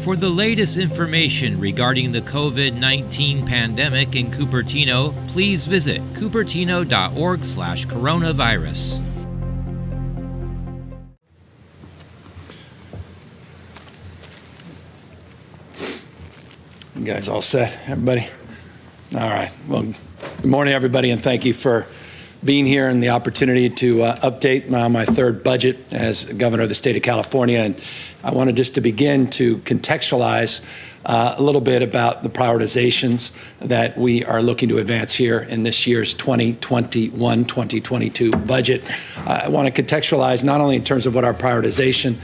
For the latest information regarding the COVID-19 pandemic in Cupertino, please visit cupertino.org/coronavirus. You guys all set, everybody? All right. Well, good morning, everybody, and thank you for being here and the opportunity to update my third budget as governor of the state of California. And I wanted just to begin to contextualize a little bit about the prioritizations that we are looking to advance here in this year's 2021-2022 budget. I want to contextualize not only in terms of what our prioritization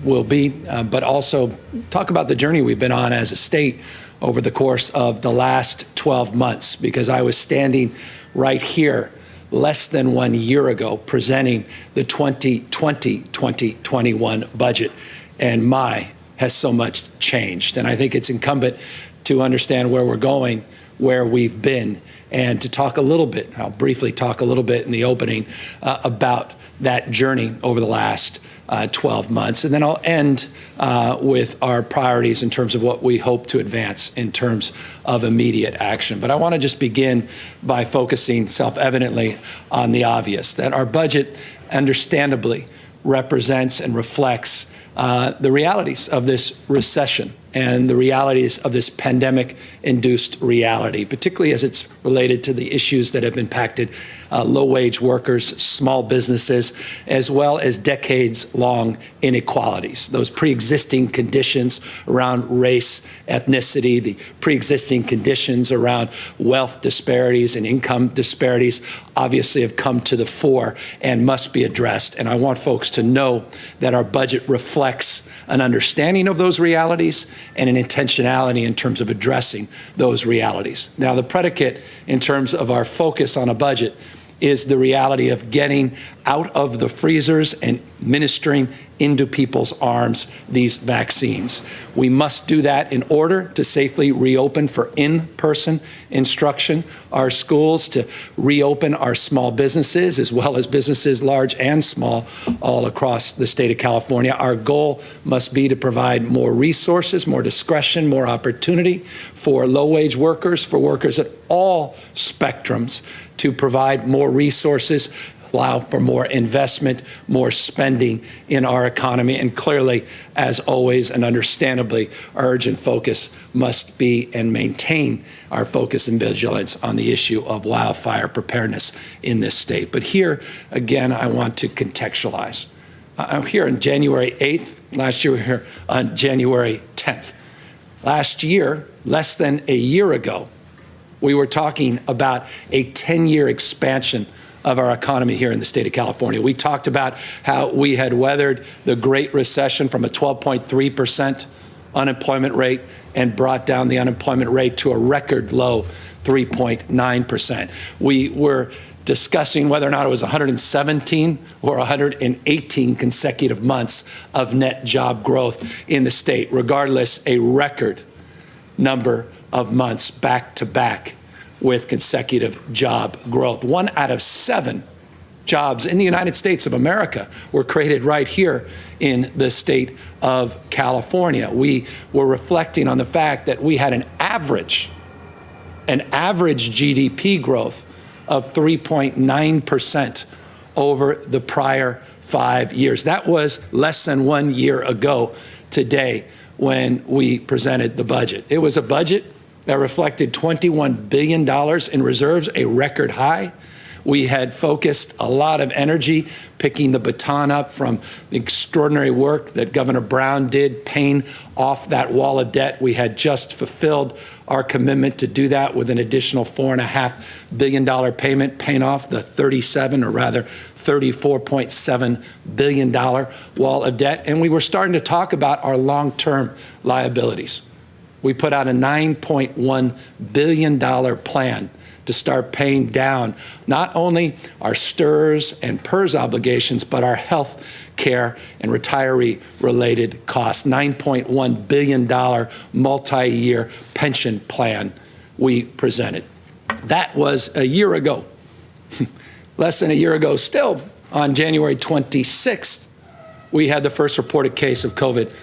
will be, but also talk about the journey we've been on as a state over the course of the last 12 months, because I was standing right here less than 1 year ago presenting the 2020-2021 budget, and has so much changed. And I think it's incumbent to understand where we're going, where we've been, and to talk a little bit, I'll briefly talk a little bit in the opening about that journey over the last 12 months. And then I'll end with our priorities in terms of what we hope to advance in terms of immediate action. But I want to just begin by focusing self-evidently on the obvious, that our budget understandably represents and reflects the realities of this recession and the realities of this pandemic-induced reality, particularly as it's related to the issues that have impacted low-wage workers, small businesses, as well as decades-long inequalities. Those pre-existing conditions around race, ethnicity, the pre-existing conditions around wealth disparities and income disparities obviously have come to the fore and must be addressed. And I want folks to know that our budget reflects an understanding of those realities and an intentionality in terms of addressing those realities. Now, the predicate in terms of our focus on a budget is the reality of getting out of the freezers and ministering into people's arms these vaccines. We must do that in order to safely reopen for in-person instruction, our schools, to reopen our small businesses, as well as businesses large and small all across the state of California. Our goal must be to provide more resources, more discretion, more opportunity for low-wage workers, for workers at all spectrums, to provide more resources, allow for more investment, more spending in our economy. And clearly, as always and understandably, our urgent focus must be and maintain our focus and vigilance on the issue of wildfire preparedness in this state. But here, again, I want to contextualize. I'm here on January 8th. Last year, we were here on January 10th. Last year, less than a year ago, we were talking about a 10-year expansion of our economy here in the state of California. We talked about how we had weathered the Great Recession from a 12.3% unemployment rate and brought down the unemployment rate to a record low 3.9%. We were discussing whether or not it was 117 or 118 consecutive months of net job growth in the state. Regardless, a record number of months back to back with consecutive job growth. 1 out of 7 jobs in the United States of America were created right here in the state of California. We were reflecting on the fact that we had an average GDP growth of 3.9% over the prior 5 years. That was less than 1 year ago today when we presented the budget. It was a budget that reflected $21 billion in reserves, a record high. We had focused a lot of energy picking the baton up from the extraordinary work that Governor Brown did, paying off that wall of debt. We had just fulfilled our commitment to do that with an additional $4.5 billion payment, paying off the $34.7 billion wall of debt. And we were starting to talk about our long-term liabilities. We put out a $9.1 billion plan to start paying down not only our STRS and PERS obligations, but our health care and retiree-related costs. $9.1 billion multi-year pension plan we presented. That was a year ago. Less than a year ago still, on January 26th, we had the first reported case of COVID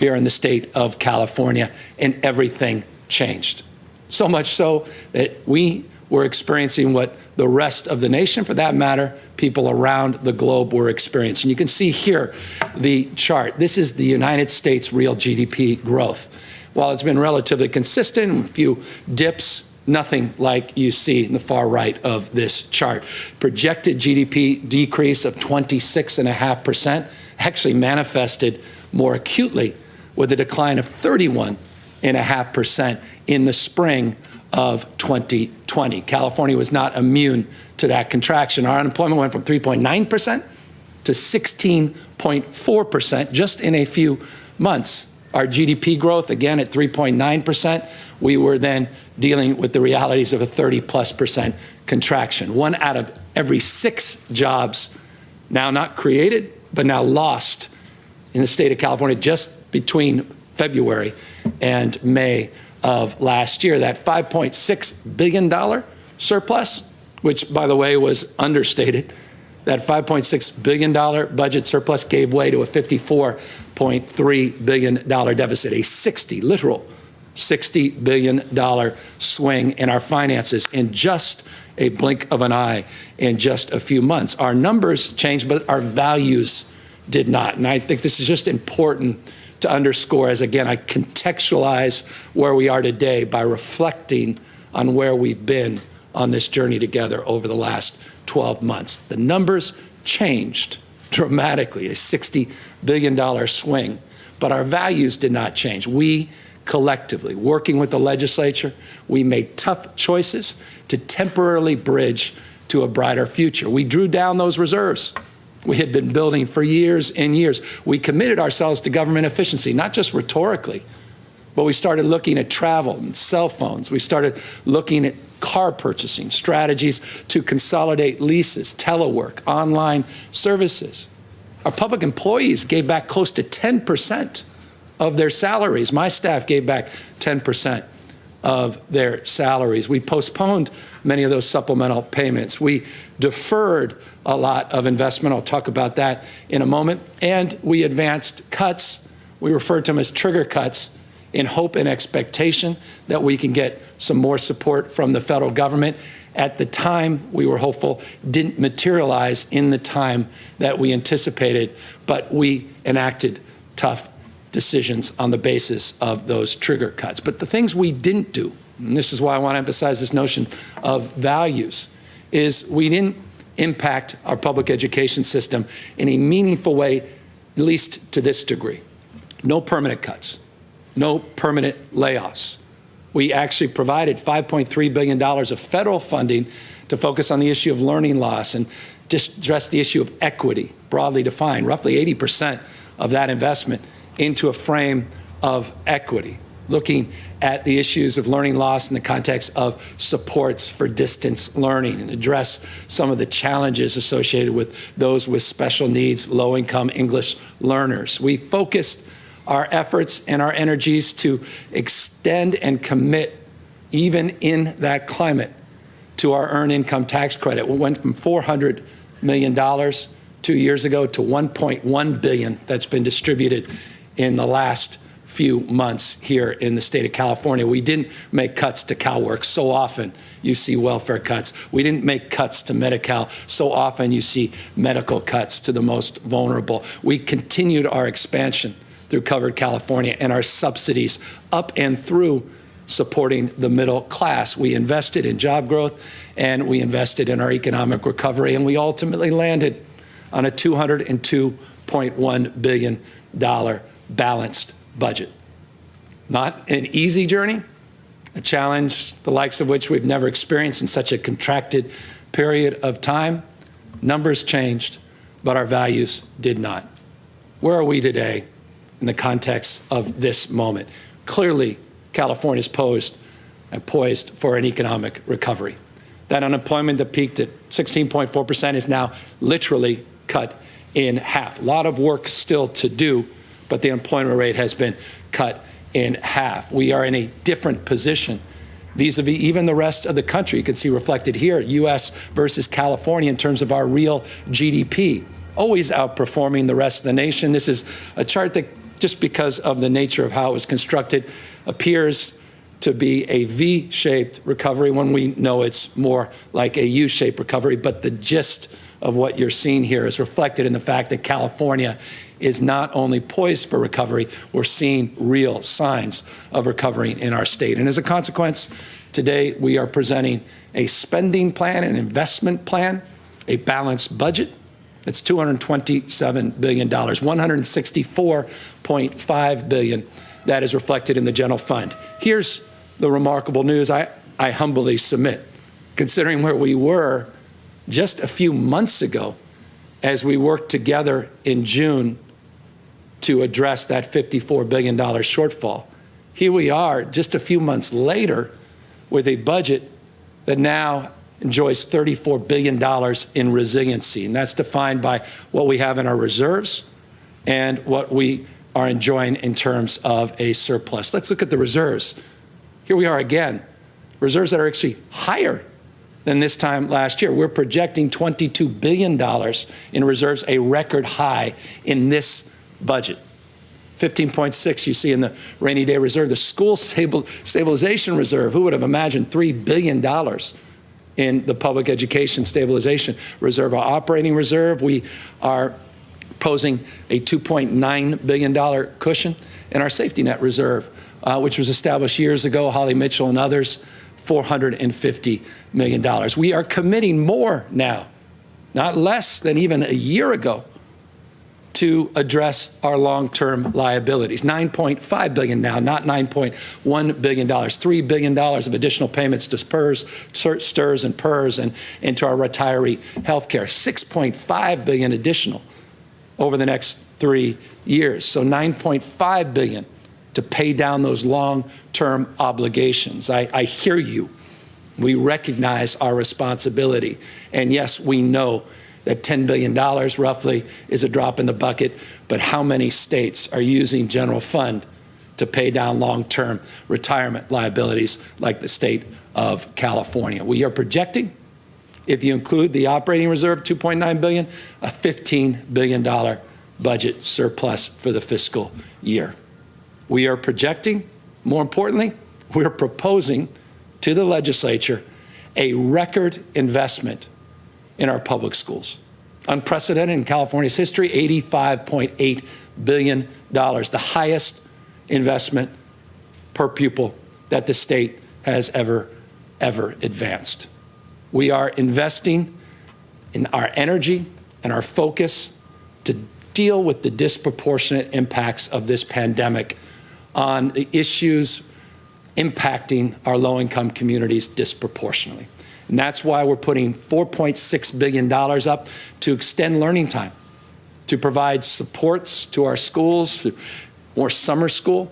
here in the state of California, and everything changed. So much so that we were experiencing what the rest of the nation, for that matter, people around the globe were experiencing. You can see here the chart. This is the United States real GDP growth. While it's been relatively consistent, a few dips, nothing like you see in the far right of this chart. Projected GDP decrease of 26.5% actually manifested more acutely with a decline of 31.5% in the spring of 2020. California was not immune to that contraction. Our unemployment went from 3.9% to 16.4% just in a few months. Our GDP growth, again, at 3.9%, we were then dealing with the realities of a 30+% contraction. 1 out of every 6 jobs now not created, but now lost in the state of California just between February and May of last year. That $5.6 billion surplus, which, by the way, was understated, that $5.6 billion budget surplus gave way to a $54.3 billion deficit, a literal $60 billion swing in our finances in just a blink of an eye in just a few months. Our numbers changed, but our values did not. And I think this is just important to underscore as, again, I contextualize where we are today by reflecting on where we've been on this journey together over the last 12 months. The numbers changed dramatically, a $60 billion swing, but our values did not change. We collectively, working with the legislature, we made tough choices to temporarily bridge to a brighter future. We drew down those reserves we had been building for years and years. We committed ourselves to government efficiency, not just rhetorically, but we started looking at travel and cell phones. We started looking at car purchasing strategies to consolidate leases, telework, online services. Our public employees gave back close to 10% of their salaries. My staff gave back 10% of their salaries. We postponed many of those supplemental payments. We deferred a lot of investment. I'll talk about that in a moment. And we advanced cuts. We referred to them as trigger cuts in hope and expectation that we can get some more support from the federal government. At the time, we were hopeful, didn't materialize in the time that we anticipated, but we enacted tough decisions on the basis of those trigger cuts. But the things we didn't do, and this is why I want to emphasize this notion of values, is we didn't impact our public education system in a meaningful way, at least to this degree. No permanent cuts, no permanent layoffs. We actually provided $5.3 billion of federal funding to focus on the issue of learning loss and address the issue of equity, broadly defined, roughly 80% of that investment into a frame of equity, looking at the issues of learning loss in the context of supports for distance learning and address some of the challenges associated with those with special needs, low-income English learners. We focused our efforts and our energies to extend and commit, even in that climate, to our earned income tax credit. We went from $400 million 2 years ago to $1.1 billion that's been distributed in the last few months here in the state of California. We didn't make cuts to CalWORK. So often you see welfare cuts. We didn't make cuts to Medi-Cal. So often you see medical cuts to the most vulnerable. We continued our expansion through Covered California and our subsidies up and through supporting the middle class. We invested in job growth and we invested in our economic recovery, and we ultimately landed on a $202.1 billion balanced budget. Not an easy journey, a challenge the likes of which we've never experienced in such a contracted period of time. Numbers changed, but our values did not. Where are we today in the context of this moment? Clearly, California is poised for an economic recovery. That unemployment that peaked at 16.4% is now literally cut in half. A lot of work still to do, but the employment rate has been cut in half. We are in a different position vis-a-vis even the rest of the country. You can see reflected here, U.S. versus California in terms of our real GDP, always outperforming the rest of the nation. This is a chart that just because of the nature of how it was constructed, appears to be a V-shaped recovery when we know it's more like a U-shaped recovery. But the gist of what you're seeing here is reflected in the fact that California is not only poised for recovery, we're seeing real signs of recovery in our state. And as a consequence, today we are presenting a spending plan, an investment plan, a balanced budget. It's $227 billion, $164.5 billion that is reflected in the general fund. Here's the remarkable news I humbly submit, considering where we were just a few months ago as we worked together in June to address that $54 billion shortfall. Here we are just a few months later with a budget that now enjoys $34 billion in resiliency, and that's defined by what we have in our reserves and what we are enjoying in terms of a surplus. Let's look at the reserves. Here we are again, reserves that are actually higher than this time last year. We're projecting $22 billion in reserves, a record high in this budget. 15.6 you see in the rainy day reserve. The school stabilization reserve, who would have imagined $3 billion in the public education stabilization reserve. Our operating reserve, we are posing a $2.9 billion cushion in our safety net reserve, which was established years ago, Holly Mitchell and others, $450 million. We are committing more now, not less than even a year ago, to address our long-term liabilities. $9.5 billion now, not $9.1 billion. $3 billion of additional payments to STRS and PERS and into our retiree health care. $6.5 billion additional over the next 3 years. So $9.5 billion to pay down those long-term obligations. I hear you. We recognize our responsibility. And yes, we know that $10 billion roughly is a drop in the bucket, but how many states are using general fund to pay down long-term retirement liabilities like the state of California? We are projecting, if you include the operating reserve, $2.9 billion, a $15 billion budget surplus for the fiscal year. We are projecting, more importantly, we're proposing to the legislature a record investment in our public schools. Unprecedented in California's history, $85.8 billion, the highest investment per pupil that the state has ever advanced. We are investing in our energy and our focus to deal with the disproportionate impacts of this pandemic on the issues impacting our low-income communities disproportionately. And that's why we're putting $4.6 billion up to extend learning time, to provide supports to our schools, more summer school,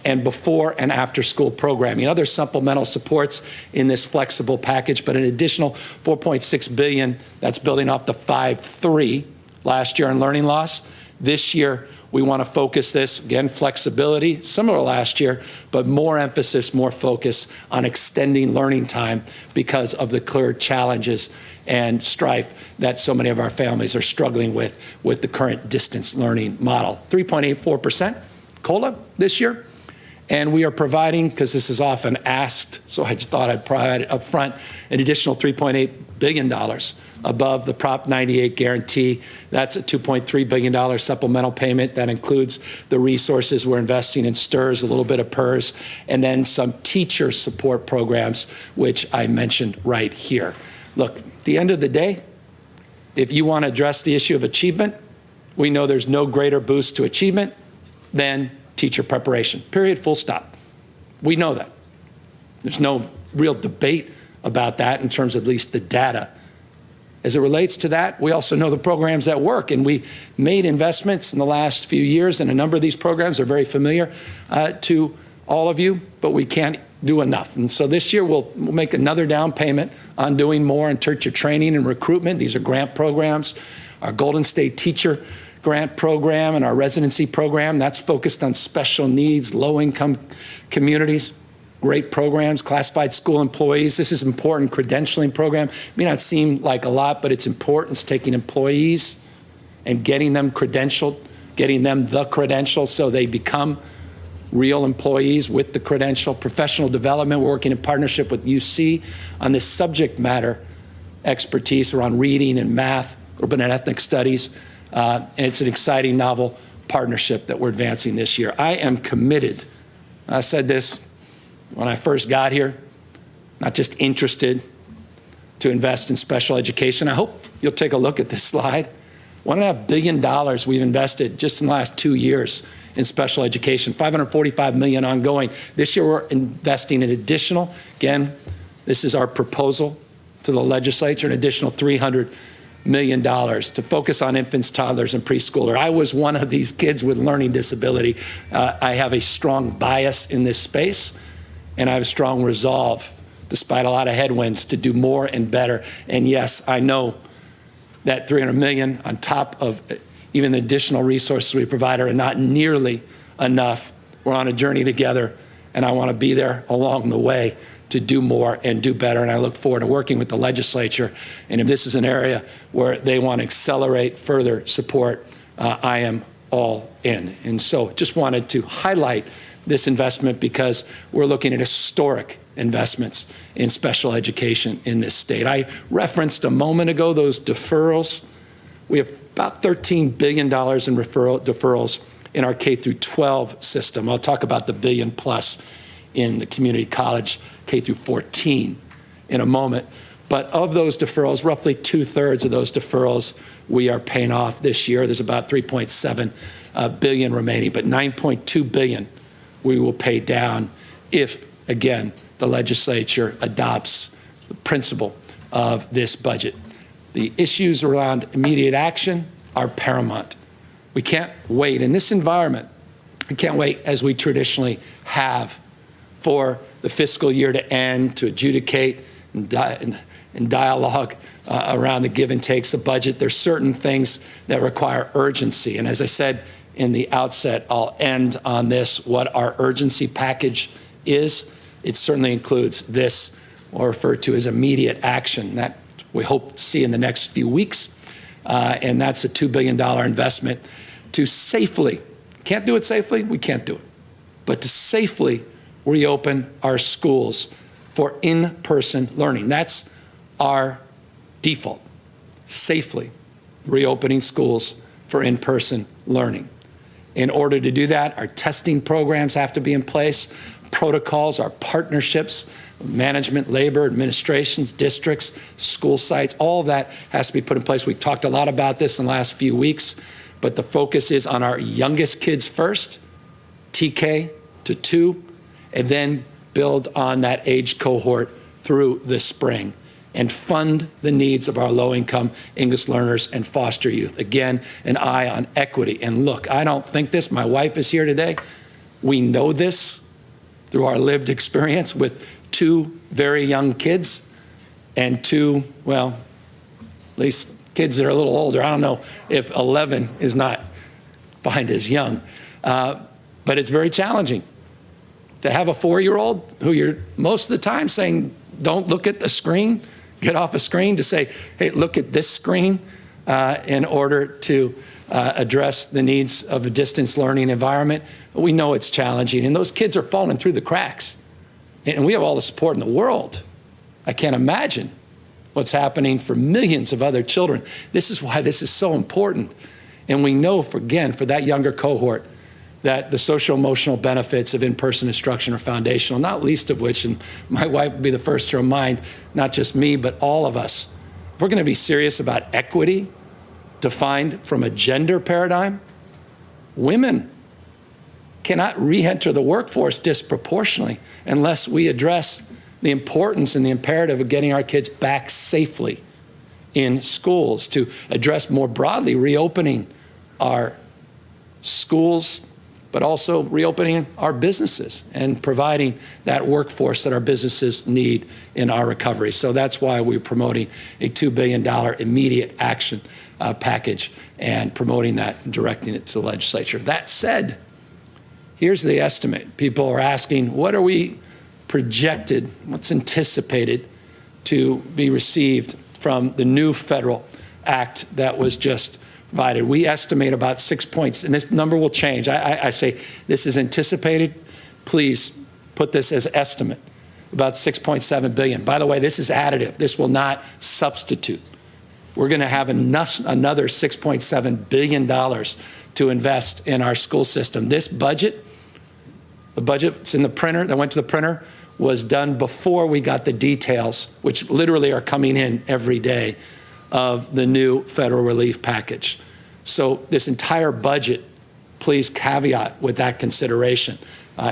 and before and after school programming. Other supplemental supports in this flexible package, but an additional $4.6 billion that's building off the 5.3 last year in learning loss. This year, we want to focus this, again, flexibility, similar to last year, but more emphasis, more focus on extending learning time because of the clear challenges and strife that so many of our families are struggling with the current distance learning model. 3.84% COLA this year. And we are providing, because this is often asked, so I just thought I'd provide up front, an additional $3.8 billion above the Prop 98 guarantee. That's a $2.3 billion supplemental payment that includes the resources we're investing in STRS, a little bit of PERS, and then some teacher support programs, which I mentioned right here. Look, at the end of the day, if you want to address the issue of achievement, we know there's no greater boost to achievement than teacher preparation, period, full stop. We know that. There's no real debate about that in terms of at least the data. As it relates to that, we also know the programs that work, and we made investments in the last few years, and a number of these programs are very familiar to all of you, but we can't do enough. And so this year we'll make another down payment on doing more in teacher training and recruitment. These are grant programs. Our Golden State Teacher Grant Program and our residency program, that's focused on special needs, low-income communities. Great programs, classified school employees. This is important credentialing program. It may not seem like a lot, but it's important. It's taking employees and getting them credentialed getting them the credential so they become real employees with the credential. Professional development, we're working in partnership with UC on this subject matter expertise around reading and math, urban and ethnic studies. And it's an exciting, novel partnership that we're advancing this year. I am committed. I said this when I first got here, not just interested to invest in special education. I hope you'll take a look at this slide. $1.5 billion we've invested just in the last 2 years in special education, $545 million ongoing. This year we're investing an additional, again, this is our proposal to the legislature, an additional $300 million to focus on infants, toddlers, and preschooler. I was one of these kids with learning disability. I have a strong bias in this space, and I have a strong resolve, despite a lot of headwinds, to do more and better. And yes, I know that $300 million on top of even the additional resources we provide are not nearly enough. We're on a journey together, and I want to be there along the way to do more and do better. And I look forward to working with the legislature. And if this is an area where they want to accelerate further support, I am all in. And so just wanted to highlight this investment because we're looking at historic investments in special education in this state. I referenced a moment ago those deferrals. We have about $13 billion in deferrals in our K through 12 system. I'll talk about the billion plus in the community college K through 14 in a moment. But of those deferrals, roughly 2/3 of those deferrals we are paying off this year. There's about $3.7 billion remaining, but $9.2 billion we will pay down if, again, the legislature adopts the principle of this budget. The issues around immediate action are paramount. We can't wait in this environment. We can't wait, as we traditionally have, for the fiscal year to end, to adjudicate and dialogue around the give and takes of budget. There's certain things that require urgency. And as I said in the outset, I'll end on this, what our urgency package is. It certainly includes this, or referred to as immediate action, that we hope to see in the next few weeks. And that's a $2 billion investment to safely, can't do it safely, we can't do it, but to safely reopen our schools for in-person learning. That's our default, safely reopening schools for in-person learning. In order to do that, our testing programs have to be in place, protocols, our partnerships, management, labor, administrations, districts, school sites, all of that has to be put in place. We've talked a lot about this in the last few weeks, but the focus is on our youngest kids first, TK to 2, and then build on that age cohort through the spring and fund the needs of our low-income English learners and foster youth. Again, an eye on equity. And look, I don't think this, my wife is here today. We know this through our lived experience with 2 very young kids and 2, well, at least kids that are a little older. I don't know if 11 is not defined as young, but it's very challenging to have a 4-year-old who you're most of the time saying, don't look at the screen, get off a screen, to say, hey, look at this screen in order to address the needs of a distance learning environment. We know it's challenging, and those kids are falling through the cracks. And we have all the support in the world. I can't imagine what's happening for millions of other children. This is why this is so important. And we know, for that younger cohort, that the social emotional benefits of in-person instruction are foundational, not least of which, and my wife would be the first to remind, not just me, but all of us, if we're going to be serious about equity defined from a gender paradigm, women cannot re-enter the workforce disproportionately unless we address the importance and the imperative of getting our kids back safely in schools, to address more broadly reopening our schools, but also reopening our businesses and providing that workforce that our businesses need in our recovery. So that's why we're promoting a $2 billion immediate action package and promoting that and directing it to the legislature. That said, here's the estimate. People are asking, what are we projected, what's anticipated to be received from the new federal act that was just provided. We estimate about 6 points, and this number will change. I say this is anticipated. Please put this as estimate, about $6.7 billion. By the way, this is additive. This will not substitute. We're going to have another $6.7 billion to invest in our school system. This budget, the budget that's in the printer, that went to the printer, was done before we got the details, which literally are coming in every day, of the new federal relief package. So this entire budget, please caveat with that consideration.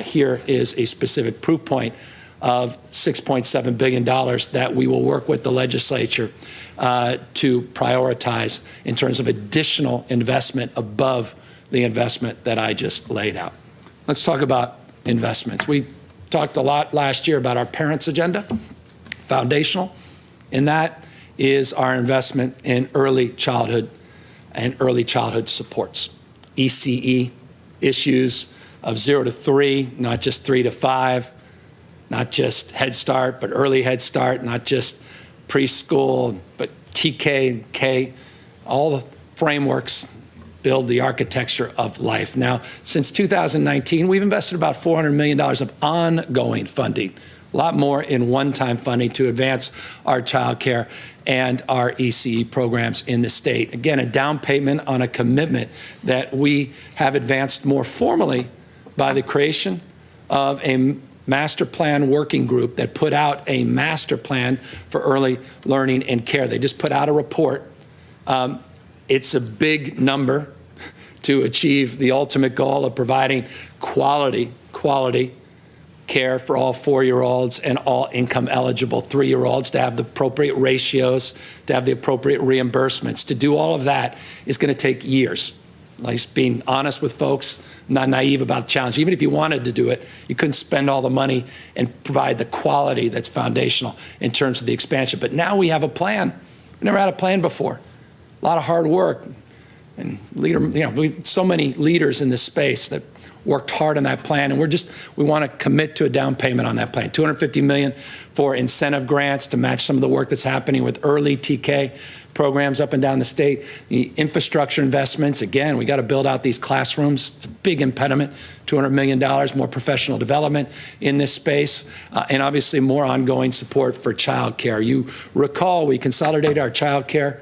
Here is a specific proof point of $6.7 billion that we will work with the legislature to prioritize in terms of additional investment above the investment that I just laid out. Let's talk about investments. We talked a lot last year about our parents' agenda, foundational, and that is our investment in early childhood and early childhood supports. ECE, issues of 0 to 3, not just 3 to 5, not just Head Start, but early Head Start, not just preschool, but TK and K, all the frameworks build the architecture of life. Now, since 2019, we've invested about $400 million of ongoing funding, a lot more in one-time funding to advance our child care and our ECE programs in the state. Again, a down payment on a commitment that we have advanced more formally by the creation of a master plan working group that put out a master plan for early learning and care. They just put out a report. It's a big number to achieve the ultimate goal of providing quality care for all 4-year-olds and all income eligible 3-year-olds, to have the appropriate ratios, to have the appropriate reimbursements. To do all of that is going to take years. Like being honest with folks, not naive about the challenge. Even if you wanted to do it, you couldn't spend all the money and provide the quality that's foundational in terms of the expansion. But now we have a plan. We never had a plan before. A lot of hard work. And so many leaders in this space that worked hard on that plan, and we want to commit to a down payment on that plan. $250 million for incentive grants to match some of the work that's happening with early TK programs up and down the state. The infrastructure investments, again, we got to build out these classrooms. It's a big impediment. $200 million more professional development in this space, and obviously more ongoing support for child care. You recall we consolidated our child care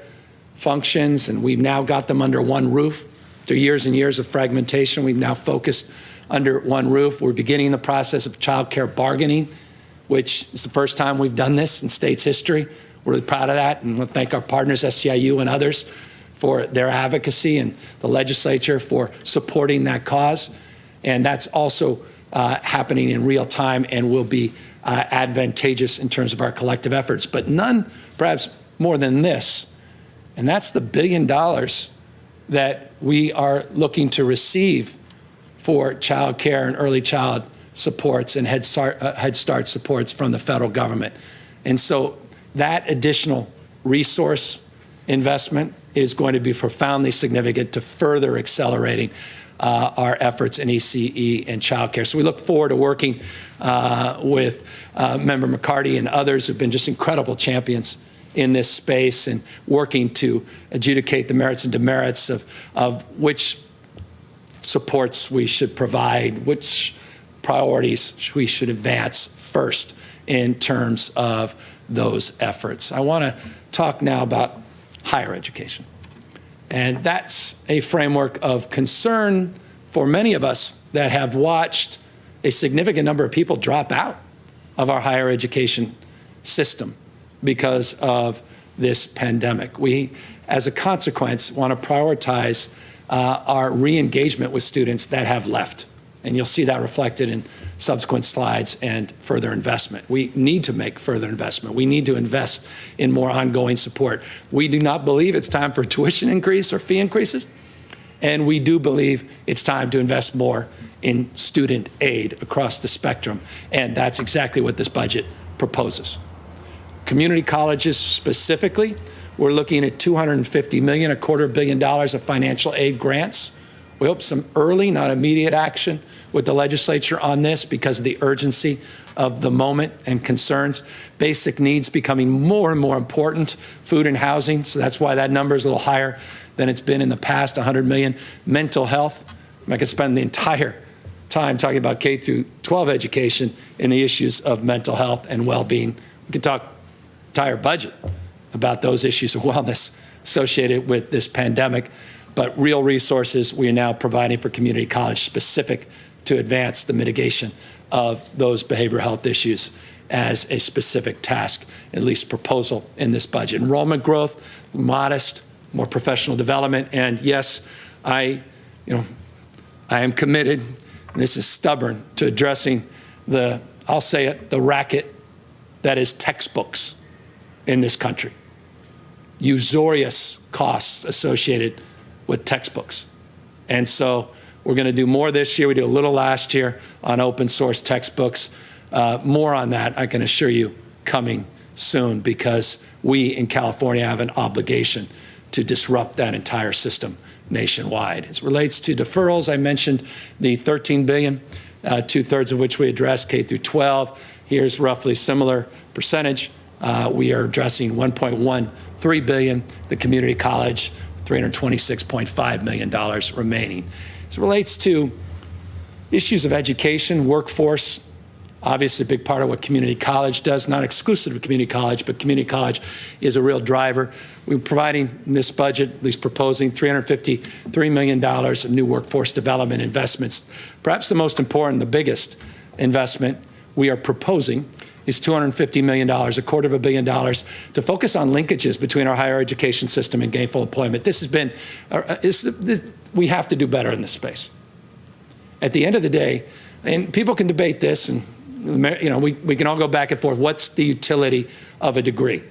functions, and we've now got them under one roof. After years and years of fragmentation, we've now focused under one roof. We're beginning the process of child care bargaining, which is the first time we've done this in state's history. We're really proud of that, and we'll thank our partners, Csu and others, for their advocacy, and the legislature for supporting that cause. And that's also happening in real time and will be advantageous in terms of our collective efforts. But none, perhaps more than this, and that's the $1 billion that we are looking to receive for child care and early child supports and Head Start supports from the federal government. And so that additional resource investment is going to be profoundly significant to further accelerating our efforts in ECE and child care. So we look forward to working with Member McCarty and others who've been just incredible champions in this space, and working to adjudicate the merits and demerits of which supports we should provide, which priorities we should advance first in terms of those efforts. I want to talk now about higher education. And that's a framework of concern for many of us that have watched a significant number of people drop out of our higher education system because of this pandemic. We, as a consequence, want to prioritize our re-engagement with students that have left. And you'll see that reflected in subsequent slides and further investment. We need to make further investment. We need to invest in more ongoing support. We do not believe it's time for tuition increase or fee increases. And we do believe it's time to invest more in student aid across the spectrum. And that's exactly what this budget proposes. Community colleges specifically, we're looking at $250 million, $250 million of financial aid grants. We hope some early, not immediate action with the legislature on this because of the urgency of the moment and concerns. Basic needs becoming more and more important, food and housing, so that's why that number is a little higher than it's been in the past, 100 million. Mental health, I could spend the entire time talking about K through 12 education and the issues of mental health and well-being. We could talk entire budget about those issues of wellness associated with this pandemic, but real resources we are now providing for community college specific to advance the mitigation of those behavioral health issues as a specific task, at least proposal in this budget. Enrollment growth, modest, more professional development, and yes, I am committed, and this is stubborn, to addressing I'll say it, the racket that is textbooks in this country. Usurious costs associated with textbooks. And so we're going to do more this year. We did a little last year on open source textbooks. More on that, I can assure you, coming soon, because we in California have an obligation to disrupt that entire system nationwide. As it relates to deferrals, I mentioned the $13 billion, 2/3 of which we address K through 12. Here's roughly similar percentage. We are addressing $1.13 billion, the community college, $326.5 million remaining. As it relates to issues of education, workforce, obviously a big part of what community college does, not exclusive to community college, but community college is a real driver. We're providing in this budget, at least proposing $353 million of new workforce development investments. Perhaps the most important, the biggest investment we are proposing is $250 million, $250 million, to focus on linkages between our higher education system and gainful employment. This has been, we have to do better in this space. At the end of the day, and people can debate this, and we can all go back and forth. What's the utility of a degree?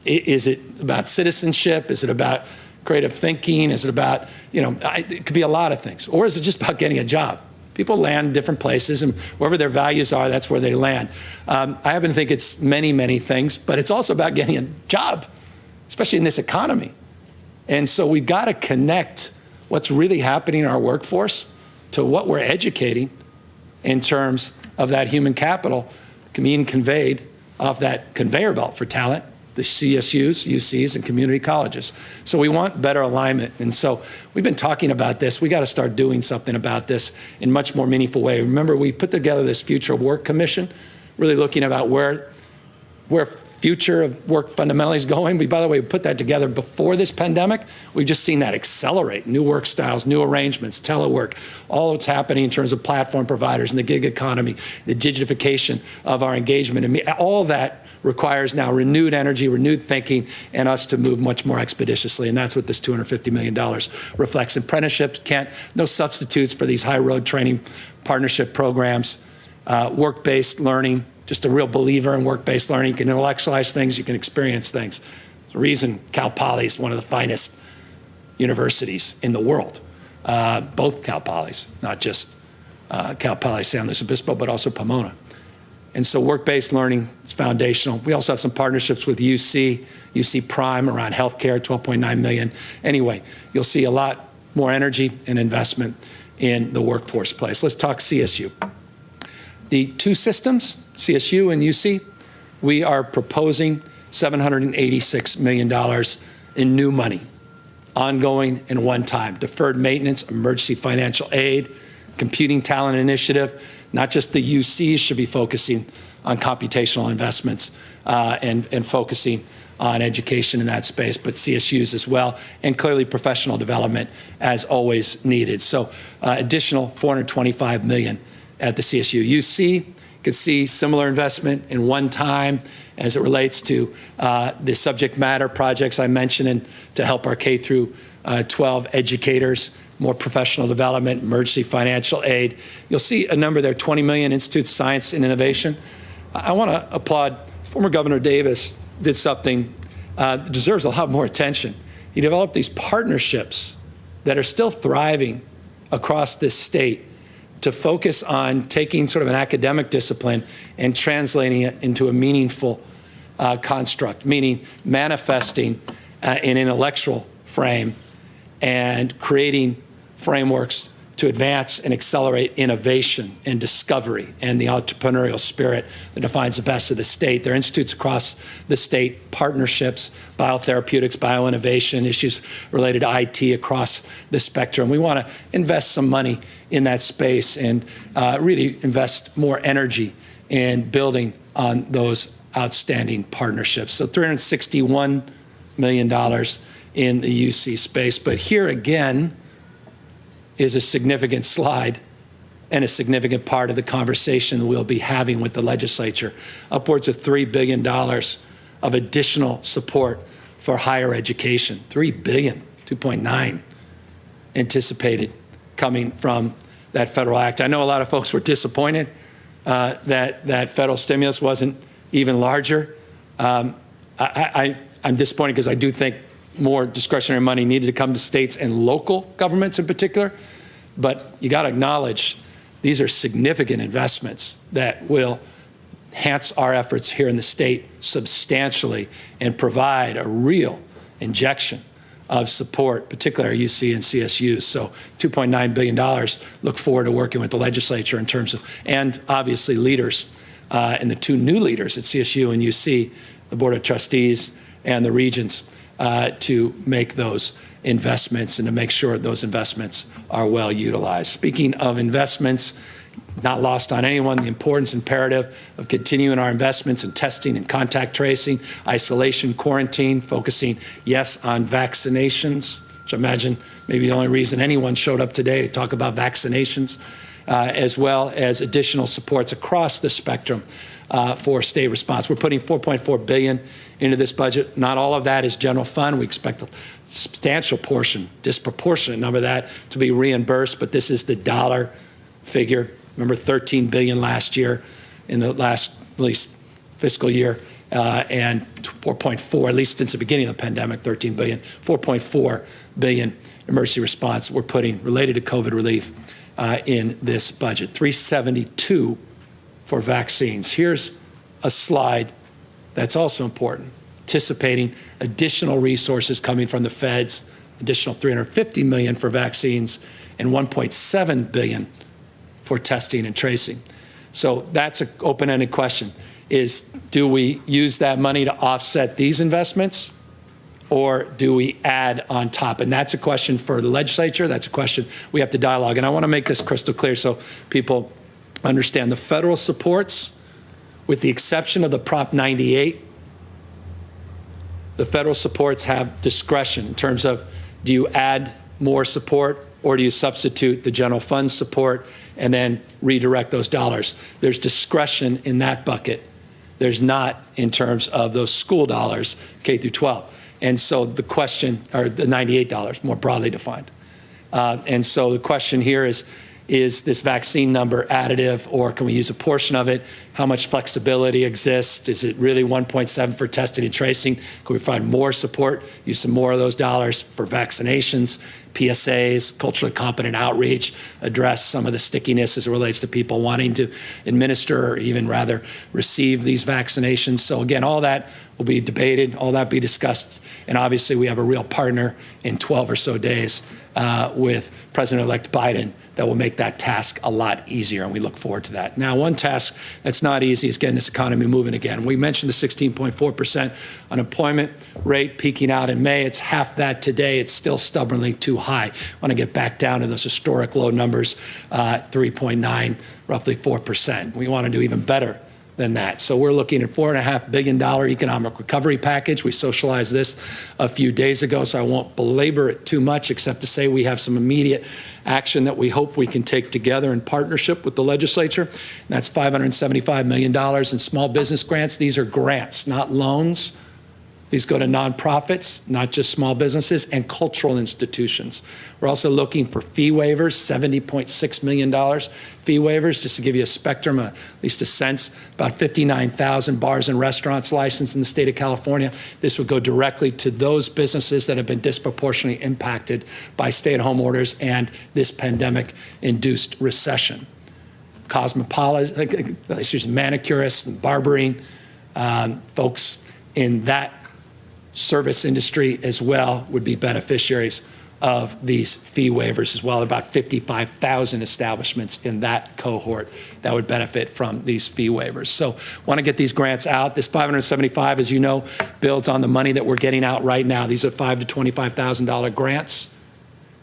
Is it about citizenship? Is it about creative thinking? Is it about, it could be a lot of things. Or is it just about getting a job? People land in different places, and wherever their values are, that's where they land. I happen to think it's many, many things, but it's also about getting a job, especially in this economy. And so we've got to connect what's really happening in our workforce to what we're educating in terms of that human capital being conveyed off that conveyor belt for talent, the CSUs, UCs, and community colleges. So we want better alignment. And so we've been talking about this. We got to start doing something about this in a much more meaningful way. Remember, we put together this Future of Work Commission, really looking about where future of work fundamentally is going. We, by the way, put that together before this pandemic. We've just seen that accelerate. New work styles, new arrangements, telework, all that's happening in terms of platform providers and the gig economy, the digitification of our engagement. And all that requires now renewed energy, renewed thinking, and us to move much more expeditiously. And that's what this $250 million reflects. Apprenticeships, no substitutes for these high road training partnership programs, work-based learning. Just a real believer in work-based learning. You can intellectualize things, you can experience things. There's a reason Cal Poly is one of the finest universities in the world. Both Cal Polys, not just Cal Poly San Luis Obispo, but also Pomona. And so work-based learning is foundational. We also have some partnerships with UC Prime around healthcare, $12.9 million. Anyway, you'll see a lot more energy and investment in the workforce place. Let's talk CSU. The two systems, CSU and UC, we are proposing $786 million in new money, ongoing and one-time. Deferred maintenance, emergency financial aid, computing talent initiative. Not just the UCs should be focusing on computational investments and focusing on education in that space, but CSUs as well, and clearly professional development as always needed. So additional $425 million at the CSU. UC could see similar investment in one time as it relates to the subject matter projects I mentioned and to help our K through 12 educators, more professional development, emergency financial aid. You'll see a number there, 20 million, Institute of Science and Innovation. I want to applaud former Governor Davis did something that deserves a lot more attention. He developed these partnerships that are still thriving across this state to focus on taking sort of an academic discipline and translating it into a meaningful construct, meaning manifesting an intellectual frame and creating frameworks to advance and accelerate innovation and discovery and the entrepreneurial spirit that defines the best of the state. There are institutes across the state, partnerships, biotherapeutics, bioinnovation, issues related to IT across the spectrum. We want to invest some money in that space and really invest more energy in building on those outstanding partnerships. So $361 million in the UC space. But here again is a significant slide and a significant part of the conversation we'll be having with the legislature. Upwards of $3 billion of additional support for higher education. $3 billion, 2.9 anticipated coming from that federal act. I know a lot of folks were disappointed that federal stimulus wasn't even larger. I'm disappointed because I do think more discretionary money needed to come to states and local governments in particular. But you got to acknowledge these are significant investments that will enhance our efforts here in the state substantially and provide a real injection of support, particularly our UC and CSUs. So $2.9 billion, look forward to working with the legislature in terms of, and obviously leaders, and the two new leaders at CSU and UC, the Board of Trustees and the regents, to make those investments and to make sure those investments are well utilized. Speaking of investments, not lost on anyone, the importance imperative of continuing our investments in testing and contact tracing, isolation, quarantine, focusing, yes, on vaccinations, which I imagine maybe the only reason anyone showed up today to talk about vaccinations, as well as additional supports across the spectrum for state response. We're putting $4.4 billion into this budget. Not all of that is general fund. We expect a substantial portion, disproportionate number of that to be reimbursed, but this is the dollar figure. Remember, $13 billion last year in the last, at least, fiscal year, and 4.4, at least since the beginning of the pandemic, 13 billion, 4.4 billion emergency response we're putting related to COVID relief in this budget. 372 for vaccines. Here's a slide that's also important, anticipating additional resources coming from the feds, additional $350 million for vaccines, and $1.7 billion for testing and tracing. So that's an open-ended question, is do we use that money to offset these investments, or do we add on top? And that's a question for the legislature. That's a question we have to dialogue. And I want to make this crystal clear so people understand the federal supports, with the exception of the Prop 98, the federal supports have discretion in terms of, do you add more support or do you substitute the general fund support and then redirect those dollars? There's discretion in that bucket. There's not in terms of those school dollars, K through 12. And so the question, or the $98 more broadly defined. And so the question here is this vaccine number additive, or can we use a portion of it? How much flexibility exists? Is it really 1.7 for testing and tracing? Can we provide more support, use some more of those dollars for vaccinations, PSAs, culturally competent outreach, address some of the stickiness as it relates to people wanting to administer or even rather receive these vaccinations? So again, all that will be debated, all that be discussed. And obviously we have a real partner in 12 or so days with President-elect Biden that will make that task a lot easier, and we look forward to that. Now, one task that's not easy is getting this economy moving again. We mentioned the 16.4% unemployment rate peaking out in May. It's half that today. It's still stubbornly too high. I want to get back down to those historic low numbers, 3.9, roughly 4%. We want to do even better than that. So we're looking at $4.5 billion economic recovery package. We socialized this a few days ago, so I won't belabor it too much, except to say we have some immediate action that we hope we can take together in partnership with the legislature. And that's $575 million in small business grants. These are grants, not loans. These go to nonprofits, not just small businesses, and cultural institutions. We're also looking for fee waivers, $70.6 million fee waivers, just to give you a spectrum, at least a sense, about 59,000 bars and restaurants licensed in the state of California. This would go directly to those businesses that have been disproportionately impacted by stay-at-home orders and this pandemic-induced recession. Manicurists and barbering, folks in that service industry as well would be beneficiaries of these fee waivers as well, about 55,000 establishments in that cohort that would benefit from these fee waivers. So want to get these grants out. This 575, as you know, builds on the money that we're getting out right now. These are $5,000 to $25,000 grants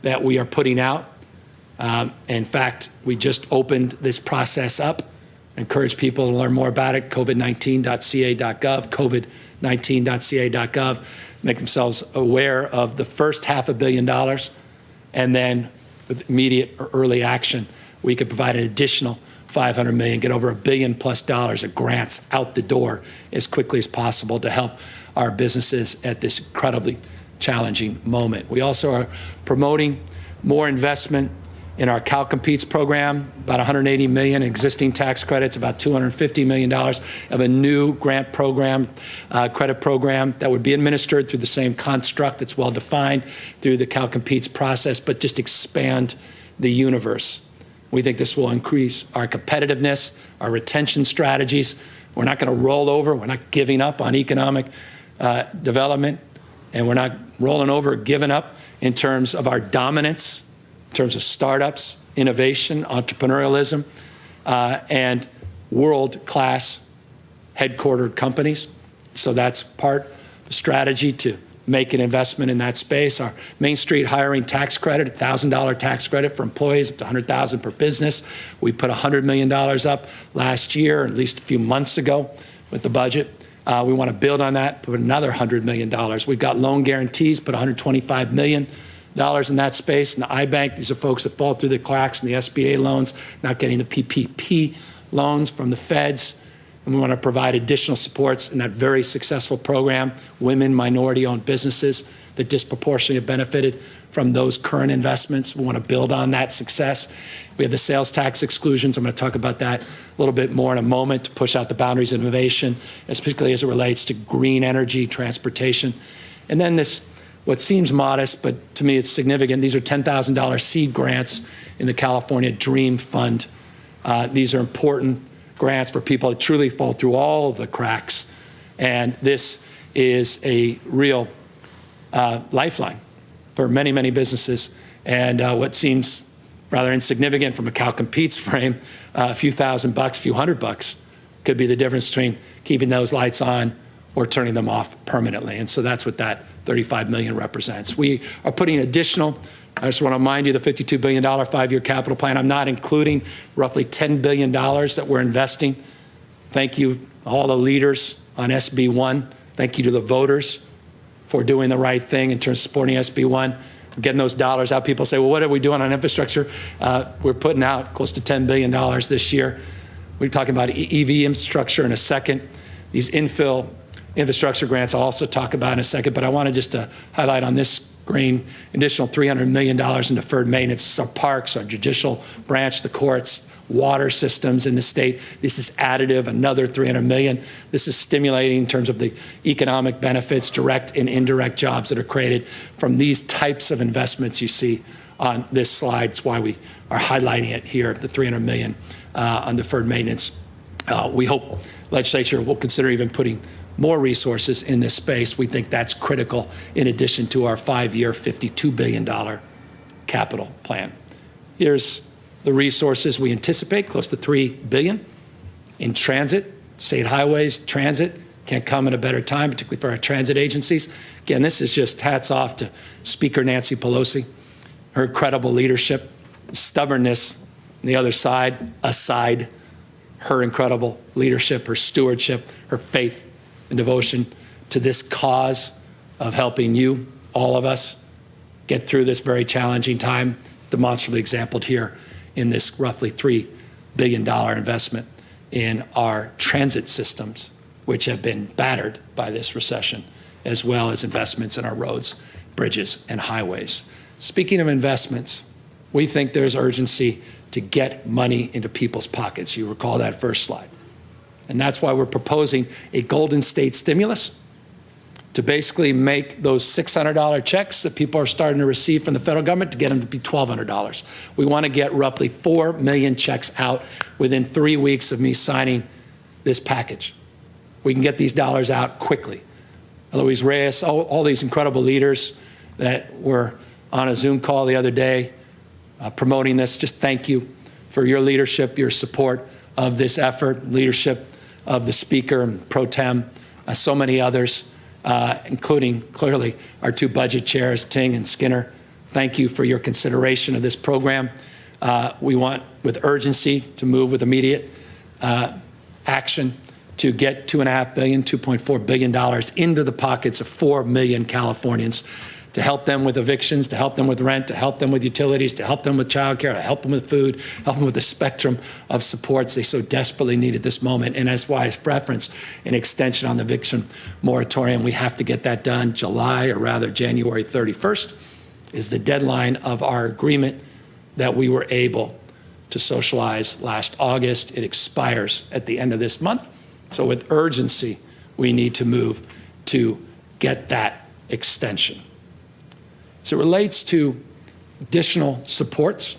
that we are putting out. In fact, we just opened this process up. Encourage people to learn more about it, covid19.ca.gov, covid19.ca.gov. Make themselves aware of the first $500 million, and then with immediate or early action, we could provide an additional $500 million, get over $1 billion+ of grants out the door as quickly as possible to help our businesses at this incredibly challenging moment. We also are promoting more investment in our Cal Competes program, about $180 million existing tax credits, about $250 million of a new grant program, credit program that would be administered through the same construct that's well defined through the Cal Competes process, but just expand the universe. We think this will increase our competitiveness, our retention strategies. We're not going to roll over. We're not giving up on economic development, and we're not rolling over or giving up in terms of our dominance, in terms of startups, innovation, entrepreneurialism, and world-class headquartered companies. So that's part of the strategy to make an investment in that space. Our Main Street hiring tax credit, $1,000 tax credit for employees up to $100,000 per business. We put $100 million up last year, at least a few months ago with the budget. We want to build on that, put another $100 million. We've got loan guarantees, put $125 million in that space. And the iBank, these are folks that fall through the cracks in the SBA loans, not getting the PPP loans from the feds. And we want to provide additional supports in that very successful program, women, minority-owned businesses that disproportionately have benefited from those current investments. We want to build on that success. We have the sales tax exclusions. I'm going to talk about that a little bit more in a moment to push out the boundaries of innovation, particularly as it relates to green energy, transportation. And then this, what seems modest, but to me it's significant, these are $10,000 seed grants in the California Dream Fund. These are important grants for people that truly fall through all the cracks. And this is a real lifeline for many, many businesses. And what seems rather insignificant from a Cal Competes frame, a few $1,000, a few $100 could be the difference between keeping those lights on or turning them off permanently. And so that's what that $35 million represents. We are putting additional, I just want to remind you, the $52 billion five-year capital plan. I'm not including roughly $10 billion that we're investing. Thank you, all the leaders on SB 1. Thank you to the voters for doing the right thing in terms of supporting SB 1, getting those dollars out. People say, well, what are we doing on infrastructure? We're putting out close to $10 billion this year. We're talking about EV infrastructure in a second. These infill infrastructure grants I'll also talk about in a second, but I wanted just to highlight on this screen additional $300 million in deferred maintenance. This is our parks, our judicial branch, the courts, water systems in the state. This is additive, another $300 million. This is stimulating in terms of the economic benefits, direct and indirect jobs that are created from these types of investments you see on this slide. It's why we are highlighting it here, the $300 million on deferred maintenance. We hope legislature will consider even putting more resources in this space. We think that's critical in addition to our five-year $52 billion capital plan. Here's the resources we anticipate, close to $3 billion in transit, state highways, transit. Can't come at a better time, particularly for our transit agencies. Again, this is just hats off to Speaker Nancy Pelosi, her incredible leadership, stubbornness on the other side, aside, her incredible leadership, her stewardship, her faith and devotion to this cause of helping you, all of us, get through this very challenging time, demonstrably exampled here in this roughly $3 billion investment in our transit systems, which have been battered by this recession, as well as investments in our roads, bridges, and highways. Speaking of investments, we think there's urgency to get money into people's pockets. You recall that first slide. And that's why we're proposing a Golden State stimulus to basically make those $600 checks that people are starting to receive from the federal government to get them to be $1,200. We want to get roughly 4 million checks out within 3 weeks of me signing this package. We can get these dollars out quickly. Luis Reyes, all these incredible leaders that were on a Zoom call the other day promoting this. Just thank you for your leadership, your support of this effort, leadership of the Speaker and Pro Tem, so many others, including clearly our two budget chairs, Ting and Skinner. Thank you for your consideration of this program. We want, with urgency, to move with immediate action to get $2.5 billion, $2.4 billion into the pockets of 4 million Californians, to help them with evictions, to help them with rent, to help them with utilities, to help them with childcare, to help them with food, help them with the spectrum of supports they so desperately need at this moment. And as why I reference an extension on the eviction moratorium, we have to get that done. July, or rather January 31st, is the deadline of our agreement that we were able to socialize last August. It expires at the end of this month. So with urgency, we need to move to get that extension. As it relates to additional supports,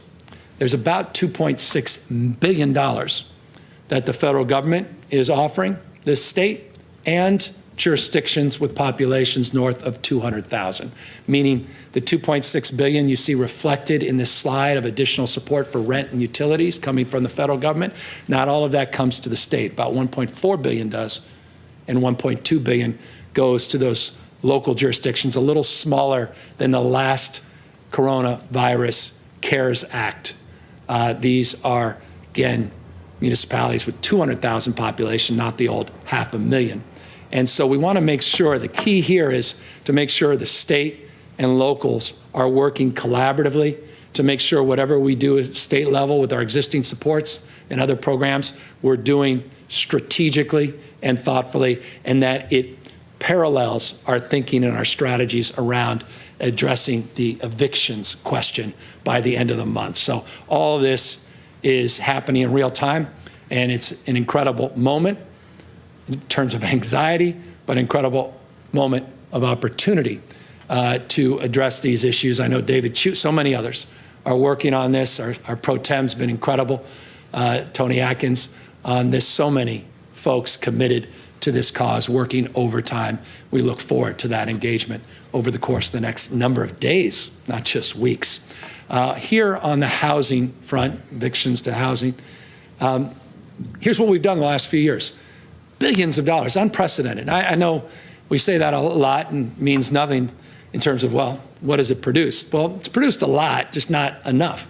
there's about $2.6 billion that the federal government is offering this state and jurisdictions with populations north of 200,000, meaning the $2.6 billion you see reflected in this slide of additional support for rent and utilities coming from the federal government. Not all of that comes to the state. About $1.4 billion does, and $1.2 billion goes to those local jurisdictions, a little smaller than the last coronavirus CARES Act. These are, again, municipalities with 200,000 population, not the old 500,000. And so we want to make sure, the key here is to make sure the state and locals are working collaboratively to make sure whatever we do at state level with our existing supports and other programs, we're doing strategically and thoughtfully, and that it parallels our thinking and our strategies around addressing the evictions question by the end of the month. So all of this is happening in real time, and it's an incredible moment in terms of anxiety, but incredible moment of opportunity to address these issues. I know David Chu, so many others are working on this. Our pro tem's been incredible. Tony Atkins on this, so many folks committed to this cause, working overtime. We look forward to that engagement over the course of the next number of days, not just weeks. Here on the housing front, evictions to housing, here's what we've done the last few years. Billions of dollars, unprecedented. I know we say that a lot and means nothing in terms of, well, what does it produce? Well, it's produced a lot, just not enough.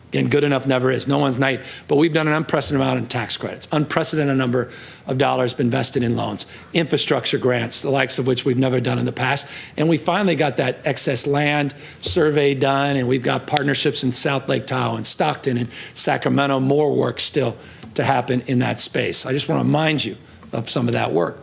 Again, good enough never is. No one's night. But we've done an unprecedented amount in tax credits, unprecedented number of dollars been invested in loans, infrastructure grants, the likes of which we've never done in the past. And we finally got that excess land survey done, and we've got partnerships in South Lake Tahoe and Stockton and Sacramento, more work still to happen in that space. I just want to remind you of some of that work.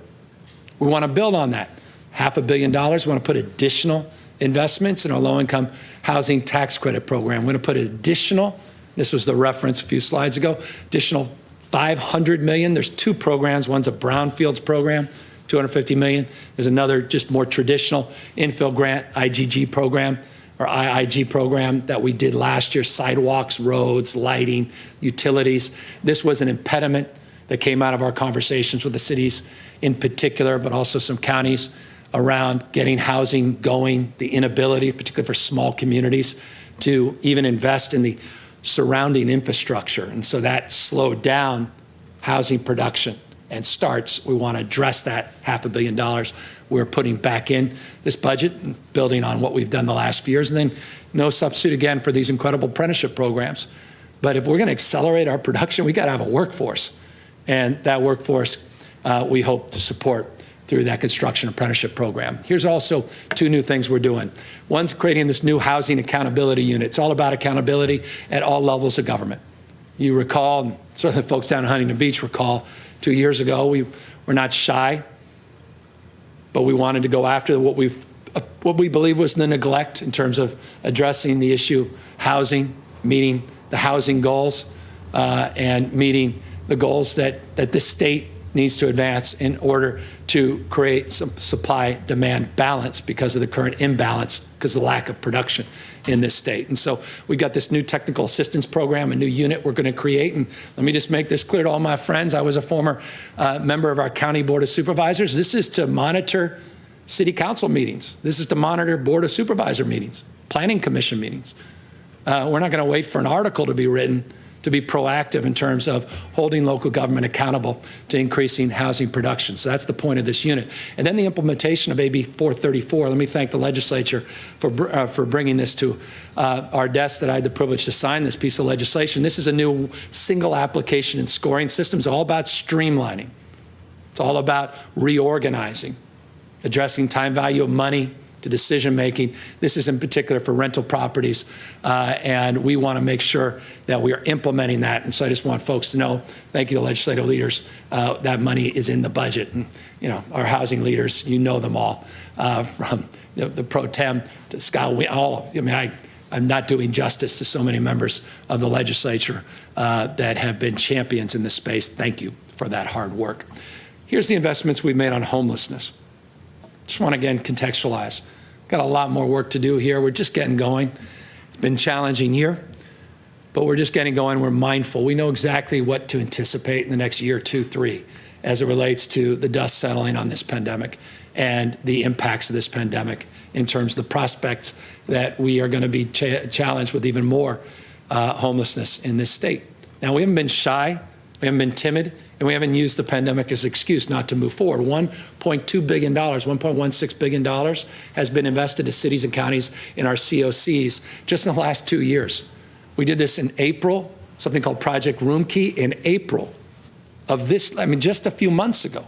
We want to build on that. $500 million. We want to put additional investments in our low-income housing tax credit program. We're going to put additional, this was the reference a few slides ago, additional $500 million. There's two programs. One's a brownfields program, $250 million. There's another just more traditional infill grant, IGG program, or IIG program that we did last year, sidewalks, roads, lighting, utilities. This was an impediment that came out of our conversations with the cities in particular, but also some counties around getting housing going, the inability, particularly for small communities, to even invest in the surrounding infrastructure. And so that slowed down housing production and starts. We want to address that $500 million we're putting back in this budget, building on what we've done the last few years. And then no substitute, again, for these incredible apprenticeship programs. But if we're going to accelerate our production, we got to have a workforce. And that workforce we hope to support through that construction apprenticeship program. Here's also two new things we're doing. One's creating this new housing accountability unit. It's all about accountability at all levels of government. You recall, and certainly folks down in Huntington Beach recall, 2 years ago, we were not shy, but we wanted to go after what we believe was the neglect in terms of addressing the issue of housing, meeting the housing goals, and meeting the goals that the state needs to advance in order to create some supply-demand balance because of the current imbalance, because of the lack of production in this state. And so we got this new technical assistance program, a new unit we're going to create. And let me just make this clear to all my friends. I was a former member of our county board of supervisors. This is to monitor city council meetings. This is to monitor board of supervisor meetings, planning commission meetings. We're not going to wait for an article to be written to be proactive in terms of holding local government accountable to increasing housing production. So that's the point of this unit. And then the implementation of AB 434. Let me thank the legislature for bringing this to our desk, that I had the privilege to sign this piece of legislation. This is a new single application and scoring system. It's all about streamlining. It's all about reorganizing, addressing time value of money to decision making. This is in particular for rental properties, and we want to make sure that we are implementing that. And so I just want folks to know, thank you to legislative leaders, that money is in the budget. And our housing leaders, you know them all, from the pro tem to Scott, I'm not doing justice to so many members of the legislature that have been champions in this space. Thank you for that hard work. Here's the investments we've made on homelessness. Just want to again contextualize. Got a lot more work to do here. We're just getting going. It's been a challenging year, but we're just getting going. We're mindful. We know exactly what to anticipate in the next year, 2, 3, as it relates to the dust settling on this pandemic and the impacts of this pandemic in terms of the prospects that we are going to be challenged with even more homelessness in this state. Now, we haven't been shy. We haven't been timid, and we haven't used the pandemic as an excuse not to move forward. $1.2 billion, $1.16 billion has been invested to cities and counties in our COCs just in the last 2 years. We did this in April, something called Project Room Key in April of this, just a few months ago.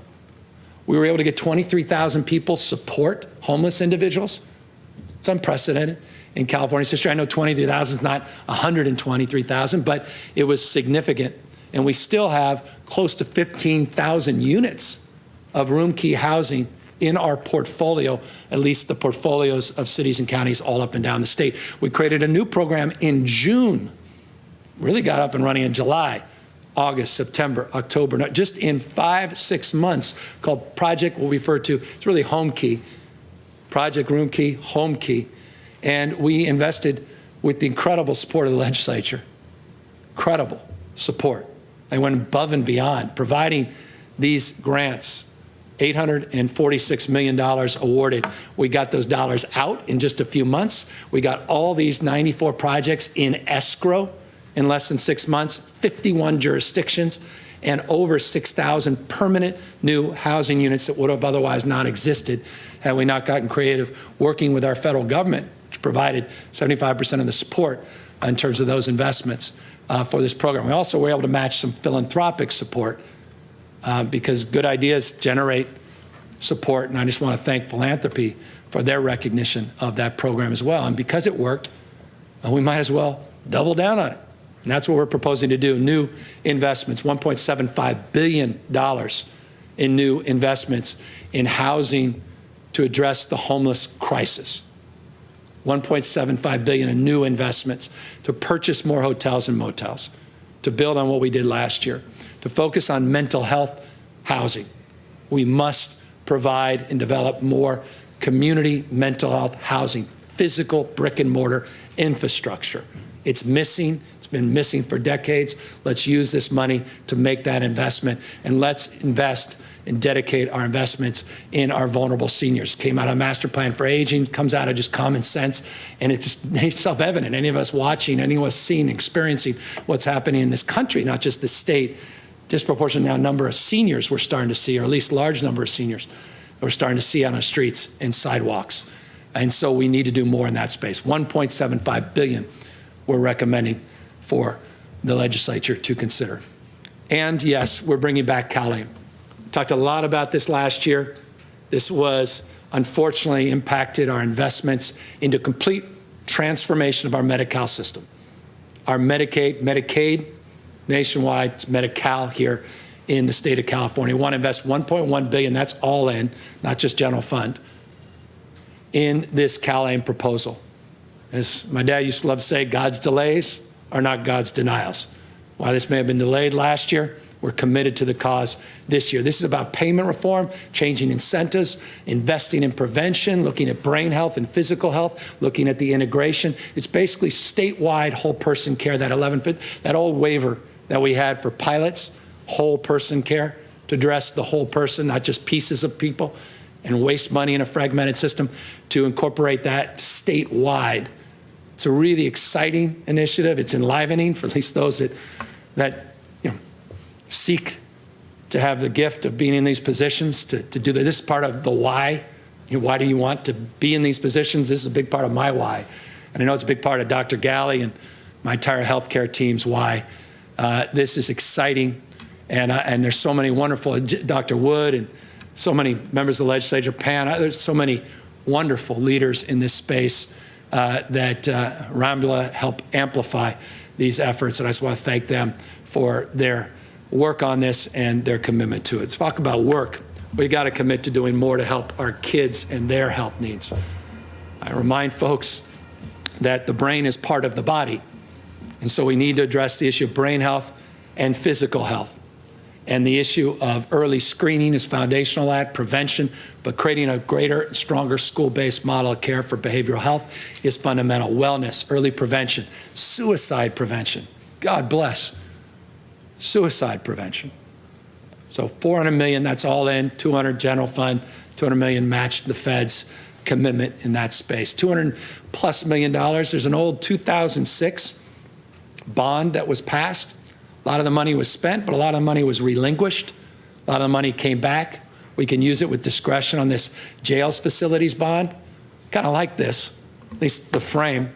We were able to get 23,000 people support homeless individuals. It's unprecedented in California's history. I know 23,000 is not 123,000, but it was significant. And we still have close to 15,000 units of room key housing in our portfolio, at least the portfolios of cities and counties all up and down the state. We created a new program in June, really got up and running in July, August, September, October, just in 5-6 months, called Project, we'll refer to, it's really Home Key, Project Room Key, Home Key. And we invested with the incredible support of the legislature, incredible support. They went above and beyond, providing these grants, $846 million awarded. We got those dollars out in just a few months. We got all these 94 projects in escrow in less than 6 months, 51 jurisdictions, and over 6,000 permanent new housing units that would have otherwise not existed had we not gotten creative, working with our federal government, which provided 75% of the support in terms of those investments for this program. We also were able to match some philanthropic support because good ideas generate support, and I just want to thank philanthropy for their recognition of that program as well. And because it worked, we might as well double down on it. And that's what we're proposing to do. New investments, $1.75 billion in new investments in housing to address the homeless crisis. $1.75 billion in new investments to purchase more hotels and motels, to build on what we did last year, to focus on mental health housing. We must provide and develop more community mental health housing, physical brick and mortar infrastructure. It's missing. It's been missing for decades. Let's use this money to make that investment, and let's invest and dedicate our investments in our vulnerable seniors. Came out of Master Plan for Aging, comes out of just common sense, and it's just self-evident. Any of us watching, any of us seeing, experiencing what's happening in this country, not just the state, disproportionate now number of seniors we're starting to see, or at least large number of seniors we're starting to see on our streets and sidewalks. And so we need to do more in that space. $1.75 billion we're recommending for the legislature to consider. And yes, we're bringing back CalAIM. Talked a lot about this last year. This was unfortunately impacted our investments into complete transformation of our Medi-Cal system. Our Medicaid nationwide, it's Medi-Cal here in the state of California. We want to invest $1.1 billion, that's all in, not just general fund, in this CalAIM proposal. As my dad used to love to say, God's delays are not God's denials. While this may have been delayed last year, we're committed to the cause this year. This is about payment reform, changing incentives, investing in prevention, looking at brain health and physical health, looking at the integration. It's basically statewide whole person care, that old waiver that we had for pilots, whole person care, to address the whole person, not just pieces of people. and waste money in a fragmented system, to incorporate that statewide. It's a really exciting initiative. It's enlivening for at least those that seek to have the gift of being in these positions, to do that. This is part of the why. Why do you want to be in these positions? This is a big part of my why. And I know it's a big part of Dr. Galley and my entire healthcare team's why. This is exciting. And there's so many wonderful, Dr. Wood and so many members of the legislature, Pan, there's so many wonderful leaders in this space that Ramla help amplify these efforts. And I just want to thank them for their work on this and their commitment to it. Let's talk about work. We got to commit to doing more to help our kids and their health needs. I remind folks that the brain is part of the body. And so we need to address the issue of brain health and physical health. And the issue of early screening is foundational at prevention, but creating a greater, stronger school-based model of care for behavioral health is fundamental. Wellness, early prevention, suicide prevention. God bless. Suicide prevention. So $400 million, that's all in, 200 general fund, 200 million matched the Fed's commitment in that space. $200+ million, there's an old 2006 bond that was passed. A lot of the money was spent, but a lot of the money was relinquished. A lot of the money came back. We can use it with discretion on this jails facilities bond. Kind of like this, at least the frame.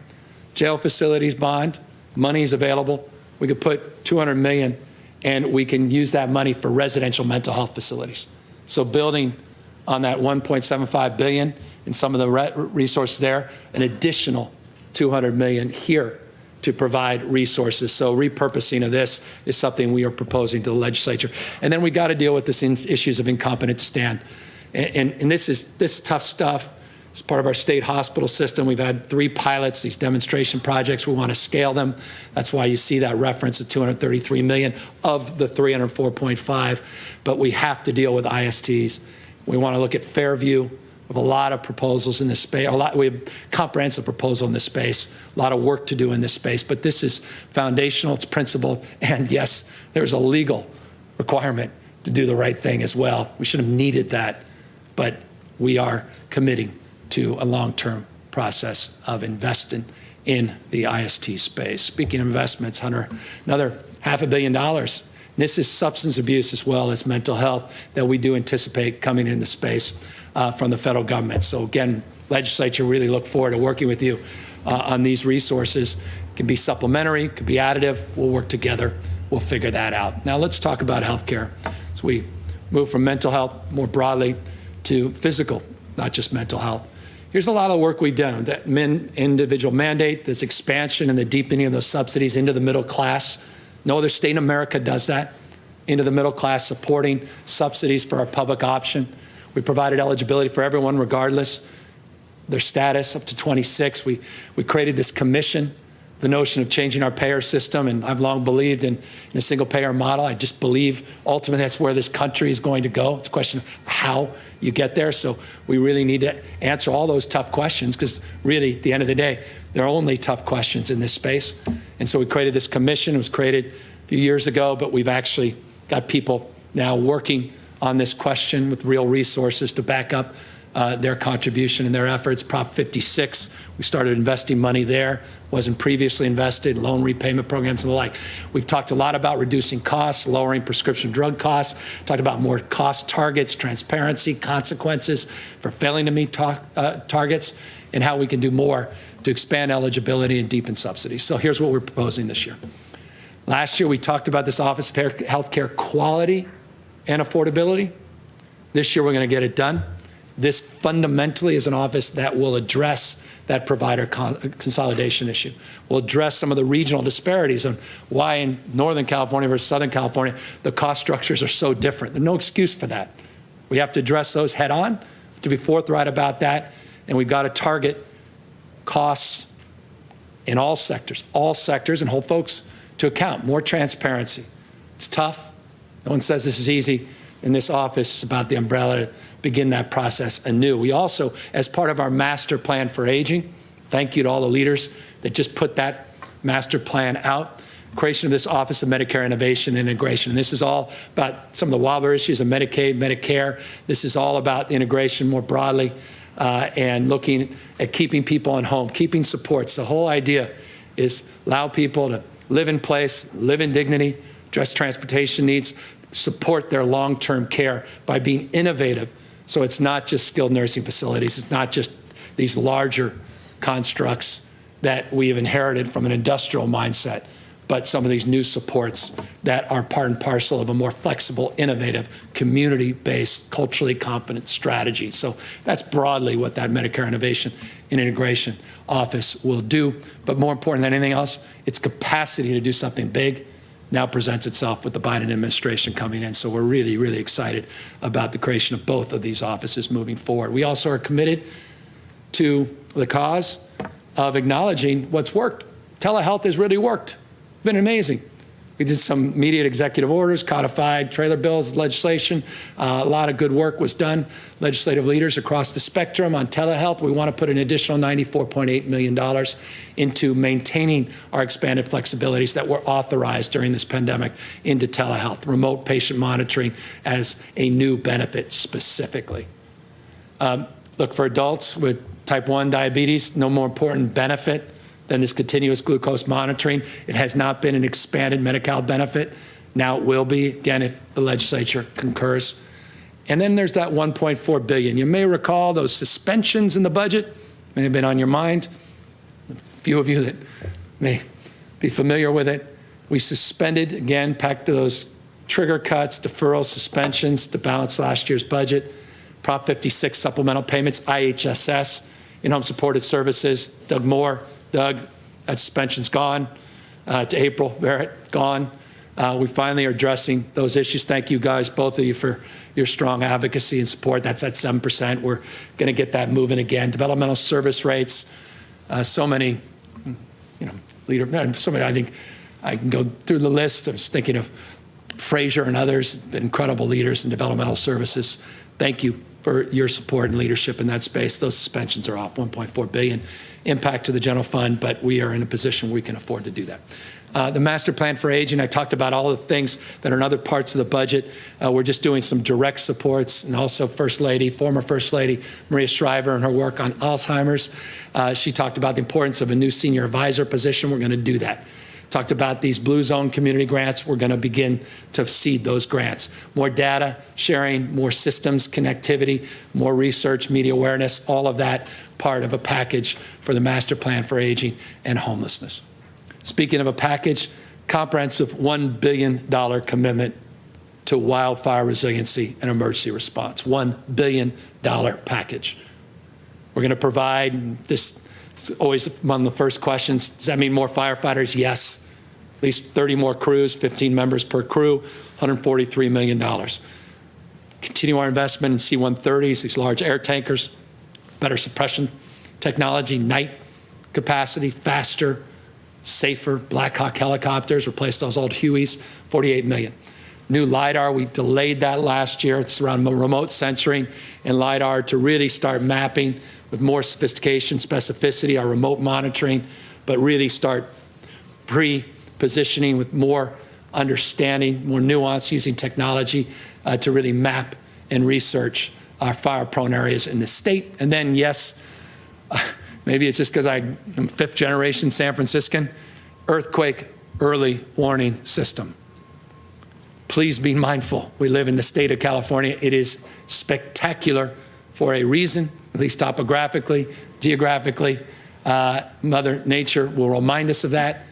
Jail facilities bond, money is available. We could put $200 million and we can use that money for residential mental health facilities. So building on that $1.75 billion and some of the resources there, an additional $200 million here to provide resources. So repurposing of this is something we are proposing to the legislature. And then we got to deal with this issues of incompetent to stand. And this tough stuff. It's part of our state hospital system. We've had 3 pilots, these demonstration projects. We want to scale them. That's why you see that reference of $233 million of the $304.5. But we have to deal with ISTs. We want to look at Fairview. We have a lot of proposals in this space. We have comprehensive proposal in this space. A lot of work to do in this space. But this is foundational. It's principled. And yes, there's a legal requirement to do the right thing as well. We should have needed that. But we are committing to a long-term process of investing in the IST space. Speaking of investments, Hunter, another $500 million. This is substance abuse as well as mental health that we do anticipate coming in the space from the federal government. So again, legislature, really look forward to working with you on these resources. It can be supplementary, it could be additive. We'll work together. We'll figure that out. Now let's talk about healthcare. So we move from mental health more broadly to physical, not just mental health. Here's a lot of work we've done, that individual mandate, this expansion and the deepening of those subsidies into the middle class. No other state in America does that, into the middle class, supporting subsidies for our public option. We provided eligibility for everyone regardless their status up to 26. We created this commission, the notion of changing our payer system, and I've long believed in a single payer model. I just believe ultimately that's where this country is going to go. It's a question of how you get there. So we really need to answer all those tough questions, because really at the end of the day, there are only tough questions in this space. And so we created this commission. It was created a few years ago, but we've actually got people now working on this question with real resources to back up their contribution and their efforts. Prop 56, we started investing money there, wasn't previously invested, loan repayment programs and the like. We've talked a lot about reducing costs, lowering prescription drug costs, talked about more cost targets, transparency, consequences for failing to meet targets, and how we can do more to expand eligibility and deepen subsidies. So here's what we're proposing this year. Last year, we talked about this Office of Healthcare Quality and Affordability. This year, we're going to get it done. This fundamentally is an office that will address that provider consolidation issue. We'll address some of the regional disparities on why in Northern California versus Southern California, the cost structures are so different. There's no excuse for that. We have to address those head on, to be forthright about that, and we've got to target costs in all sectors, and hold folks to account. More transparency. It's tough. No one says this is easy. In this office, it's about the umbrella to begin that process anew. We also, as part of our master plan for aging, thank you to all the leaders that just put that master plan out. creation of this Office of Medicare Innovation and Integration. And this is all about some of the wobbler issues of Medicaid, Medicare. This is all about integration more broadly and looking at keeping people in home, keeping supports. The whole idea is allow people to live in place, live in dignity, address transportation needs, support their long-term care by being innovative. So it's not just skilled nursing facilities. It's not just these larger constructs that we have inherited from an industrial mindset, but some of these new supports that are part and parcel of a more flexible, innovative, community-based, culturally competent strategy. So that's broadly what that Medicare Innovation and Integration Office will do. But more important than anything else, its capacity to do something big now presents itself with the Biden administration coming in. So we're really, really excited about the creation of both of these offices moving forward. We also are committed to the cause of acknowledging what's worked. Telehealth has really worked. Been amazing. We did some immediate executive orders, codified trailer bills, legislation. A lot of good work was done. Legislative leaders across the spectrum on telehealth. We want to put an additional $94.8 million into maintaining our expanded flexibilities that were authorized during this pandemic into telehealth, remote patient monitoring as a new benefit specifically. Look, for adults with type 1 diabetes, no more important benefit than this continuous glucose monitoring. It has not been an expanded Medi-Cal benefit. Now it will be, again, if the legislature concurs. And then there's that $1.4 billion. You may recall those suspensions in the budget may have been on your mind. A few of you that may be familiar with it. We suspended, again, back to those trigger cuts, deferrals, suspensions to balance last year's budget. Prop 56 supplemental payments, IHSS, in-home supported services. Doug Moore, Doug, that suspension's gone. To April Barrett, gone. We finally are addressing those issues. Thank you guys, both of you, for your strong advocacy and support. That's at 7%. We're going to get that moving again. Developmental service rates, so many, so many, I think I can go through the list. I was thinking of Fraser and others, incredible leaders in developmental services. Thank you for your support and leadership in that space. Those suspensions are off, $1.4 billion impact to the general fund, but we are in a position where we can afford to do that. The master plan for aging, I talked about all the things that are in other parts of the budget. We're just doing some direct supports, and also former First Lady Maria Shriver and her work on Alzheimer's. She talked about the importance of a new senior advisor position. We're going to do that. Talked about these Blue Zone community grants. We're going to begin to seed those grants. More data sharing, more systems connectivity, more research, media awareness, all of that part of a package for the master plan for aging and homelessness. Speaking of a package, comprehensive $1 billion commitment to wildfire resiliency and emergency response. $1 billion package. We're going to provide this. It's always among the first questions. Does that mean more firefighters? Yes. At least 30 more crews, 15 members per crew, $143 million. Continue our investment in C-130s, these large air tankers, better suppression technology, night capacity, faster, safer Black Hawk helicopters, replace those old Hueys, $48 million. New LIDAR, we delayed that last year. It's around remote sensoring and LIDAR to really start mapping with more sophistication, specificity, our remote monitoring, but really start pre-positioning with more understanding, more nuance, using technology to really map and research our fire-prone areas in the state. And then, yes, maybe it's just because I'm fifth-generation San Franciscan, earthquake early warning system. Please be mindful. We live in the state of California. It is spectacular for a reason, at least topographically, geographically. Mother Nature will remind us of that.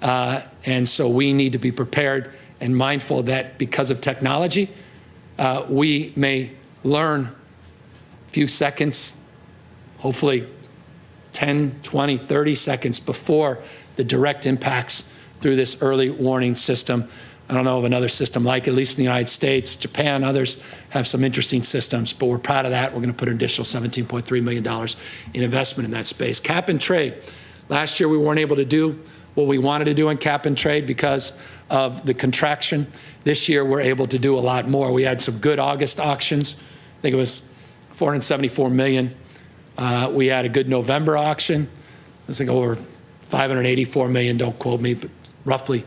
And so we need to be prepared and mindful that because of technology, we may learn a few seconds, hopefully 10, 20, 30 seconds before the direct impacts through this early warning system. I don't know of another system like it, at least in the United States. Japan, others have some interesting systems, but we're proud of that. We're going to put an additional $17.3 million in investment in that space. Cap and trade. Last year, we weren't able to do what we wanted to do in cap and trade because of the contraction. This year, we're able to do a lot more. We had some good August auctions. I think it was $474 million. We had a good November auction. I think over $584 million, don't quote me, but roughly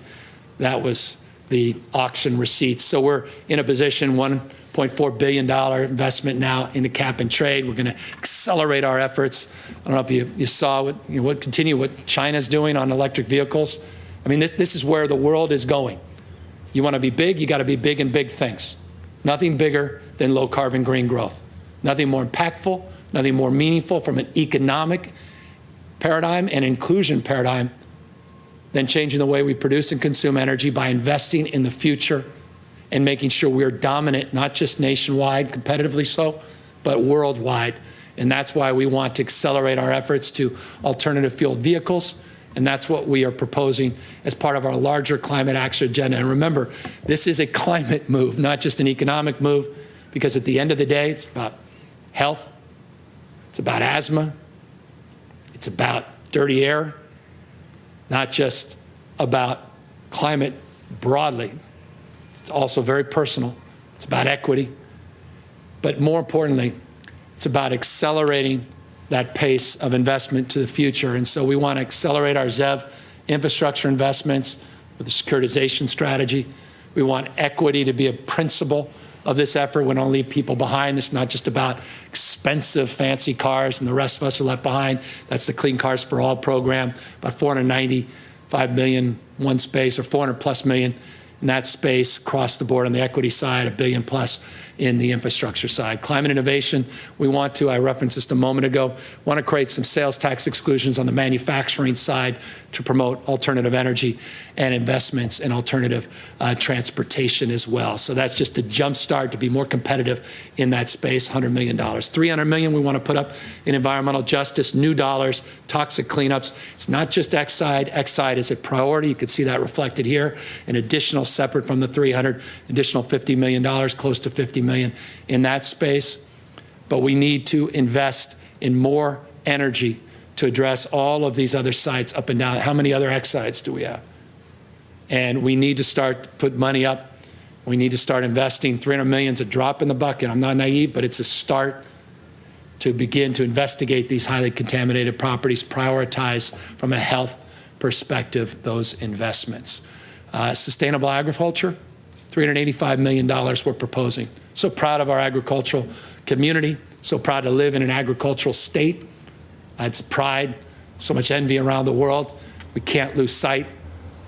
That was the auction receipts. So we're in a position, $1.4 billion investment now into cap and trade. We're going to accelerate our efforts. I don't know if you saw what China's doing on electric vehicles. I mean, this is where the world is going. You want to be big, you got to be big in big things. Nothing bigger than low carbon green growth. Nothing more impactful, nothing more meaningful from an economic paradigm and inclusion paradigm than changing the way we produce and consume energy by investing in the future and making sure we're dominant, not just nationwide, competitively so, but worldwide. And that's why we want to accelerate our efforts to alternative fueled vehicles. And that's what we are proposing as part of our larger climate action agenda. And remember, this is a climate move, not just an economic move, because at the end of the day, it's about health, it's about asthma, it's about dirty air, not just about climate broadly. It's also very personal. It's about equity. But more importantly, it's about accelerating that pace of investment to the future. And so we want to accelerate our ZEV infrastructure investments with the securitization strategy. We want equity to be a principle of this effort. We don't leave people behind. It's not just about expensive, fancy cars and the rest of us are left behind. That's the Clean Cars for All program, about $495 million one space, or 400 plus million in that space across the board on the equity side, $1 billion plus in the infrastructure side. Climate innovation, we want to, I referenced this a moment ago, want to create some sales tax exclusions on the manufacturing side to promote alternative energy and investments in alternative transportation as well. So that's just a jump start to be more competitive in that space, $100 million. $300 million we want to put up in environmental justice, new dollars, toxic cleanups. It's not just X-side. X-side is a priority. You can see that reflected here. An additional, separate from the 300, additional $50 million, close to $50 million in that space. But we need to invest in more energy to address all of these other sites up and down. How many other X sites do we have? And we need to start to put money up. We need to start investing. 300 million is a drop in the bucket. I'm not naive, but it's a start to begin to investigate these highly contaminated properties, prioritize from a health perspective those investments. Sustainable agriculture, $385 million we're proposing. So proud of our agricultural community, so proud to live in an agricultural state. It's pride, so much envy around the world. We can't lose sight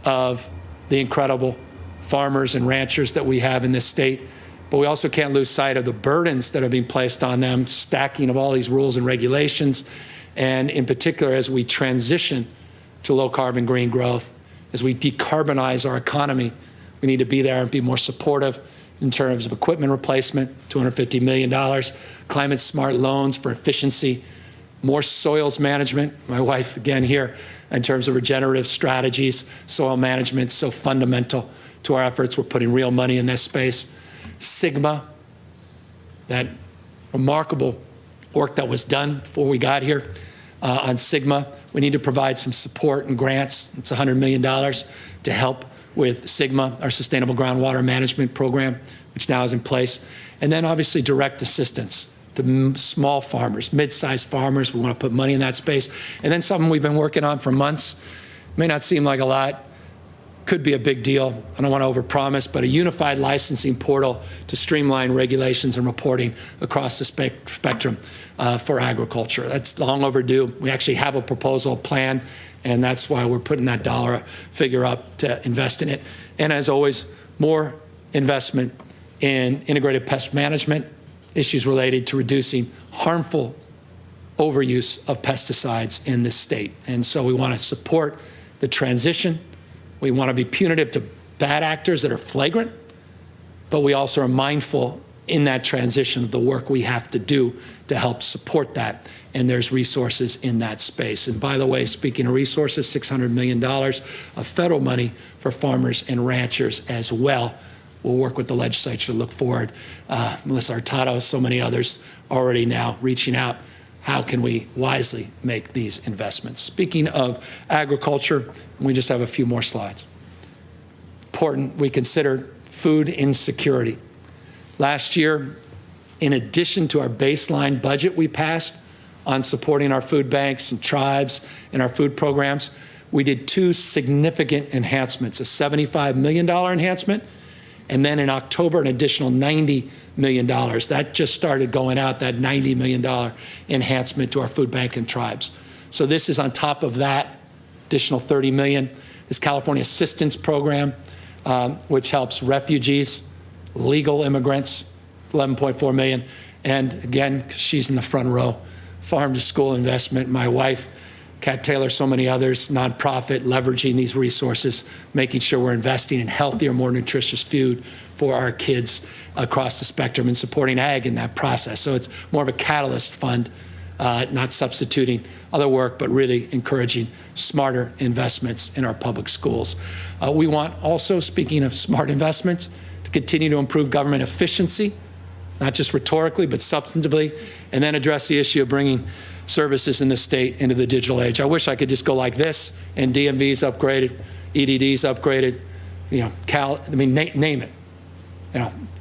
of the incredible farmers and ranchers that we have in this state, but we also can't lose sight of the burdens that are being placed on them, stacking of all these rules and regulations, and in particular as we transition to low carbon green growth, as we decarbonize our economy, we need to be there and be more supportive in terms of equipment replacement, $250 million, climate smart loans for efficiency, more soils management. My wife, again, here, in terms of regenerative strategies, soil management, so fundamental to our efforts. We're putting real money in this space. Sigma, that remarkable work that was done before we got here on Sigma. We need to provide some support and grants. It's $100 million to help with Sigma, our Sustainable Groundwater Management Program, which now is in place. And then obviously direct assistance to small farmers, mid-sized farmers. We want to put money in that space. And then something we've been working on for months, may not seem like a lot, could be a big deal. I don't want to overpromise, but a unified licensing portal to streamline regulations and reporting across the spectrum for agriculture. That's long overdue. We actually have a proposal plan, and that's why we're putting that dollar figure up to invest in it. And as always, more investment in integrated pest management, issues related to reducing harmful overuse of pesticides in this state. And so we want to support the transition. We want to be punitive to bad actors that are flagrant, but we also are mindful in that transition of the work we have to do to help support that. And there's resources in that space. And by the way, speaking of resources, $600 million of federal money for farmers and ranchers as well. We'll work with the legislature to look forward. Melissa Hurtado, so many others already now reaching out. How can we wisely make these investments? Speaking of agriculture, we just have a few more slides. Important, we considered food insecurity. Last year, in addition to our baseline budget we passed on supporting our food banks and tribes and our food programs, we did two significant enhancements, a $75 million enhancement, and then in October, an additional $90 million. That just started going out, that $90 million enhancement to our food bank and tribes. So this is on top of that additional $30 million. This California Assistance Program, which helps refugees, legal immigrants, $11.4 million. And again, she's in the front row, farm to school investment. My wife, Kat Taylor, so many others, nonprofit, leveraging these resources, making sure we're investing in healthier, more nutritious food for our kids across the spectrum and supporting ag in that process. So it's more of a catalyst fund, not substituting other work, but really encouraging smarter investments in our public schools. We want also, speaking of smart investments, to continue to improve government efficiency, not just rhetorically, but substantively, and then address the issue of bringing services in the state into the digital age. I wish I could just go like this, and DMV's upgraded, EDD's upgraded, name it.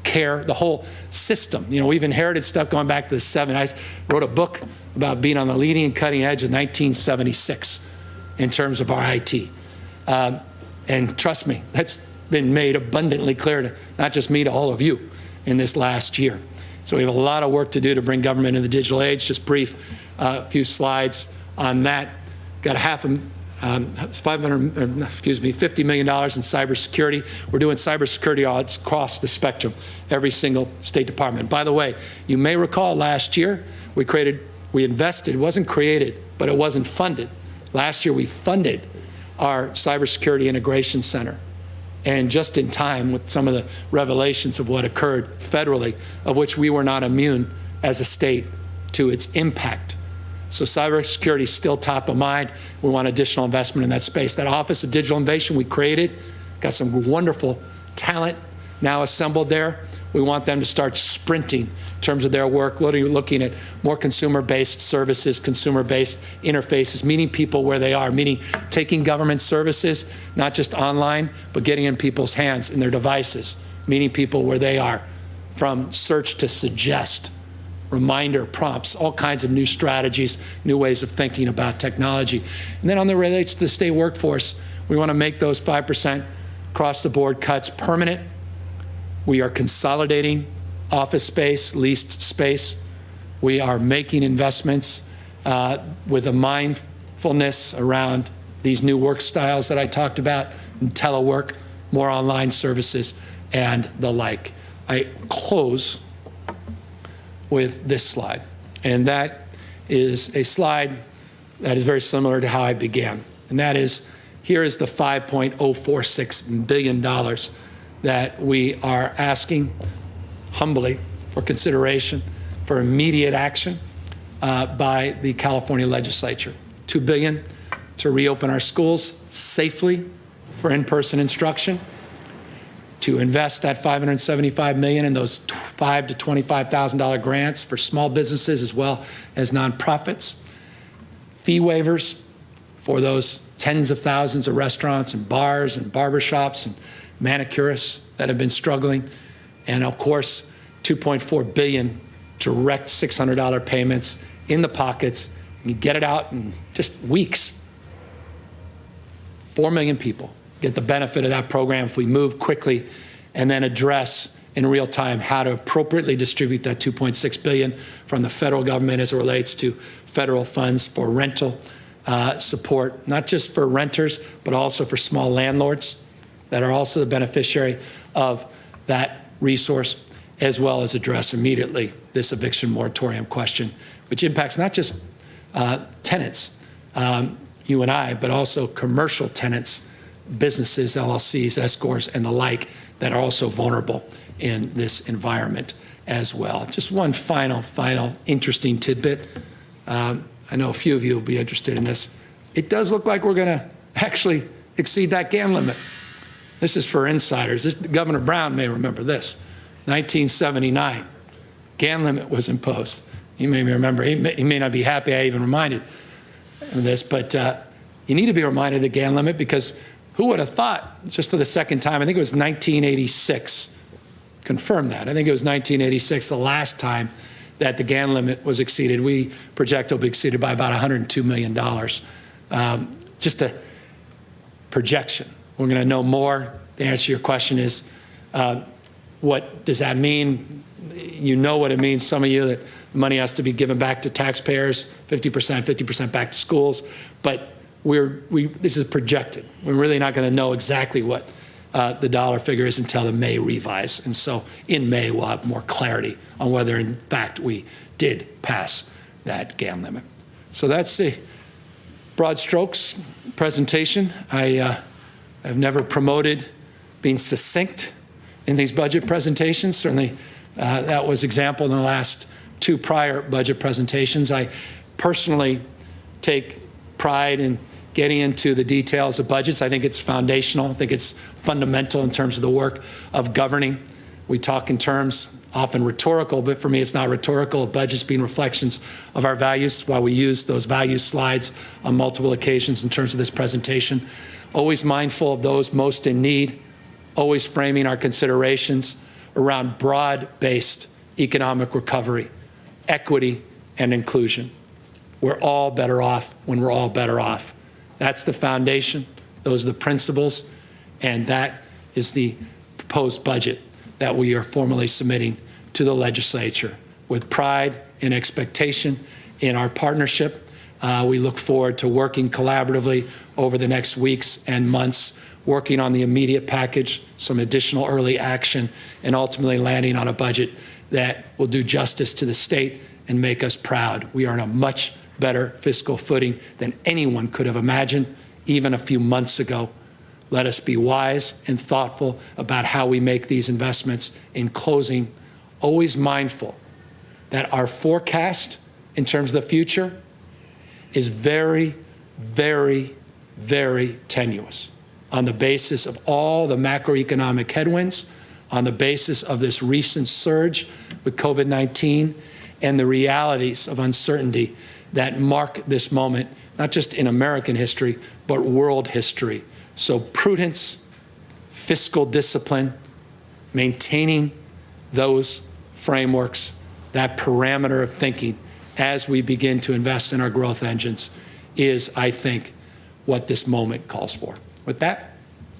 Care, the whole system. We've inherited stuff going back to the 70s. I wrote a book about being on the leading and cutting edge of 1976 in terms of our IT. And trust me, that's been made abundantly clear to not just me, to all of you in this last year. So we have a lot of work to do to bring government into the digital age. Just brief, a few slides on that. Got $50 million in cybersecurity. We're doing cybersecurity audits across the spectrum, every single state department. By the way, you may recall last year we invested, it wasn't created, but it wasn't funded. Last year we funded our cybersecurity integration center. And just in time with some of the revelations of what occurred federally, of which we were not immune as a state to its impact. So cybersecurity is still top of mind. We want additional investment in that space. That Office of Digital Innovation we created, got some wonderful talent now assembled there. We want them to start sprinting in terms of their work, looking at more consumer-based services, consumer-based interfaces, meeting people where they are, meaning taking government services, not just online, but getting in people's hands, in their devices, meeting people where they are, from search to suggest, reminder prompts, all kinds of new strategies, new ways of thinking about technology. And then on the relates to the state workforce, we want to make those 5% across-the-board cuts permanent. We are consolidating office space, leased space. We are making investments with a mindfulness around these new work styles that I talked about, and telework, more online services, and the like. I close with this slide, and that is a slide that is very similar to how I began, and that is, here is the $5.046 billion that we are asking humbly for consideration for immediate action by the California Legislature. $2 billion to reopen our schools safely for in-person instruction, to invest that $575 million in those $5,000 to $25,000 grants for small businesses as well as nonprofits, fee waivers for those tens of thousands of restaurants and bars and barbershops and manicurists that have been struggling, and of course, $2.4 billion direct $600 payments in the pockets. You get it out in just weeks. 4 million people get the benefit of that program if we move quickly and then address in real time how to appropriately distribute that $2.6 billion from the federal government as it relates to federal funds for rental support, not just for renters, but also for small landlords that are also the beneficiary of that resource, as well as address immediately this eviction moratorium question, which impacts not just tenants, you and I, but also commercial tenants, businesses, LLCs, S-corps, and the like that are also vulnerable in this environment as well. Just one final interesting tidbit. I know a few of you will be interested in this. It does look like we're going to actually exceed that GAN limit. This is for insiders. Governor Brown may remember this. 1979, GAN limit was imposed. You may remember, he may not be happy I even reminded him of this, but you need to be reminded of the GAN limit, because who would have thought, just for the second time, I think it was 1986, confirm that. I think it was 1986, the last time that the GAN limit was exceeded. We project it'll be exceeded by about $102 million. Just to projection. We're going to know more. The answer to your question is, what does that mean? You know what it means, some of you, that money has to be given back to taxpayers, 50% back to schools. But this is projected. We're really not going to know exactly what the dollar figure is until the May revise. And so in May, we'll have more clarity on whether, in fact, we did pass that GAN limit. So that's the broad strokes presentation. I've never promoted being succinct in these budget presentations. Certainly, that was example in the last two prior budget presentations. I personally take pride in getting into the details of budgets. I think it's foundational. I think it's fundamental in terms of the work of governing. We talk in terms often rhetorical, but for me it's not rhetorical. Budgets being reflections of our values, while we use those value slides on multiple occasions in terms of this presentation. Always mindful of those most in need, always framing our considerations around broad-based economic recovery, equity, and inclusion. We're all better off when we're all better off. That's the foundation. Those are the principles. And that is the proposed budget that we are formally submitting to the legislature. With pride and expectation in our partnership, we look forward to working collaboratively over the next weeks and months, working on the immediate package, some additional early action, and ultimately landing on a budget that will do justice to the state and make us proud. We are on a much better fiscal footing than anyone could have imagined, even a few months ago. Let us be wise and thoughtful about how we make these investments. In closing, always mindful that our forecast in terms of the future is very, very, very tenuous on the basis of all the macroeconomic headwinds, on the basis of this recent surge with COVID-19 and the realities of uncertainty that mark this moment, not just in American history, but world history. So prudence, fiscal discipline, maintaining those frameworks, that parameter of thinking as we begin to invest in our growth engines is, I think, what this moment calls for. With that,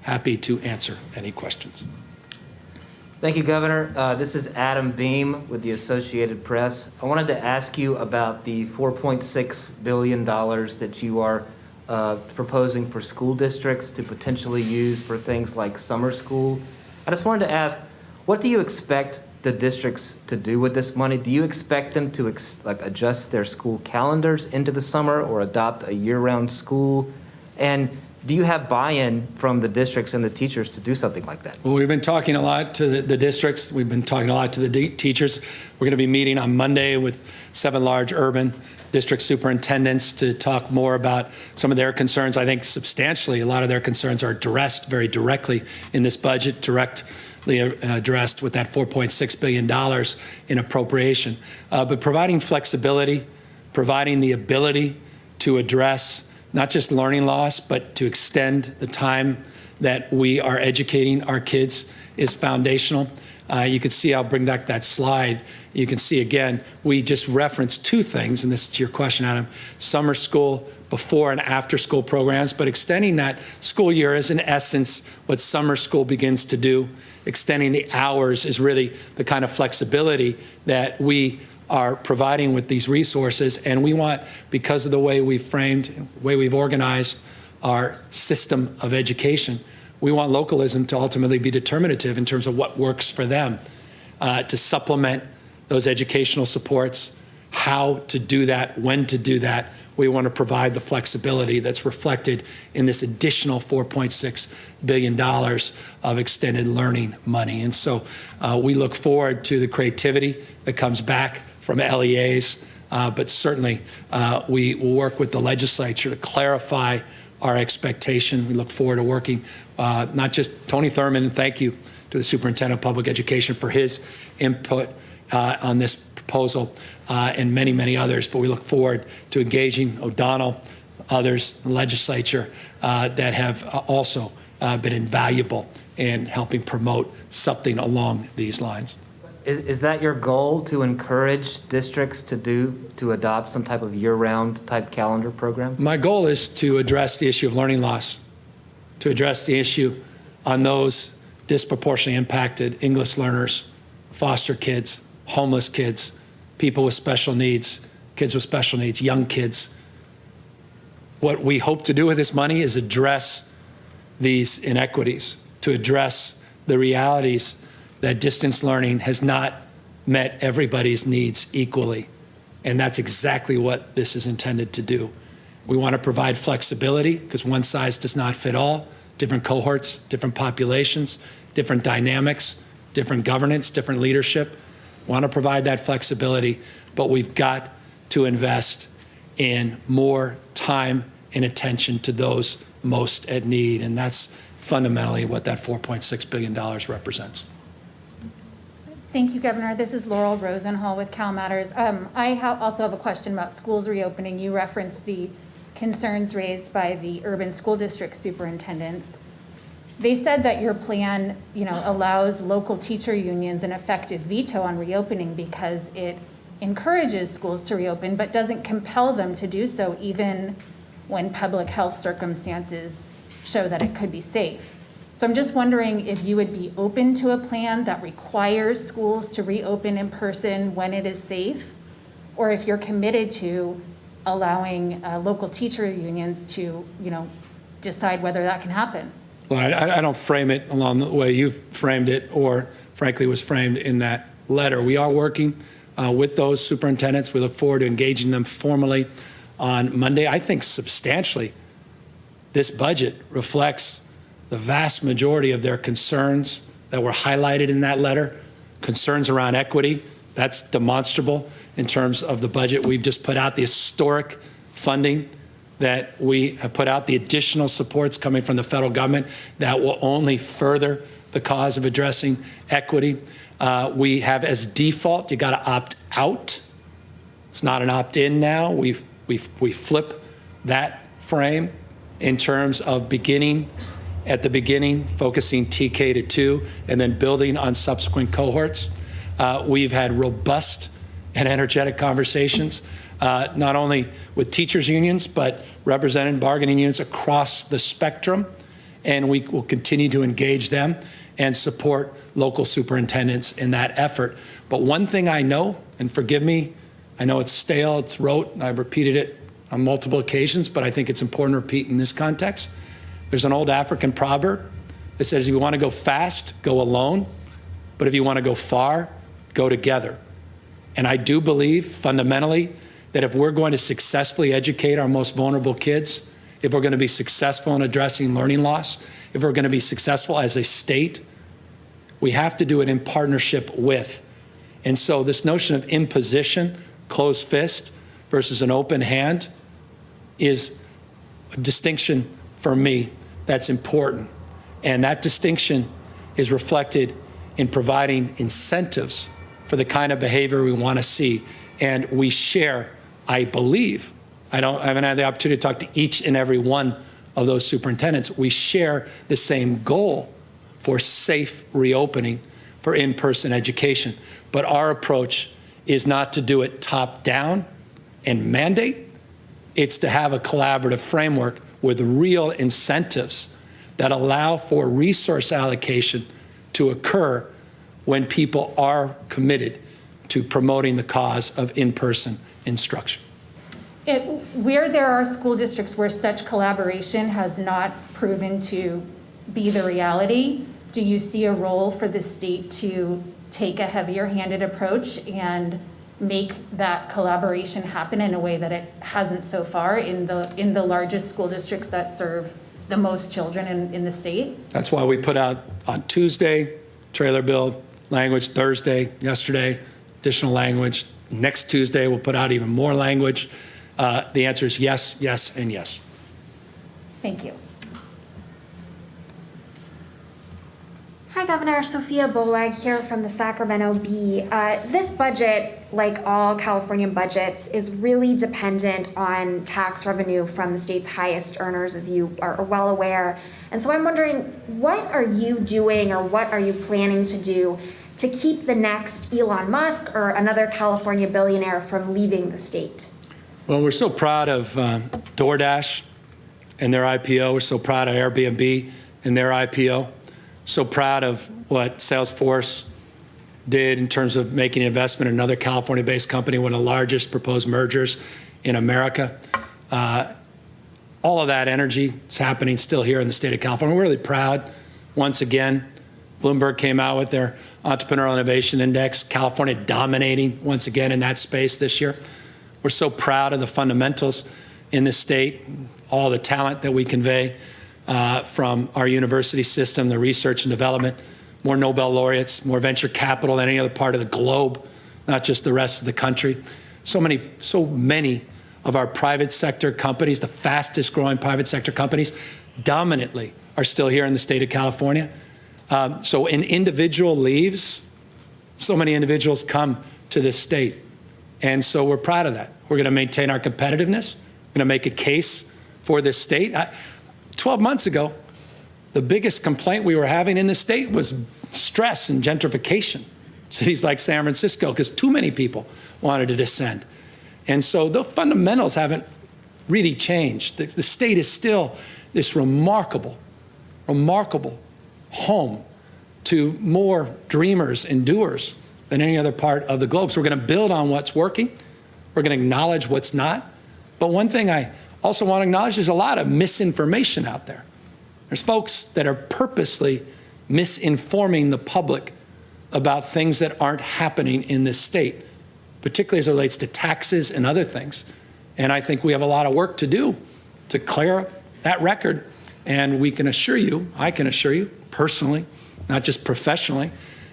happy to answer any questions. Thank you, Governor. This is Adam Beam with the Associated Press. I wanted to ask you about the $4.6 billion that you are proposing for school districts to potentially use for things like summer school. I just wanted to ask, what do you expect the districts to do with this money? Do you expect them to adjust their school calendars into the summer or adopt a year-round school? And do you have buy-in from the districts and the teachers to do something like that? Well, we've been talking a lot to the districts. We've been talking a lot to the teachers. We're going to be meeting on Monday with 7 large urban district superintendents to talk more about some of their concerns. I think substantially a lot of their concerns are addressed very directly in this budget, directly addressed with that $4.6 billion in appropriation. But providing flexibility, providing the ability to address not just learning loss, but to extend the time that we are educating our kids is foundational. You can see, I'll bring back that slide. You can see again, we just referenced 2 things, and this is to your question, Adam, summer school, before and after school programs, but extending that school year is in essence what summer school begins to do. Extending the hours is really the kind of flexibility that we are providing with these resources, and we want, because of the way we've framed, the way we've organized our system of education, we want localism to ultimately be determinative in terms of what works for them, to supplement those educational supports, how to do that, when to do that. We want to provide the flexibility that's reflected in this additional $4.6 billion of extended learning money. And so we look forward to the creativity that comes back from LEAs, but certainly we will work with the legislature to clarify our expectation. We look forward to working, not just Tony Thurmond, and thank you to the Superintendent of Public Education for his input on this proposal, and many, many others, but we look forward to engaging O'Donnell, others, the legislature that have also been invaluable in helping promote something along these lines. Is that your goal, to encourage districts to adopt some type of year-round type calendar program? My goal is to address the issue of learning loss, to address the issue on those disproportionately impacted English learners, foster kids, homeless kids, people with special needs, kids with special needs, young kids. What we hope to do with this money is address these inequities, to address the realities that distance learning has not met everybody's needs equally. And that's exactly what this is intended to do. We want to provide flexibility because one size does not fit all. Different cohorts, different populations, different dynamics, different governance, different leadership. We want to provide that flexibility, but we've got to invest in more time and attention to those most at need. And that's fundamentally what that $4.6 billion represents. Thank you, Governor. This is Laurel Rosenhall with Cal Matters. I also have a question about schools reopening. You referenced the concerns raised by the urban school district superintendents. They said that your plan, allows local teacher unions an effective veto on reopening because it encourages schools to reopen, but doesn't compel them to do so even when public health circumstances show that it could be safe. So I'm just wondering if you would be open to a plan that requires schools to reopen in person when it is safe, or if you're committed to allowing local teacher unions to, decide whether that can happen. Well, I don't frame it along the way you've framed it, or frankly was framed in that letter. We are working with those superintendents. We look forward to engaging them formally on Monday. I think substantially this budget reflects the vast majority of their concerns that were highlighted in that letter. Concerns around equity, that's demonstrable in terms of the budget we've just put out, the historic funding that we have put out, the additional supports coming from the federal government that will only further the cause of addressing equity. We have as default, you got to opt out. It's not an opt-in now. We flip that frame in terms of at the beginning, focusing TK to 2, and then building on subsequent cohorts. We've had robust and energetic conversations, not only with teachers unions, but represented bargaining units across the spectrum. And we will continue to engage them and support local superintendents in that effort. But one thing I know, and forgive me, I know it's stale, it's rote, and I've repeated it on multiple occasions, but I think it's important to repeat in this context. There's an old African proverb that says, if you want to go fast, go alone. But if you want to go far, go together. And I do believe fundamentally that if we're going to successfully educate our most vulnerable kids, if we're going to be successful in addressing learning loss, if we're going to be successful as a state, we have to do it in partnership with. And so this notion of imposition, closed fist versus an open hand is a distinction for me that's important. And that distinction is reflected in providing incentives for the kind of behavior we want to see. And we share, I believe, I haven't had the opportunity to talk to each and every one of those superintendents. We share the same goal for safe reopening for in-person education. But our approach is not to do it top down and mandate. It's to have a collaborative framework with real incentives that allow for resource allocation to occur when people are committed to promoting the cause of in-person instruction. Where there are school districts where such collaboration has not proven to be the reality, do you see a role for the state to take a heavier-handed approach and make that collaboration happen in a way that it hasn't so far in the largest school districts that serve the most children in the state? That's why we put out on Tuesday, trailer bill language, Thursday, yesterday, additional language. Next Tuesday, we'll put out even more language. The answer is yes, yes, and yes. Thank you. Hi, Governor. Sophia Bolag here from the Sacramento Bee. This budget, like all Californian budgets, is really dependent on tax revenue from the state's highest earners, as you are well aware. And so I'm wondering, what are you doing or what are you planning to do to keep the next Elon Musk or another California billionaire from leaving the state? Well, we're so proud of DoorDash and their IPO. We're so proud of Airbnb and their IPO. So proud of what Salesforce did in terms of making an investment in another California-based company, one of the largest proposed mergers in America. All of that energy is happening still here in the state of California. We're really proud. Once again, Bloomberg came out with their Entrepreneurial Innovation Index, California dominating once again in that space this year. We're so proud of the fundamentals in this state, all the talent that we convey from our university system, the research and development, more Nobel laureates, more venture capital than any other part of the globe, not just the rest of the country. So many of our private sector companies, the fastest growing private sector companies, dominantly are still here in the state of California. So an individual leaves, so many individuals come to this state. And so we're proud of that. We're going to maintain our competitiveness. We're going to make a case for this state. 12 months ago, the biggest complaint we were having in the state was stress and gentrification. Cities like San Francisco, because too many people wanted to descend. And so the fundamentals haven't really changed. The state is still this remarkable home to more dreamers and doers than any other part of the globe. So we're going to build on what's working. We're going to acknowledge what's not. But one thing I also want to acknowledge, there's a lot of misinformation out there. There's folks that are purposely misinforming the public about things that aren't happening in this state, particularly as it relates to taxes and other things. And I think we have a lot of work to do to clear that record. And we can assure you, I can assure you personally, not just professionally,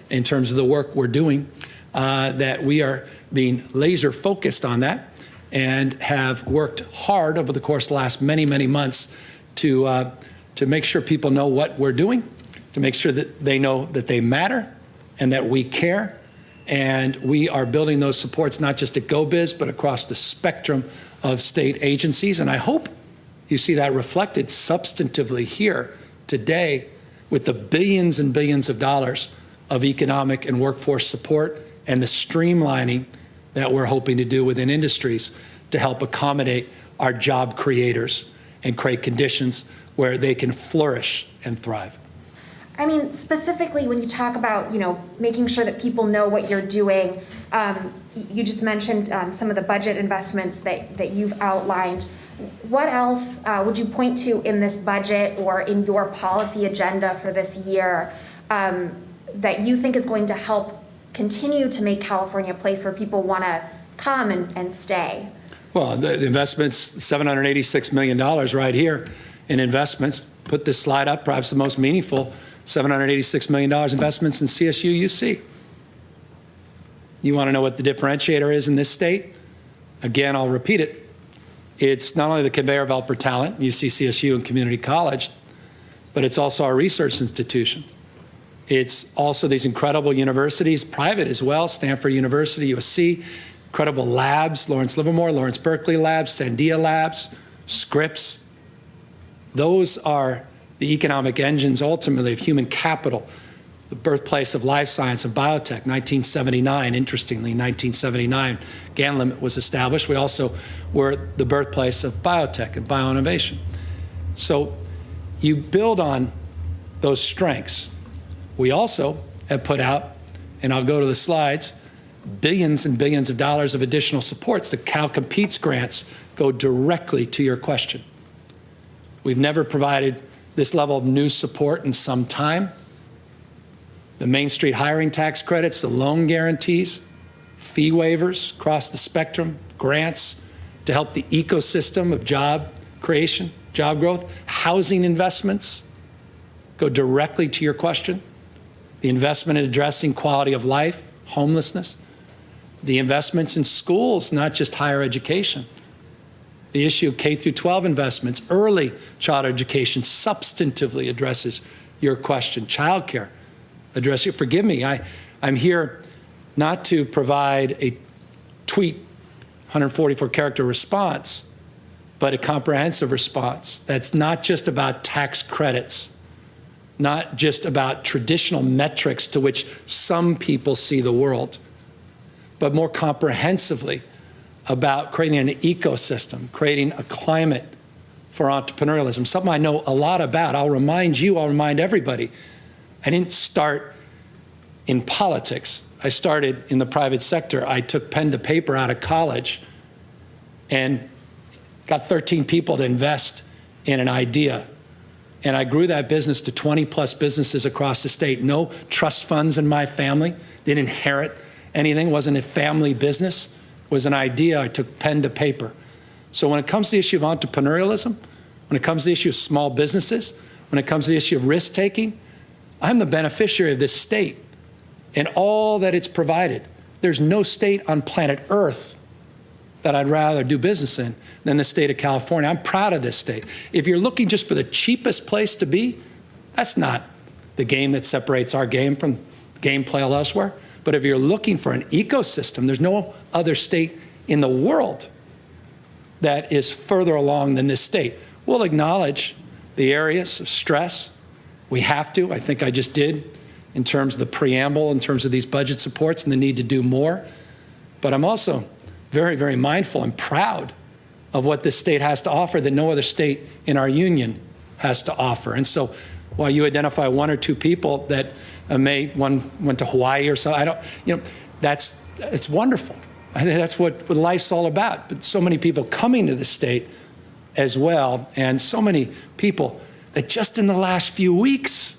in terms of the work we're doing, that we are being laser focused on that and have worked hard over the course of the last many, many months to make sure people know what we're doing, to make sure that they know that they matter and that we care. And we are building those supports not just at GoBiz, but across the spectrum of state agencies. And I hope you see that reflected substantively here today with the billions and billions of dollars of economic and workforce support and the streamlining that we're hoping to do within industries to help accommodate our job creators and create conditions where they can flourish and thrive. I mean, specifically when you talk about, making sure that people know what you're doing, you just mentioned some of the budget investments that you've outlined. What else would you point to in this budget or in your policy agenda for this year that you think is going to help continue to make California a place where people want to come and stay? Well, the investments, $786 million right here in investments. Put this slide up, perhaps the most meaningful, $786 million investments in Csu UC. You want to know what the differentiator is in this state? Again, I'll repeat it. It's not only the conveyor belt for talent, UC, CSU, and community college, but it's also our research institutions. It's also these incredible universities, private as well, Stanford University, USC, incredible labs, Lawrence Livermore, Lawrence Berkeley Labs, Sandia Labs, Scripps. Those are the economic engines, ultimately, of human capital, the birthplace of life science and biotech, 1979. Interestingly, 1979, Gantt was established. We also were the birthplace of biotech and bioinnovation. So you build on those strengths. We also have put out, and I'll go to the slides, billions and billions of dollars of additional supports. The Cal Competes grants go directly to your question. We've never provided this level of new support in some time. The Main Street hiring tax credits, the loan guarantees, fee waivers across the spectrum, grants to help the ecosystem of job creation, job growth, housing investments go directly to your question. The investment in addressing quality of life, homelessness, the investments in schools, not just higher education, the issue of K through 12 investments, early child education substantively addresses your question, childcare. Address it. Forgive me, I'm here not to provide a tweet 144-character response, but a comprehensive response that's not just about tax credits, not just about traditional metrics to which some people see the world, but more comprehensively about creating an ecosystem, creating a climate for entrepreneurialism, something I know a lot about. I'll remind you, I'll remind everybody, I didn't start in politics. I started in the private sector. I took pen to paper out of college and got 13 people to invest in an idea. And I grew that business to 20 plus businesses across the state. No trust funds in my family, didn't inherit anything, wasn't a family business, it was an idea. I took pen to paper. So when it comes to the issue of entrepreneurialism, when it comes to the issue of small businesses, when it comes to the issue of risk taking, I'm the beneficiary of this state and all that it's provided. There's no state on planet Earth that I'd rather do business in than the state of California. I'm proud of this state. If you're looking just for the cheapest place to be, that's not the game that separates our game from gameplay elsewhere. But if you're looking for an ecosystem, there's no other state in the world that is further along than this state. We'll acknowledge the areas of stress. We have to. I think I just did in terms of the preamble, in terms of these budget supports and the need to do more. But I'm also very, very mindful and proud of what this state has to offer that no other state in our union has to offer. And so while you identify one or two people that one went to Hawaii or so, it's wonderful. I think that's what life's all about. But so many people coming to the state as well, and so many people that just in the last few weeks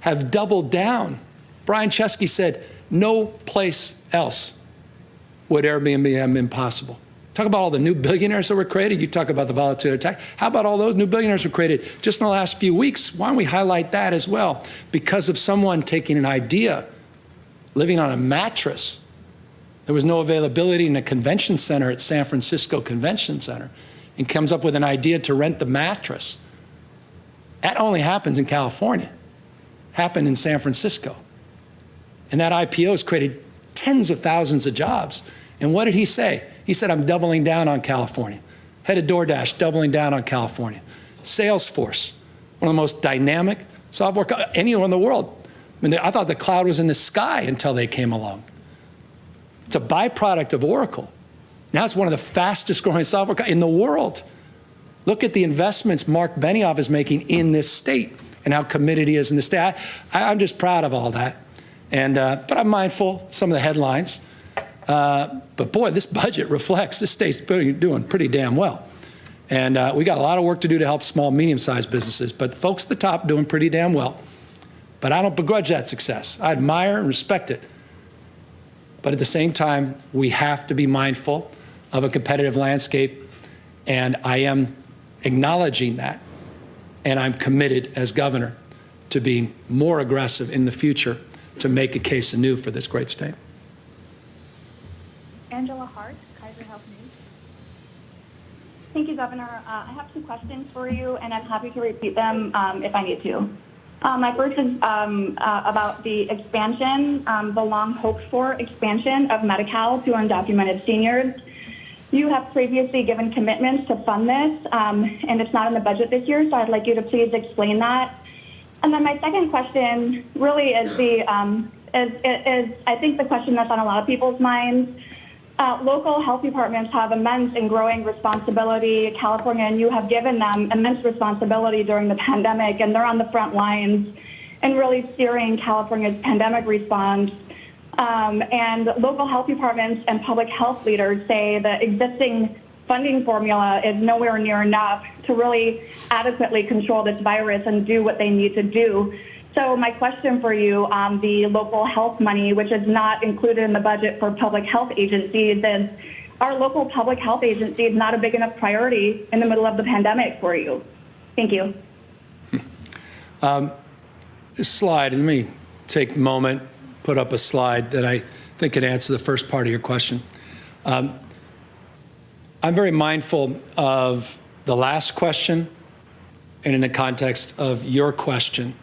have doubled down. Brian Chesky said, no place else would Airbnb have been possible. Talk about all the new billionaires that were created. You talk about the volatility tax. How about all those new billionaires were created just in the last few weeks? Why don't we highlight that as well? Because of someone taking an idea, living on a mattress. There was no availability in a convention center at San Francisco Convention Center, and comes up with an idea to rent the mattress. That only happens in California. Happened in San Francisco. And that IPO has created tens of thousands of jobs. And what did he say? He said, I'm doubling down on California. Head of DoorDash, doubling down on California. Salesforce, one of the most dynamic software anywhere in the world. I mean, I thought the cloud was in the sky until they came along. It's a byproduct of Oracle. Now it's one of the fastest growing software in the world. Look at the investments Mark Benioff is making in this state and how committed he is in the state. I'm just proud of all that. And, but I'm mindful of some of the headlines. But boy, this budget reflects this state's doing pretty damn well. And we got a lot of work to do to help small, medium-sized businesses, but the folks at the top doing pretty damn well. But I don't begrudge that success. I admire and respect it. But at the same time, we have to be mindful of a competitive landscape, and I am acknowledging that. And I'm committed as governor to being more aggressive in the future to make a case anew for this great state. Angela Hart, Kaiser Health News. Thank you, Governor. I have two questions for you, and I'm happy to repeat them if I need to. My first is about the expansion, the long hoped for expansion of Medi-Cal to undocumented seniors. You have previously given commitments to fund this, and it's not in the budget this year, so I'd like you to please explain that. And then my second question really is I think the question that's on a lot of people's minds. Local health departments have immense and growing responsibility. California and you have given them immense responsibility during the pandemic, and they're on the front lines and really steering California's pandemic response. And local health departments and public health leaders say the existing funding formula is nowhere near enough to really adequately control this virus and do what they need to do. So my question for you on the local health money, which is not included in the budget for public health agencies, is are local public health agencies not a big enough priority in the middle of the pandemic for you? Thank you. This slide, let me take a moment, put up a slide that I think can answer the first part of your question. I'm very mindful of the last question, and in the context of your question,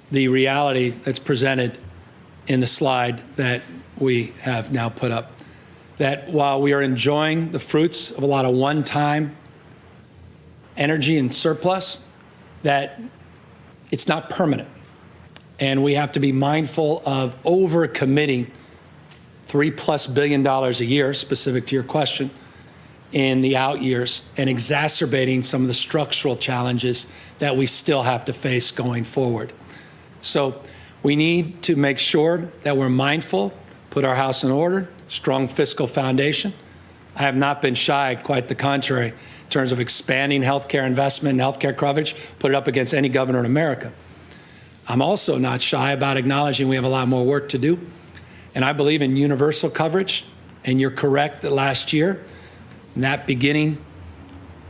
the reality that's presented in the slide that we have now put up, that while we are enjoying the fruits of a lot of one-time energy and surplus, that it's not permanent. And we have to be mindful of over-committing $3+ billion a year, specific to your question, in the out years and exacerbating some of the structural challenges that we still have to face going forward. So we need to make sure that we're mindful, put our house in order, strong fiscal foundation. I have not been shy, quite the contrary, in terms of expanding healthcare investment and healthcare coverage, put it up against any governor in America. I'm also not shy about acknowledging we have a lot more work to do. And I believe in universal coverage. And you're correct that last year, in that beginning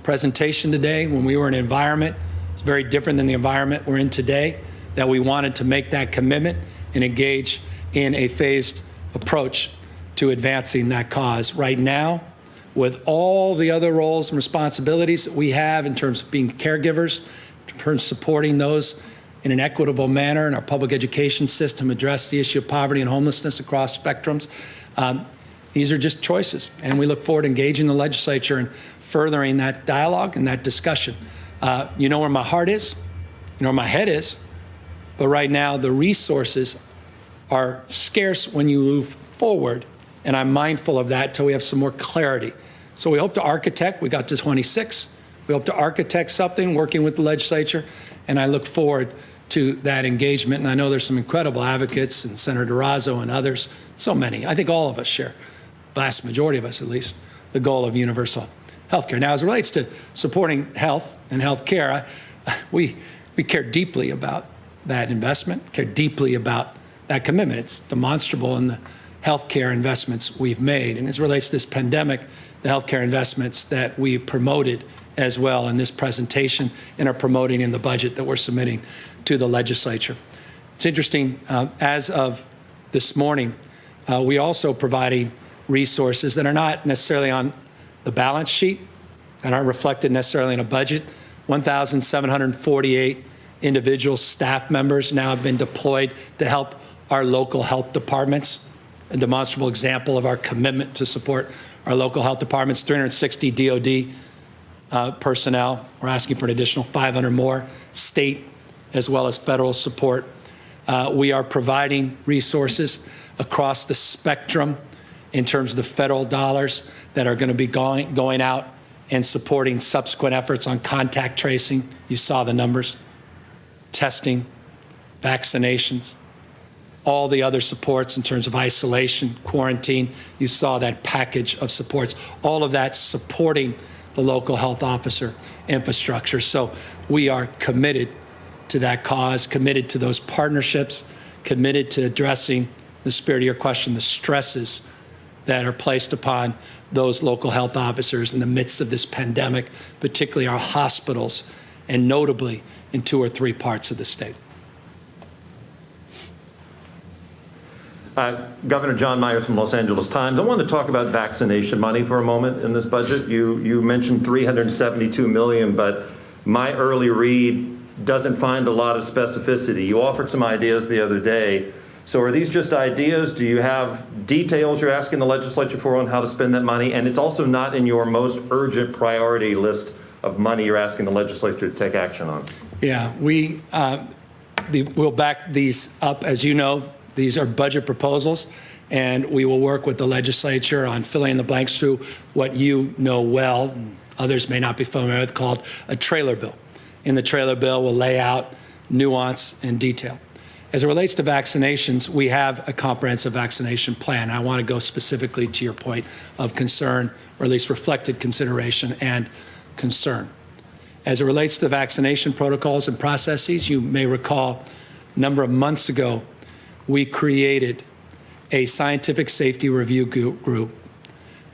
presentation today, when we were in an environment, it's very different than the environment we're in today, that we wanted to make that commitment and engage in a phased approach to advancing that cause. Right now, with all the other roles and responsibilities that we have in terms of being caregivers, in terms of supporting those in an equitable manner in our public education system, address the issue of poverty and homelessness across spectrums, these are just choices. And we look forward to engaging the legislature and furthering that dialogue and that discussion. You know where my heart is, you know where my head is, but right now the resources are scarce when you move forward, and I'm mindful of that till we have some more clarity. So we hope to architect, we got to 26, we hope to architect something working with the legislature, and I look forward to that engagement. And I know there's some incredible advocates, and Senator Durazo and others, so many. I think all of us share, vast majority of us at least, the goal of universal health care. Now, as it relates to supporting health and health care, we care deeply about that investment, care deeply about that commitment. It's demonstrable in the healthcare investments we've made. And as it relates to this pandemic, the healthcare investments that we promoted as well in this presentation and are promoting in the budget that we're submitting to the legislature. It's interesting, as of this morning, we also providing resources that are not necessarily on the balance sheet and aren't reflected necessarily in a budget. 1,748 individual staff members now have been deployed to help our local health departments, a demonstrable example of our commitment to support our local health departments. 360 DOD personnel. We're asking for an additional 500 more, state as well as federal support. We are providing resources across the spectrum in terms of the federal dollars that are going to be going out and supporting subsequent efforts on contact tracing. You saw the numbers. Testing, vaccinations, all the other supports in terms of isolation, quarantine. You saw that package of supports. All of that supporting the local health officer infrastructure. So we are committed to that cause, committed to those partnerships, committed to addressing, the spirit of your question, the stresses that are placed upon those local health officers in the midst of this pandemic, particularly our hospitals, and notably in 2 or 3 parts of the state. Governor John Myers from Los Angeles Times. I want to talk about vaccination money for a moment in this budget. You mentioned $372 million, but my early read doesn't find a lot of specificity. You offered some ideas the other day. So are these just ideas? Do you have details you're asking the legislature for on how to spend that money? And it's also not in your most urgent priority list of money you're asking the legislature to take action on. Yeah, we'll back these up. As you know, these are budget proposals, and we will work with the legislature on filling in the blanks through what you know well, and others may not be familiar with, called a trailer bill. In the trailer bill, we'll lay out nuance and detail. As it relates to vaccinations, we have a comprehensive vaccination plan. I want to go specifically to your point of concern, or at least reflected consideration and concern. As it relates to the vaccination protocols and processes, you may recall a number of months ago, we created a scientific safety review group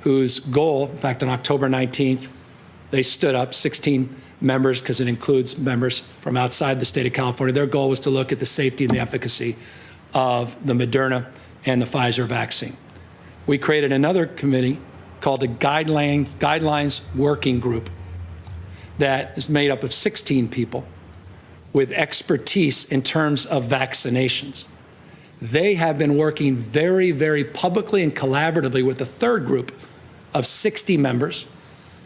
whose goal, in fact, on October 19th, they stood up 16 members, because it includes members from outside the state of California. Their goal was to look at the safety and the efficacy of the Moderna and the Pfizer vaccine. We created another committee called the Guidelines Working Group that is made up of 16 people with expertise in terms of vaccinations. They have been working very, very publicly and collaboratively with a third group of 60 members,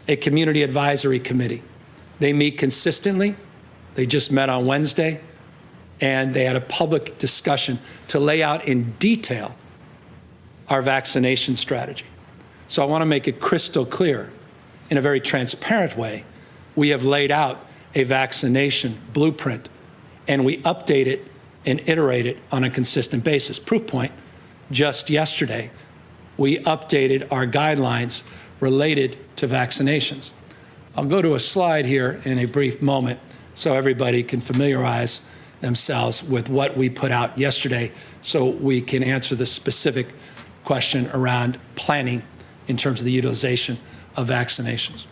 a community advisory committee. They meet consistently. They just met on Wednesday, and they had a public discussion to lay out in detail our vaccination strategy. So I want to make it crystal clear in a very transparent way, we have laid out a vaccination blueprint, and we update it and iterate it on a consistent basis. Proof point, just yesterday, we updated our guidelines related to vaccinations. I'll go to a slide here in a brief moment so everybody can familiarize themselves with what we put out yesterday so we can answer the specific question around planning in terms of the utilization of vaccinations.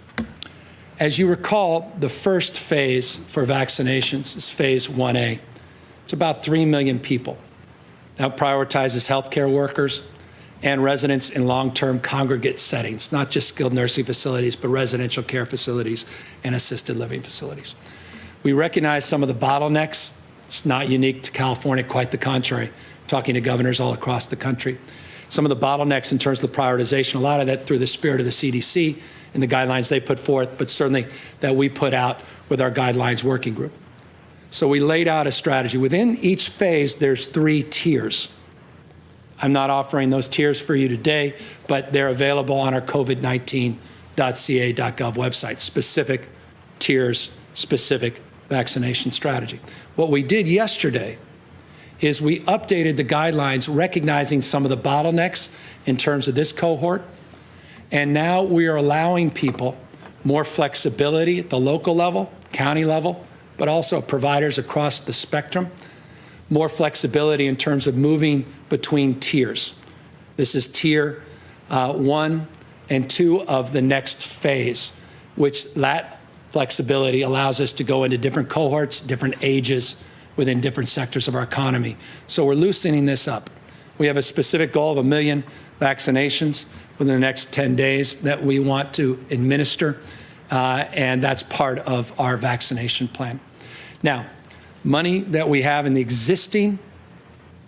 As you recall, the first phase for vaccinations is phase 1A. It's about 3 million people. That prioritizes healthcare workers and residents in long-term congregate settings, not just skilled nursing facilities, but residential care facilities and assisted living facilities. We recognize some of the bottlenecks. It's not unique to California, quite the contrary, talking to governors all across the country. Some of the bottlenecks in terms of the prioritization, a lot of that through the spirit of the CDC and the guidelines they put forth, but certainly that we put out with our guidelines working group. So we laid out a strategy. Within each phase, there's 3 tiers. I'm not offering those tiers for you today, but they're available on our covid19.ca.gov website, specific tiers, specific vaccination strategy. What we did yesterday is we updated the guidelines recognizing some of the bottlenecks in terms of this cohort, and now we are allowing people more flexibility at the local level, county level, but also providers across the spectrum, more flexibility in terms of moving between tiers. This is tier 1 and 2 of the next phase, which that flexibility allows us to go into different cohorts, different ages within different sectors of our economy. So we're loosening this up. We have a specific goal of 1 million vaccinations within the next 10 days that we want to administer, and that's part of our vaccination plan. Now, money that we have in the existing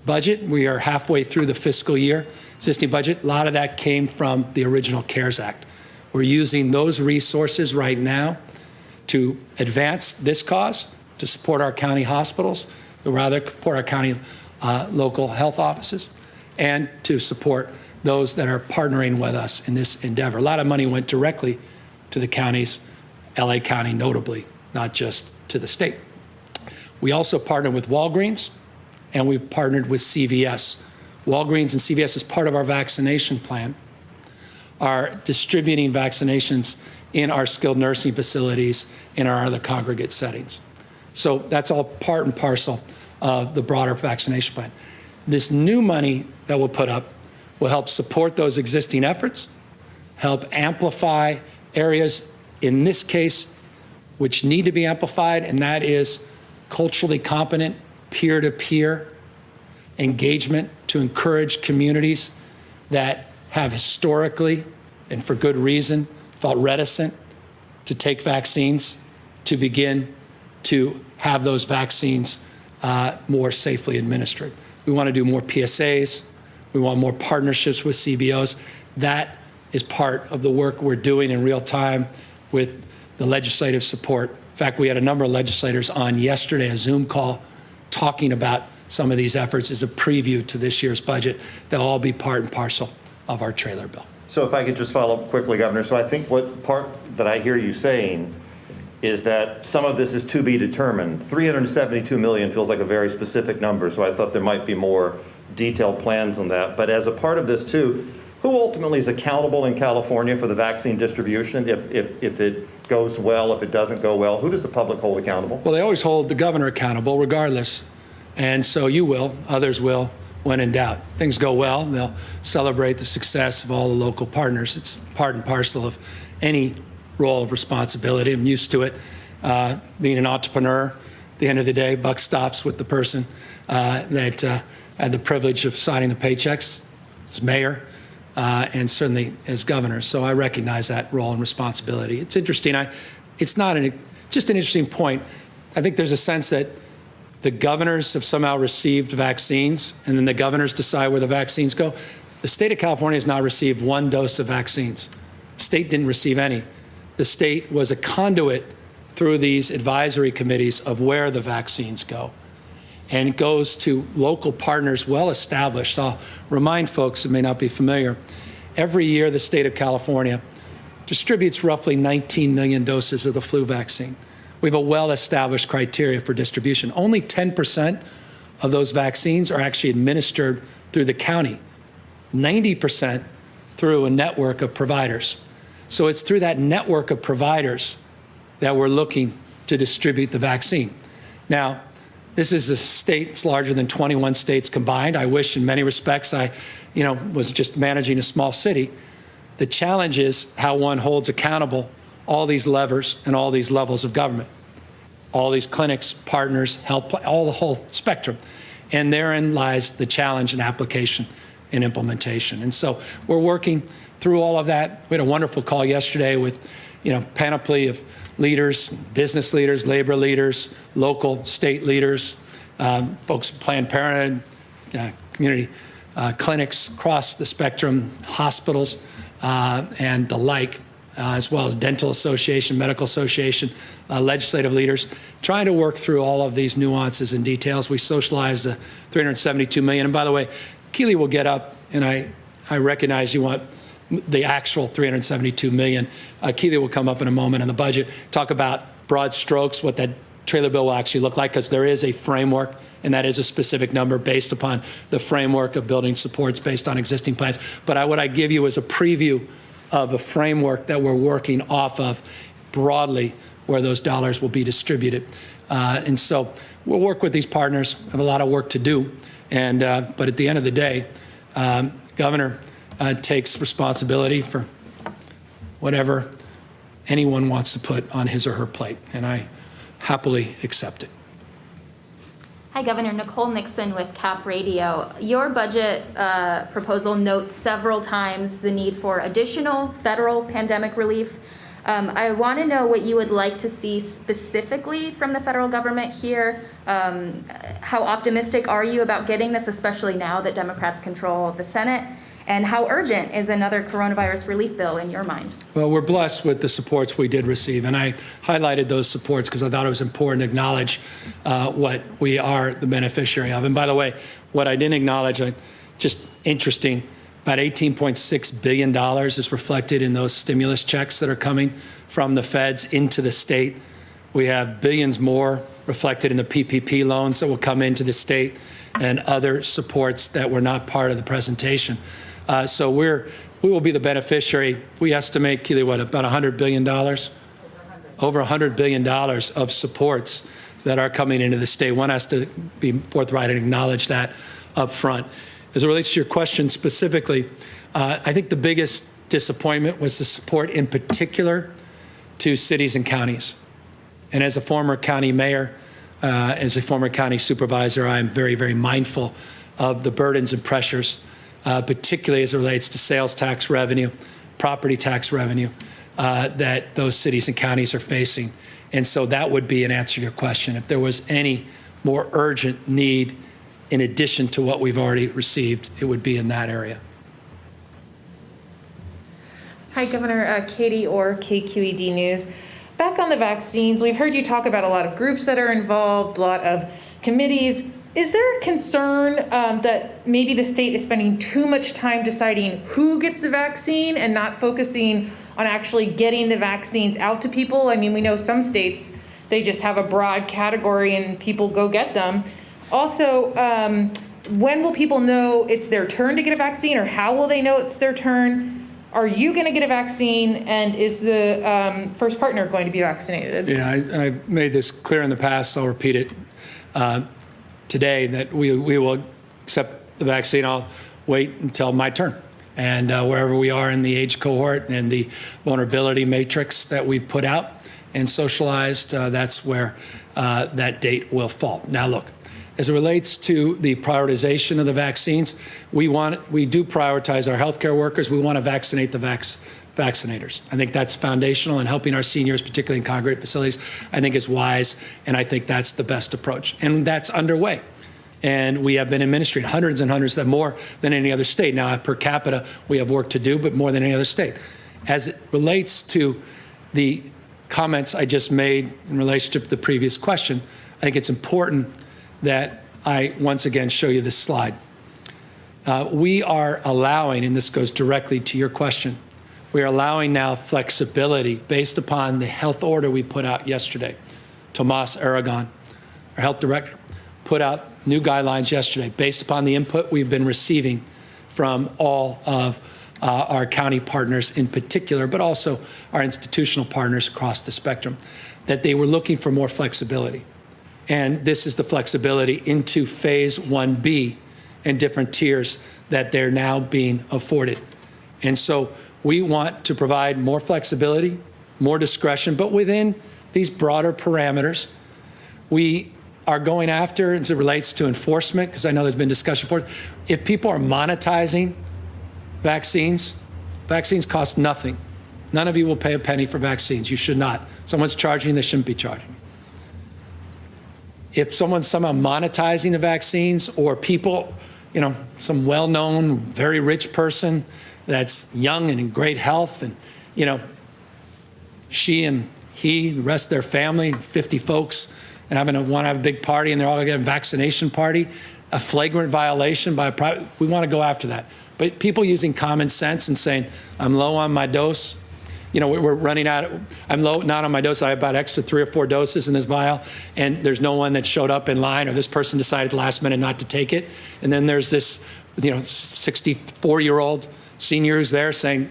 budget, we are halfway through the fiscal year, existing budget, a lot of that came from the original CARES Act. We're using those resources right now to advance this cause, to support our county hospitals, or rather support our county local health offices, and to support those that are partnering with us in this endeavor. A lot of money went directly to the counties, LA County notably, not just to the state. We also partnered with Walgreens, and we partnered with CVS. Walgreens and CVS, as part of our vaccination plan, are distributing vaccinations in our skilled nursing facilities, in our other congregate settings. So that's all part and parcel of the broader vaccination plan. This new money that we'll put up will help support those existing efforts, help amplify areas, in this case, which need to be amplified, and that is culturally competent, peer-to-peer engagement to encourage communities that have historically, and for good reason, felt reticent to take vaccines, to begin to have those vaccines more safely administered. We want to do more PSAs. We want more partnerships with CBOs. That is part of the work we're doing in real time with the legislative support. In fact, we had a number of legislators on yesterday, a Zoom call, talking about some of these efforts as a preview to this year's budget. They'll all be part and parcel of our trailer bill. So if I could just follow up quickly, Governor. So I think what part that I hear you saying is that some of this is to be determined. 372 million feels like a very specific number, so I thought there might be more detailed plans on that. But as a part of this too, who ultimately is accountable in California for the vaccine distribution? If it goes well, if it doesn't go well, who does the public hold accountable? Well, they always hold the governor accountable regardless. And so you will, others will, when in doubt. Things go well, they'll celebrate the success of all the local partners. It's part and parcel of any role of responsibility. I'm used to it. Being an entrepreneur, at the end of the day, buck stops with the person that had the privilege of signing the paychecks as mayor and certainly as governor. So I recognize that role and responsibility. It's interesting. It's not just an interesting point. I think there's a sense that the governors have somehow received vaccines, and then the governors decide where the vaccines go. The state of California has not received 1 dose of vaccines. The state didn't receive any. The state was a conduit through these advisory committees of where the vaccines go. And it goes to local partners well established. I'll remind folks who may not be familiar, every year the state of California distributes roughly 19 million doses of the flu vaccine. We have a well-established criteria for distribution. Only 10% of those vaccines are actually administered through the county, 90% through a network of providers. So it's through that network of providers that we're looking to distribute the vaccine. Now, this is a state that's larger than 21 states combined. I wish in many respects I, was just managing a small city. The challenge is how one holds accountable all these levers and all these levels of government, all these clinics, partners, health, all the whole spectrum. And therein lies the challenge in application and implementation. And so we're working through all of that. We had a wonderful call yesterday with, panoply of leaders, business leaders, labor leaders, local, state leaders, folks at Planned Parenthood, community clinics across the spectrum, hospitals, and the like, as well as dental association, medical association, legislative leaders, trying to work through all of these nuances and details. We socialized the $372 million. And by the way, Keely will get up, and I recognize you want the actual $372 million. Keely will come up in a moment on the budget, talk about broad strokes, what that trailer bill will actually look like, because there is a framework, and that is a specific number based upon the framework of building supports based on existing plans. But what I give you is a preview of a framework that we're working off of broadly where those dollars will be distributed. And so we'll work with these partners, have a lot of work to do. And but at the end of the day, Governor takes responsibility for whatever anyone wants to put on his or her plate. And I happily accept it. Hi, Governor. Nicole Nixon with Cap Radio. Your budget proposal notes several times the need for additional federal pandemic relief. I want to know what you would like to see specifically from the federal government here. How optimistic are you about getting this, especially now that Democrats control the Senate? And how urgent is another coronavirus relief bill in your mind? Well, we're blessed with the supports we did receive, and I highlighted those supports because I thought it was important to acknowledge what we are the beneficiary of. And by the way, what I didn't acknowledge, just interesting, about $18.6 billion is reflected in those stimulus checks that are coming from the feds into the state. We have billions more reflected in the PPP loans that will come into the state and other supports that were not part of the presentation. So we will be the beneficiary. We estimate, Keely, about $100 billion? Over $100 billion of supports that are coming into the state. One has to be forthright and acknowledge that up front. As it relates to your question specifically, I think the biggest disappointment was the support in particular to cities and counties. And as a former county mayor, as a former county supervisor, I am very, very mindful of the burdens and pressures, particularly as it relates to sales tax revenue, property tax revenue, that those cities and counties are facing. And so that would be an answer to your question. If there was any more urgent need in addition to what we've already received, it would be in that area. Hi, Governor. Katie Orr, KQED News. Back on the vaccines, we've heard you talk about a lot of groups that are involved, a lot of committees. Is there a concern that maybe the state is spending too much time deciding who gets the vaccine and not focusing on actually getting the vaccines out to people? I mean, we know some states, they just have a broad category and people go get them. Also, when will people know it's their turn to get a vaccine, or how will they know it's their turn? Are you going to get a vaccine, and is the first partner going to be vaccinated? Yeah, I made this clear in the past. I'll repeat it today, that we will accept the vaccine. I'll wait until my turn. And wherever we are in the age cohort and the vulnerability matrix that we've put out and socialized, that's where that date will fall. Now, look, as it relates to the prioritization of the vaccines, we do prioritize our healthcare workers. We want to vaccinate the vaccinators. I think that's foundational, and helping our seniors, particularly in congregate facilities, I think is wise, and I think that's the best approach. And that's underway. And we have been administering hundreds and hundreds, more than any other state. Now, per capita, we have work to do, but more than any other state. As it relates to the comments I just made in relationship to the previous question, I think it's important that I once again show you this slide. We are allowing, and this goes directly to your question, we are allowing now flexibility based upon the health order we put out yesterday. Tomas Aragon, our health director, put out new guidelines yesterday based upon the input we've been receiving from all of our county partners in particular, but also our institutional partners across the spectrum, that they were looking for more flexibility. And this is the flexibility into phase 1B and different tiers that they're now being afforded. And so we want to provide more flexibility, more discretion, but within these broader parameters. We are going after, as it relates to enforcement, because I know there's been discussion for it, if people are monetizing vaccines, vaccines cost nothing. None of you will pay a penny for vaccines. You should not. Someone's charging, they shouldn't be charging. If someone's somehow monetizing the vaccines, or people, you know, some well-known, very rich person that's young and in great health, and, you know, she and he, the rest of their family, 50 folks, and want to have a big party, and they're all going to get a vaccination party, a flagrant violation by a private, we want to go after that. But people using common sense and saying, I'm low on my dose, you know, we're running out, I'm low, not on my dose, I have about extra 3 or 4 doses in this vial, and there's no one that showed up in line, or this person decided last minute not to take it. And then there's this, you know, 64-year-old senior who's there saying,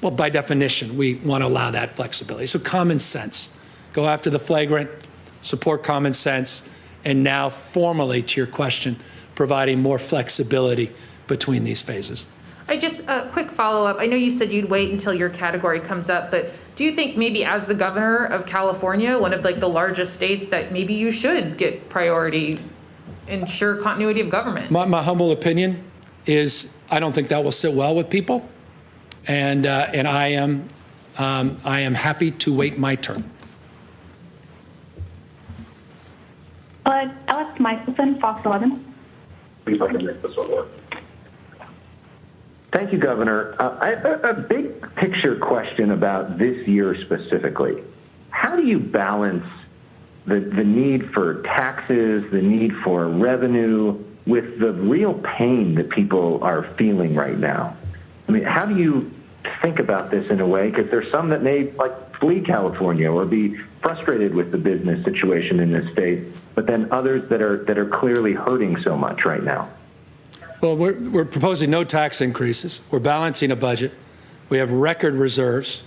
well, by definition, we want to allow that flexibility. So common sense, go after the flagrant, support common sense, and now formally, to your question, providing more flexibility between these phases. I just, a quick follow-up. I know you said you'd wait until your category comes up, but do you think maybe as the governor of California, one of like the largest states, that maybe you should get priority, ensure continuity of government? My humble opinion is I don't think that will sit well with people, and I am happy to wait my turn. Alex Michelson, Fox 11. Please let me make this one work. Thank you, Governor. I have a big picture question about this year specifically. How do you balance the need for taxes, the need for revenue, with the real pain that people are feeling right now? I mean, how do you think about this in a way? Because there's some that may like flee California or be frustrated with the business situation in this state, but then others that are clearly hurting so much right now. Well, we're proposing no tax increases. We're balancing a budget. We have record reserves.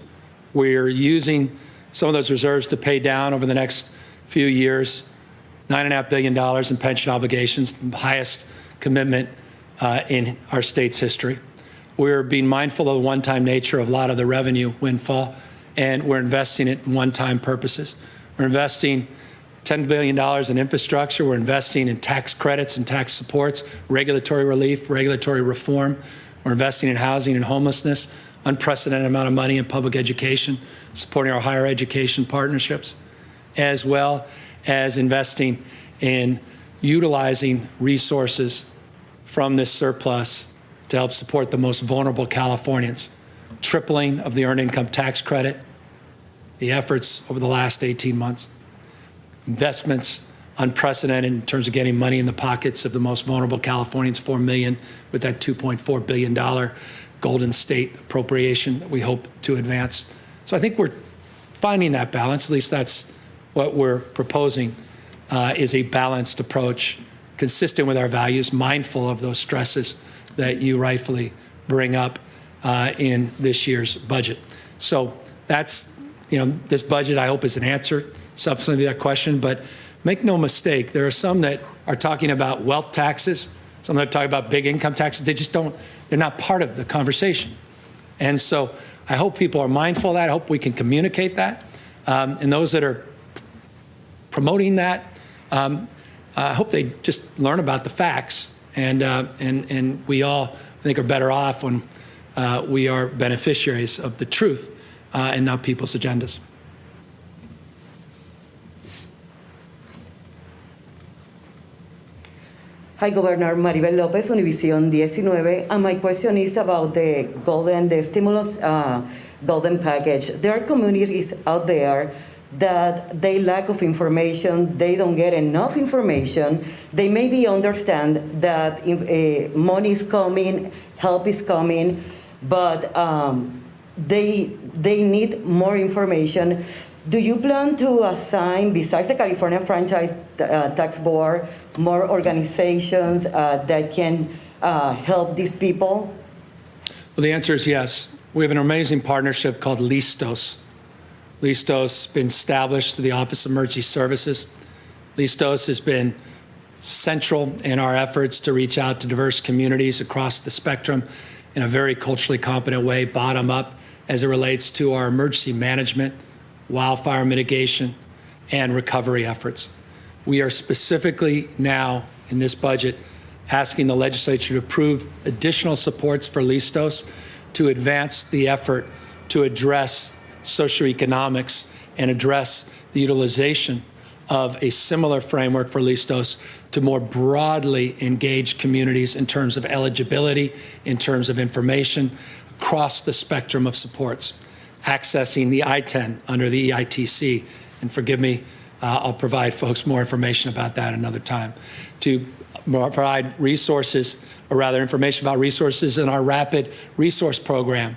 We're using some of those reserves to pay down over the next few years, $9.5 billion in pension obligations, the highest commitment in our state's history. We're being mindful of the one-time nature of a lot of the revenue windfall, and we're investing it in one-time purposes. We're investing $10 billion in infrastructure. We're investing in tax credits and tax supports, regulatory relief, regulatory reform. We're investing in housing and homelessness, unprecedented amount of money in public education, supporting our higher education partnerships, as well as investing in utilizing resources from this surplus to help support the most vulnerable Californians. Tripling of the earned income tax credit, the efforts over the last 18 months. Investments unprecedented in terms of getting money in the pockets of the most vulnerable Californians, $4 million with that $2.4 billion Golden State appropriation that we hope to advance. So I think we're finding that balance, at least that's what we're proposing, is a balanced approach consistent with our values, mindful of those stresses that you rightfully bring up in this year's budget. So that's, you know, this budget I hope is an answer subsequently to that question, but make no mistake, there are some that are talking about wealth taxes, some that are talking about big income taxes. They just don't, they're not part of the conversation. And so I hope people are mindful of that. I hope we can communicate that. And those that are promoting that, I hope they just learn about the facts. And we all, I think, are better off when we are beneficiaries of the truth and not people's agendas. Hi, Governor Maribel Lopez, Univision 19. And my question is about the stimulus golden package. There are communities out there that they lack of information, they don't get enough information. They maybe understand that money is coming, help is coming, but they need more information. Do you plan to assign, besides the California Franchise Tax Board, more organizations that can help these people? Well, the answer is yes. We have an amazing partnership called Listos. Listos has been established through the Office of Emergency Services. Listos has been central in our efforts to reach out to diverse communities across the spectrum in a very culturally competent way, bottom up, as it relates to our emergency management, wildfire mitigation, and recovery efforts. We are specifically now in this budget asking the legislature to approve additional supports for Listos to advance the effort to address socioeconomics and address the utilization of a similar framework for Listos to more broadly engage communities in terms of eligibility, in terms of information, across the spectrum of supports, accessing the I-10 under the EITC. And forgive me, I'll provide folks more information about that another time, to provide resources, or rather information about resources in our rapid resource program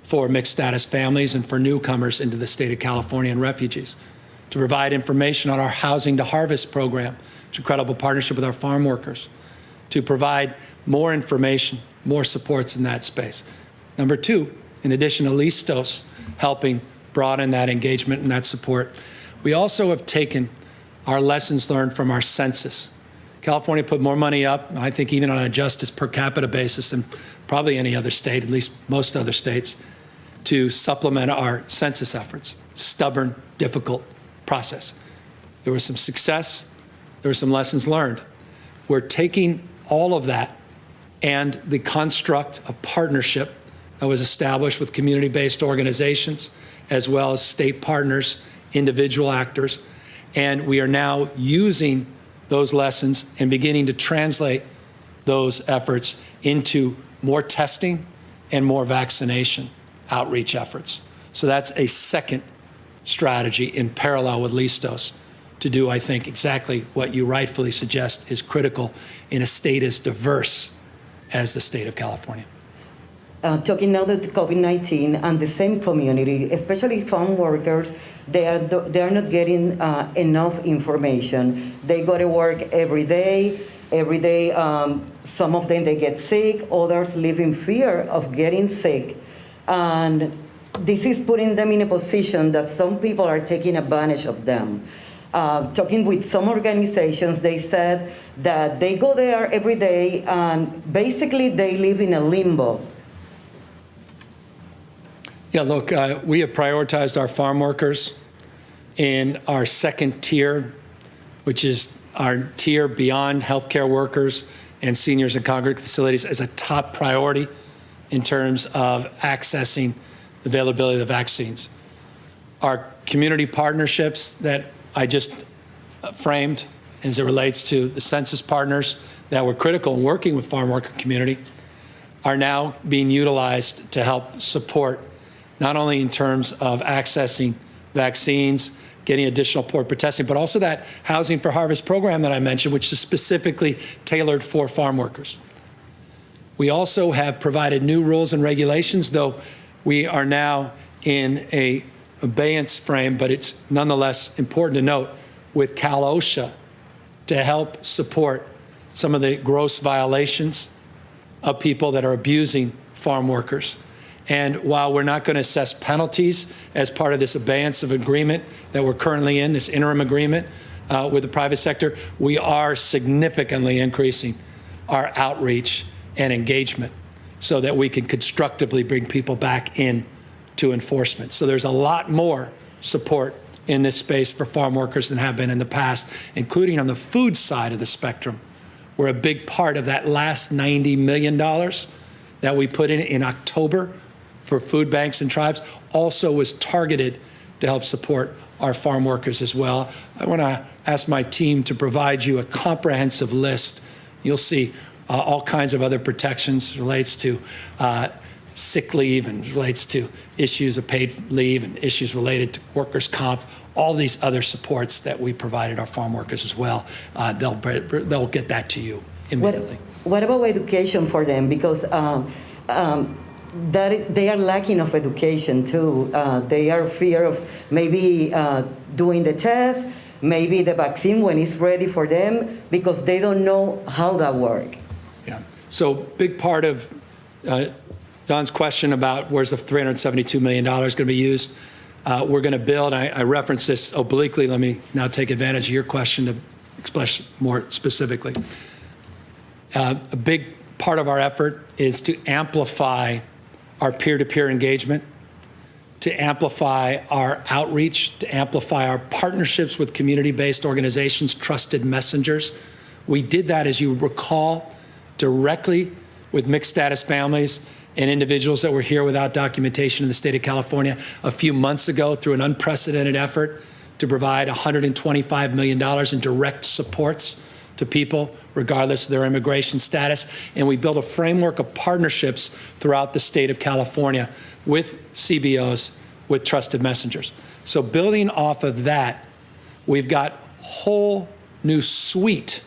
for mixed status families and for newcomers into the state of California and refugees, to provide information on our Housing to Harvest program, which is an incredible partnership with our farm workers, to provide more information, more supports in that space. Number two, in addition to Listos helping broaden that engagement and that support, we also have taken our lessons learned from our census. California put more money up, I think even on a justice per capita basis, than probably any other state, at least most other states, to supplement our census efforts. Stubborn, difficult process. There was some success, there were some lessons learned. We're taking all of that and the construct of partnership that was established with community-based organizations, as well as state partners, individual actors, and we are now using those lessons and beginning to translate those efforts into more testing and more vaccination outreach efforts. So that's a second strategy in parallel with Listos to do, I think, exactly what you rightfully suggest is critical in a state as diverse as the state of California. Talking now to COVID-19 and the same community, especially farm workers, they are not getting enough information. They go to work every day. Some of them, they get sick. Others live in fear of getting sick. And this is putting them in a position that some people are taking advantage of them. Talking with some organizations, they said that they go there every day and basically they live in a limbo. Yeah, look, we have prioritized our farm workers in our second tier, which is our tier beyond healthcare workers and seniors in congregate facilities, as a top priority in terms of accessing the availability of the vaccines. Our community partnerships that I just framed as it relates to the census partners that were critical in working with farm worker community are now being utilized to help support not only in terms of accessing vaccines, getting additional port for testing, but also that Housing for Harvest program that I mentioned, which is specifically tailored for farm workers. We also have provided new rules and regulations, though we are now in a abeyance frame, but it's nonetheless important to note, with Cal OSHA to help support some of the gross violations of people that are abusing farm workers. And while we're not going to assess penalties as part of this abeyance of agreement that we're currently in, this interim agreement with the private sector, we are significantly increasing our outreach and engagement so that we can constructively bring people back in to enforcement. So there's a lot more support in this space for farm workers than have been in the past, including on the food side of the spectrum, where a big part of that last $90 million that we put in October for food banks and tribes also was targeted to help support our farm workers as well. I want to ask my team to provide you a comprehensive list. You'll see all kinds of other protections relates to sick leave and relates to issues of paid leave and issues related to workers' comp, all these other supports that we provided our farm workers as well. They'll get that to you immediately. What about education for them? Because that they are lacking of education too. They are fear of maybe doing the test, maybe the vaccine when it's ready for them, because they don't know how that works. Yeah. So big part of John's question about where's the $372 million going to be used. We're going to build, I referenced this obliquely. Let me now take advantage of your question to express more specifically. A big part of our effort is to amplify our peer-to-peer engagement, to amplify our outreach, to amplify our partnerships with community-based organizations, trusted messengers. We did that, as you recall, directly with mixed status families and individuals that were here without documentation in the state of California a few months ago through an unprecedented effort to provide $125 million in direct supports to people, regardless of their immigration status. And we built a framework of partnerships throughout the state of California with CBOs, with trusted messengers. So building off of that, we've got a whole new suite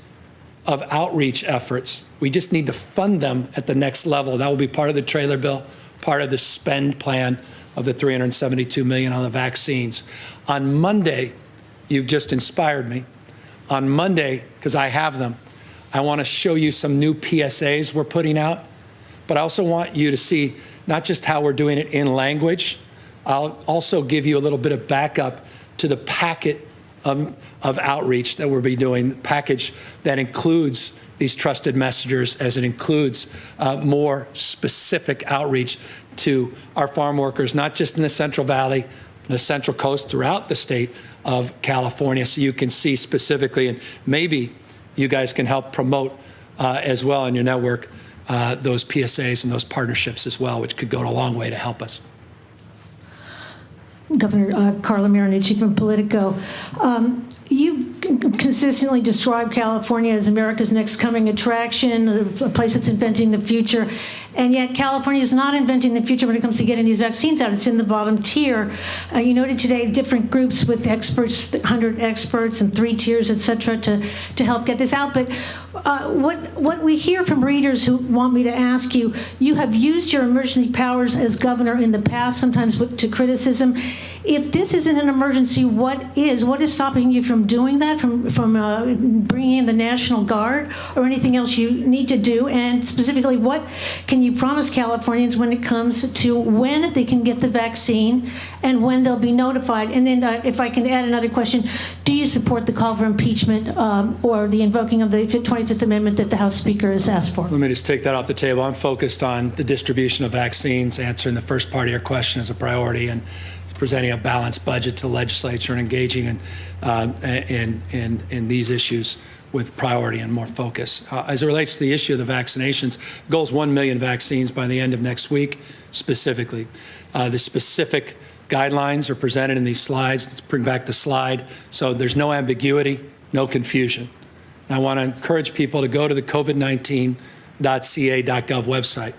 of outreach efforts. We just need to fund them at the next level. That will be part of the trailer bill, part of the spend plan of the $372 million on the vaccines. On Monday, you've just inspired me. On Monday, because I have them, I want to show you some new PSAs we're putting out, but I also want you to see not just how we're doing it in language. I'll also give you a little bit of backup to the packet of outreach that we'll be doing, the package that includes these trusted messengers, as it includes more specific outreach to our farm workers, not just in the Central Valley, the Central Coast, throughout the state of California, so you can see specifically, and maybe you guys can help promote as well in your network those PSAs and those partnerships as well, which could go a long way to help us. Governor Carla Marinucci from Politico. You consistently describe California as America's next coming attraction, a place that's inventing the future, and yet California is not inventing the future when it comes to getting these vaccines out. It's in the bottom tier. You noted today different groups with experts, 100 experts and 3 tiers, et cetera, to help get this out. But what we hear from readers who want me to ask you, you have used your emergency powers as governor in the past, sometimes to criticism. If this isn't an emergency, what is? What is stopping you from doing that, from bringing in the National Guard or anything else you need to do? And specifically, what can you promise Californians when it comes to when they can get the vaccine and when they'll be notified? And then if I can add another question, do you support the call for impeachment or the invoking of the 25th Amendment that the House Speaker has asked for? Let me just take that off the table. I'm focused on the distribution of vaccines, answering the first part of your question as a priority, and presenting a balanced budget to the legislature and engaging in these issues with priority and more focus. As it relates to the issue of the vaccinations, the goal is 1 million vaccines by the end of next week, specifically. The specific guidelines are presented in these slides. Let's bring back the slide so there's no ambiguity, no confusion. And I want to encourage people to go to the covid19.ca.gov website,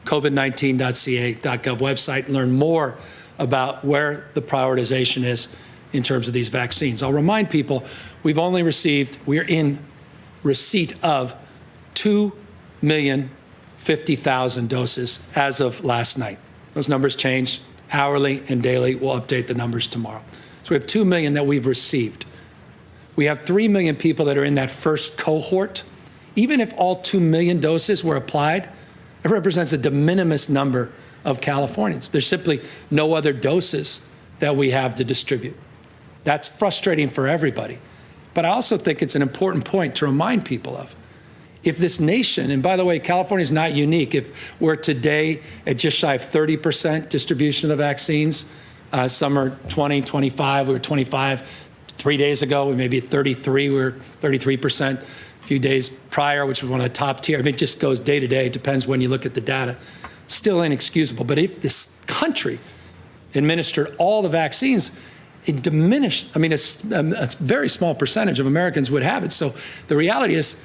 covid19.ca.gov website, and learn more about where the prioritization is in terms of these vaccines. I'll remind people, we're in receipt of 2,050,000 doses as of last night. Those numbers change hourly and daily. We'll update the numbers tomorrow. So we have 2 million that we've received. We have 3 million people that are in that first cohort. Even if all 2 million doses were applied, it represents a de minimis number of Californians. There's simply no other doses that we have to distribute. That's frustrating for everybody. But I also think it's an important point to remind people of. If this nation, and by the way, California is not unique. If we're today at just shy of 30% distribution of the vaccines, some are 20, 25, we were 25 3 days ago, we may be at 33, we were 33%. A few days prior, which was one of the top tier. I mean, it just goes day to day. It depends when you look at the data. It's still inexcusable. But if this country administered all the vaccines, it diminished. I mean, it's a very small percentage of Americans would have it. So the reality is,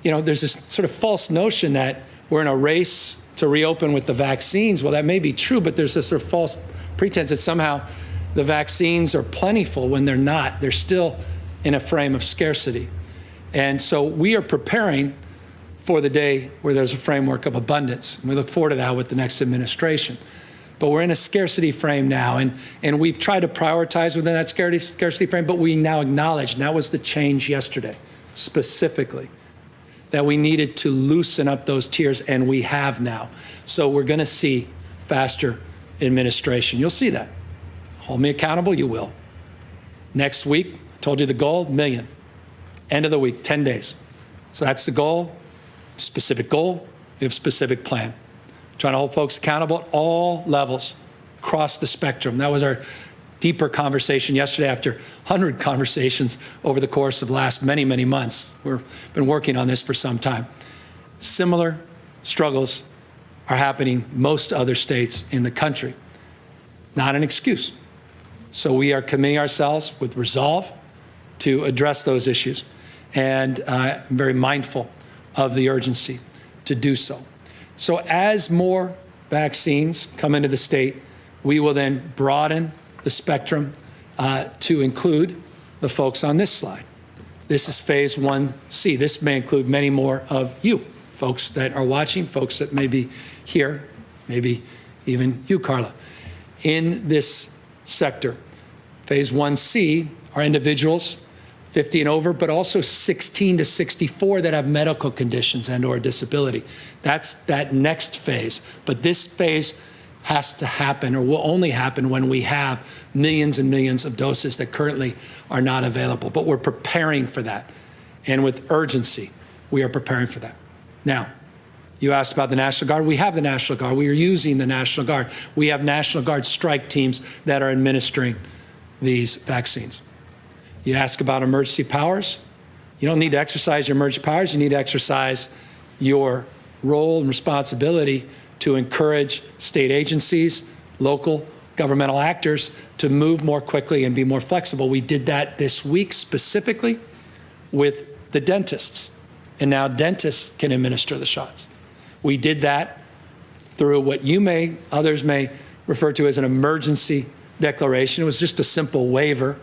there's this sort of false notion that we're in a race to reopen with the vaccines. Well, that may be true, but there's this sort of false pretense that somehow the vaccines are plentiful when they're not. They're still in a frame of scarcity. And so we are preparing for the day where there's a framework of abundance. And we look forward to that with the next administration. But we're in a scarcity frame now, and we've tried to prioritize within that scarcity frame, but we now acknowledge, and that was the change yesterday, specifically, that we needed to loosen up those tiers, and we have now. So we're going to see faster administration. You'll see that. Hold me accountable, you will. Next week, I told you the goal, $1 million. End of the week, 10 days. So that's the goal, specific goal, we have a specific plan. Trying to hold folks accountable at all levels, across the spectrum. That was our deeper conversation yesterday after 100 conversations over the course of the last many, many months. We've been working on this for some time. Similar struggles are happening in most other states in the country. Not an excuse. So we are committing ourselves with resolve to address those issues. And I'm very mindful of the urgency to do so. So as more vaccines come into the state, we will then broaden the spectrum to include the folks on this slide. This is phase 1C. This may include many more of you, folks that are watching, folks that may be here, maybe even you, Carla. In this sector, phase 1C are individuals 50 and over, but also 16 to 64 that have medical conditions and or disability. That's that next phase. But this phase has to happen, or will only happen, when we have millions and millions of doses that currently are not available. But we're preparing for that. And with urgency, we are preparing for that. Now, you asked about the National Guard. We have the National Guard. We are using the National Guard. We have National Guard strike teams that are administering these vaccines. You ask about emergency powers. You don't need to exercise your emergency powers. You need to exercise your role and responsibility to encourage state agencies, local governmental actors to move more quickly and be more flexible. We did that this week specifically with the dentists, and now dentists can administer the shots. We did that through what others may refer to as an emergency declaration. It was just a simple waiver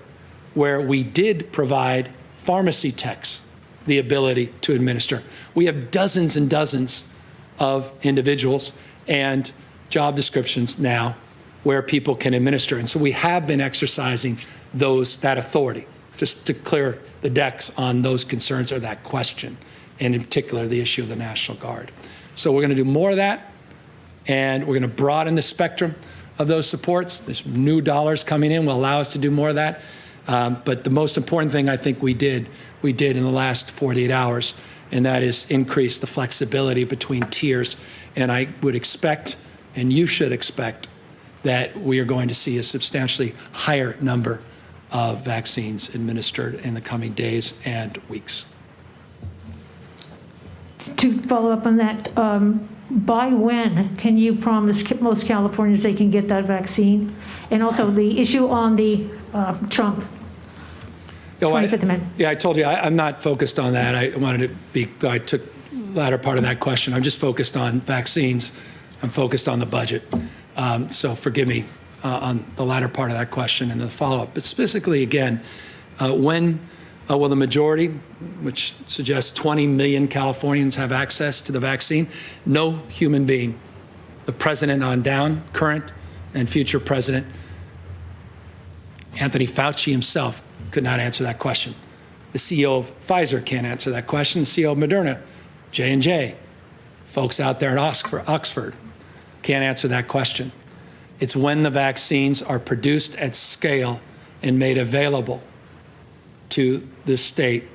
where we did provide pharmacy techs the ability to administer. We have dozens and dozens of individuals and job descriptions now where people can administer. And so we have been exercising that authority, just to clear the decks on those concerns or that question, and in particular, the issue of the National Guard. So we're going to do more of that, and we're going to broaden the spectrum of those supports. There's new dollars coming in will allow us to do more of that. But the most important thing I think we did in the last 48 hours, and that is increase the flexibility between tiers. And I would expect, and you should expect, that we are going to see a substantially higher number of vaccines administered in the coming days and weeks. To follow up on that, by when can you promise most Californians they can get that vaccine? And also the issue on the Trump 25th Amendment. Yeah, I told you I'm not focused on that. I took the latter part of that question. I'm just focused on vaccines. I'm focused on the budget. So forgive me on the latter part of that question and the follow-up. But specifically, again, when will the majority, which suggests 20 million Californians, have access to the vaccine? No human being, the president on down, current and future president, Anthony Fauci himself, could not answer that question. The CEO of Pfizer can't answer that question. The CEO of Moderna, J&J, folks out there at Oxford can't answer that question. It's when the vaccines are produced at scale and made available to the state,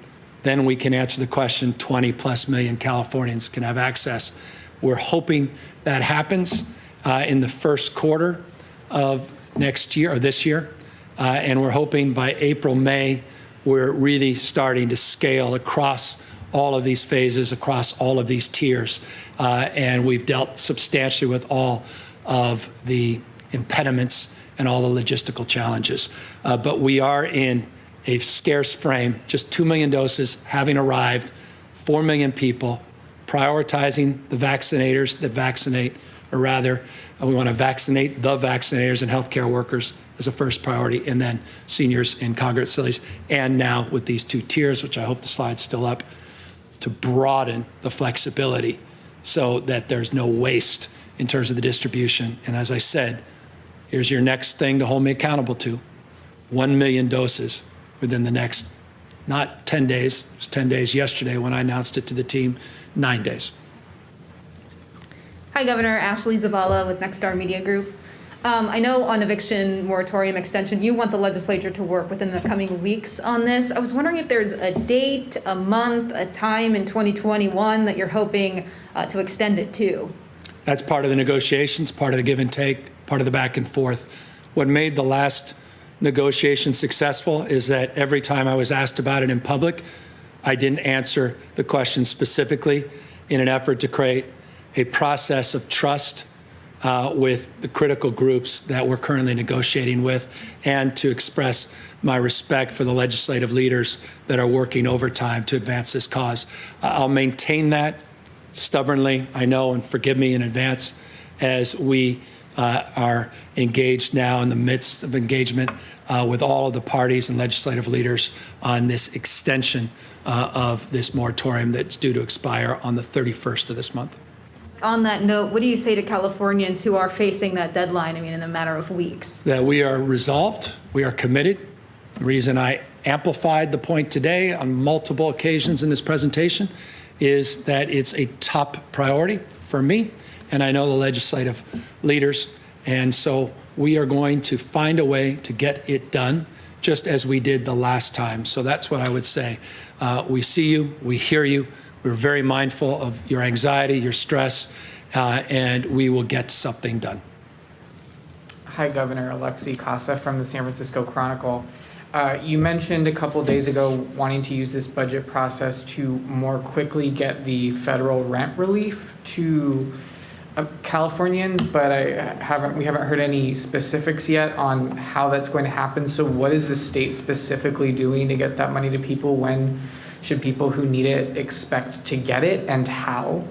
then we can answer the question, 20 plus million Californians can have access. We're hoping that happens in the first quarter of next year or this year. And we're hoping by April, May, we're really starting to scale across all of these phases, across all of these tiers. And we've dealt substantially with all of the impediments and all the logistical challenges. But we are in a scarce frame, just 2 million doses having arrived, 4 million people, prioritizing the vaccinators that vaccinate, or rather, we want to vaccinate the vaccinators and healthcare workers as a first priority, and then seniors in congregate facilities, and now with these 2 tiers, which I hope the slide's still up, to broaden the flexibility so that there's no waste in terms of the distribution. And as I said, here's your next thing to hold me accountable to: 1 million doses within the next, not 10 days, it was 10 days yesterday when I announced it to the team, 9 days. Hi, Governor. Ashley Zavala with Nexstar Media Group. I know on eviction moratorium extension, you want the legislature to work within the coming weeks on this. I was wondering if there's a date, a month, a time in 2021 that you're hoping to extend it to. That's part of the negotiations, part of the give and take, part of the back and forth. What made the last negotiation successful is that every time I was asked about it in public, I didn't answer the question specifically in an effort to create a process of trust with the critical groups that we're currently negotiating with, and to express my respect for the legislative leaders that are working overtime to advance this cause. I'll maintain that stubbornly, I know, and forgive me in advance, as we are engaged now in the midst of engagement with all of the parties and legislative leaders on this extension of this moratorium that's due to expire on the 31st of this month. On that note, what do you say to Californians who are facing that deadline, in a matter of weeks? That we are resolved, we are committed. The reason I amplified the point today on multiple occasions in this presentation is that it's a top priority for me, and I know the legislative leaders. And so we are going to find a way to get it done, just as we did the last time. So that's what I would say. We see you, we hear you. We're very mindful of your anxiety, your stress, and we will get something done. Hi, Governor. Alexi Casa from the San Francisco Chronicle. You mentioned a couple days ago wanting to use this budget process to more quickly get the federal rent relief to Californians, but we haven't heard any specifics yet on how that's going to happen. So what is the state specifically doing to get that money to people? When should people who need it expect to get it, and how?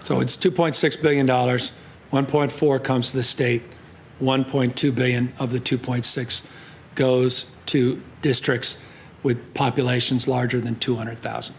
So it's $2.6 billion. 1.4 comes to the state. 1.2 billion of the 2.6 goes to districts with populations larger than 200,000.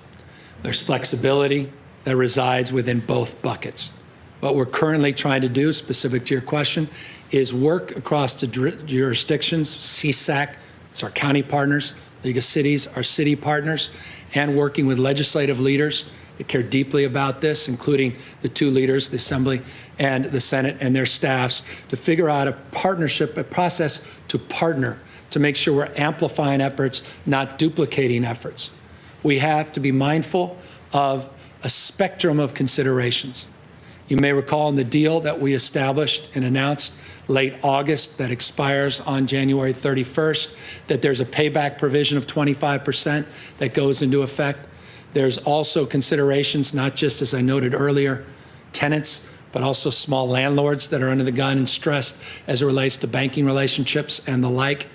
There's flexibility that resides within both buckets. What we're currently trying to do, specific to your question, is work across the jurisdictions, CSAC, it's our county partners, League of Cities, our city partners, and working with legislative leaders that care deeply about this, including the two leaders, the Assembly and the Senate and their staffs, to figure out a partnership, a process to partner, to make sure we're amplifying efforts, not duplicating efforts. We have to be mindful of a spectrum of considerations. You may recall in the deal that we established and announced late August that expires on January 31st, that there's a payback provision of 25% that goes into effect. There's also considerations, not just, as I noted earlier, tenants, but also small landlords that are under the gun and stressed as it relates to banking relationships and the like.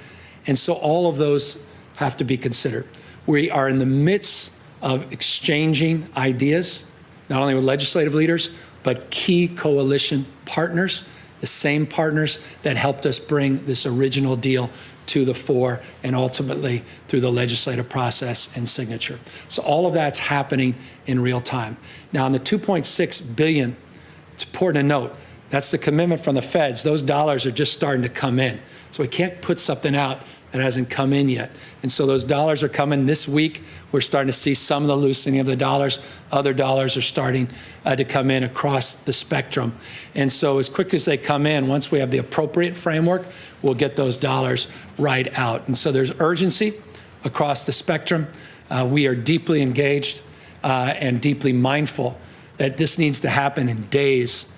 And so all of those have to be considered. We are in the midst of exchanging ideas, not only with legislative leaders, but key coalition partners, the same partners that helped us bring this original deal to the fore and ultimately through the legislative process and signature. So all of that's happening in real time. Now, on the $2.6 billion, it's important to note, that's the commitment from the feds. Those dollars are just starting to come in. So we can't put something out that hasn't come in yet. And so those dollars are coming this week. We're starting to see some of the loosening of the dollars. Other dollars are starting to come in across the spectrum. And so as quick as they come in, once we have the appropriate framework, we'll get those dollars right out. And so there's urgency across the spectrum. We are deeply engaged and deeply mindful that this needs to happen in days,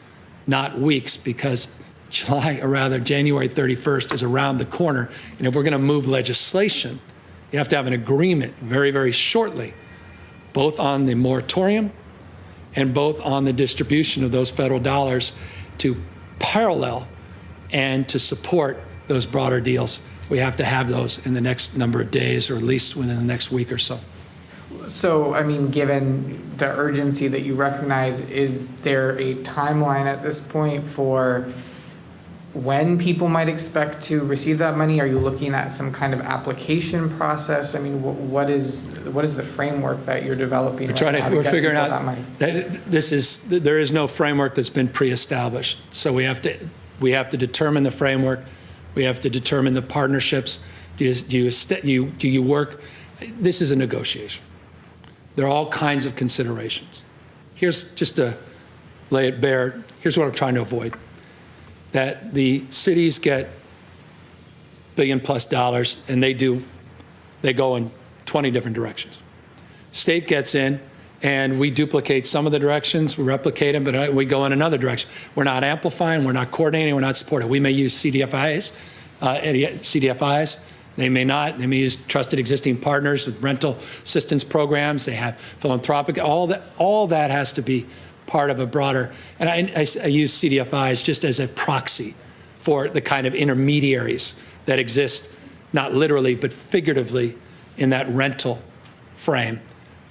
not weeks, because January 31st is around the corner. And if we're going to move legislation, you have to have an agreement very, very shortly, both on the moratorium and both on the distribution of those federal dollars to parallel and to support those broader deals. We have to have those in the next number of days, or at least within the next week or so. So, given the urgency that you recognize, is there a timeline at this point for when people might expect to receive that money? Are you looking at some kind of application process? I mean, what is the framework that you're developing? We're figuring out that money? There is no framework that's been pre-established. So we have to determine the framework. We have to determine the partnerships. Do you work? This is a negotiation. There are all kinds of considerations. Here's just to lay it bare. Here's what I'm trying to avoid. That the cities get $1 billion+ and they go in 20 different directions. State gets in and we duplicate some of the directions, we replicate them, but we go in another direction. We're not amplifying, we're not coordinating, we're not supporting. We may use CDFIs. They may not. They may use trusted existing partners with rental assistance programs. They have philanthropic. All that has to be part of a broader. And I use CDFIs just as a proxy for the kind of intermediaries that exist, not literally but figuratively, in that rental frame.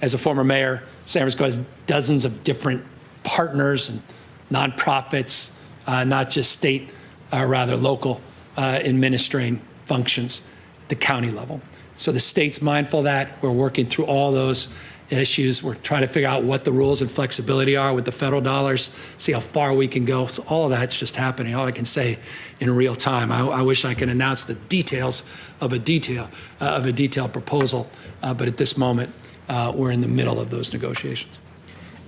As a former mayor, San Francisco has dozens of different partners and nonprofits, not just state, rather local administering functions at the county level. So the state's mindful of that. We're working through all those issues. We're trying to figure out what the rules and flexibility are with the federal dollars, see how far we can go. So all of that's just happening. All I can say in real time. I wish I could announce the details of a detailed proposal, but at this moment, we're in the middle of those negotiations.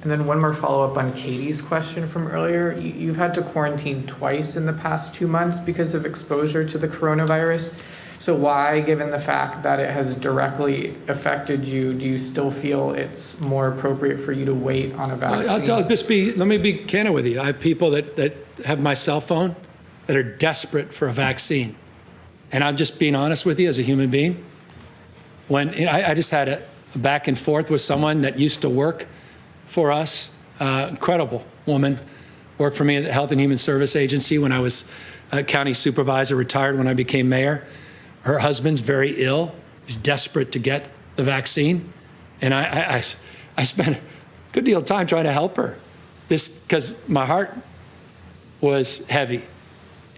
And then one more follow-up on Katie's question from earlier. You've had to quarantine twice in the past 2 months because of exposure to the coronavirus. So why, given the fact that it has directly affected you, do you still feel it's more appropriate for you to wait on a vaccine? Let me be candid with you. I have people that have my cell phone that are desperate for a vaccine. And I'm just being honest with you as a human being. When I just had a back and forth with someone that used to work for us, incredible woman, worked for me at the Health and Human Service Agency when I was a county supervisor, retired when I became mayor. Her husband's very ill. He's desperate to get the vaccine. And I spent a good deal of time trying to help her just because my heart was heavy.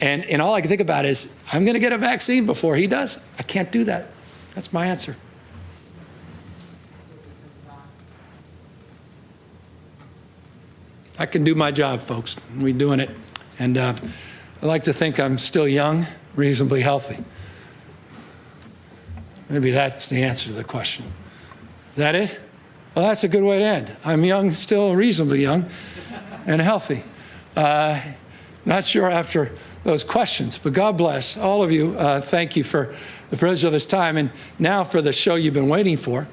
And all I can think about is, I'm going to get a vaccine before he does. I can't do that. That's my answer. I can do my job, folks. We're doing it. And I like to think I'm still young, reasonably healthy. Maybe that's the answer to the question. Is that it? Well, that's a good way to end. I'm young, still reasonably young and healthy. Not sure after those questions, but God bless all of you. Thank you for the privilege of this time. And now for the show you've been waiting for,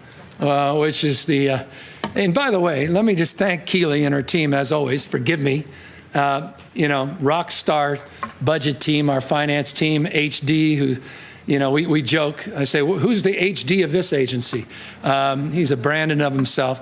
which is the, and by the way, let me just thank Keely and her team, as always. Forgive me. Rock star budget team, our finance team, HD, who, we joke. I say, who's the HD of this agency? He's a brand in of himself.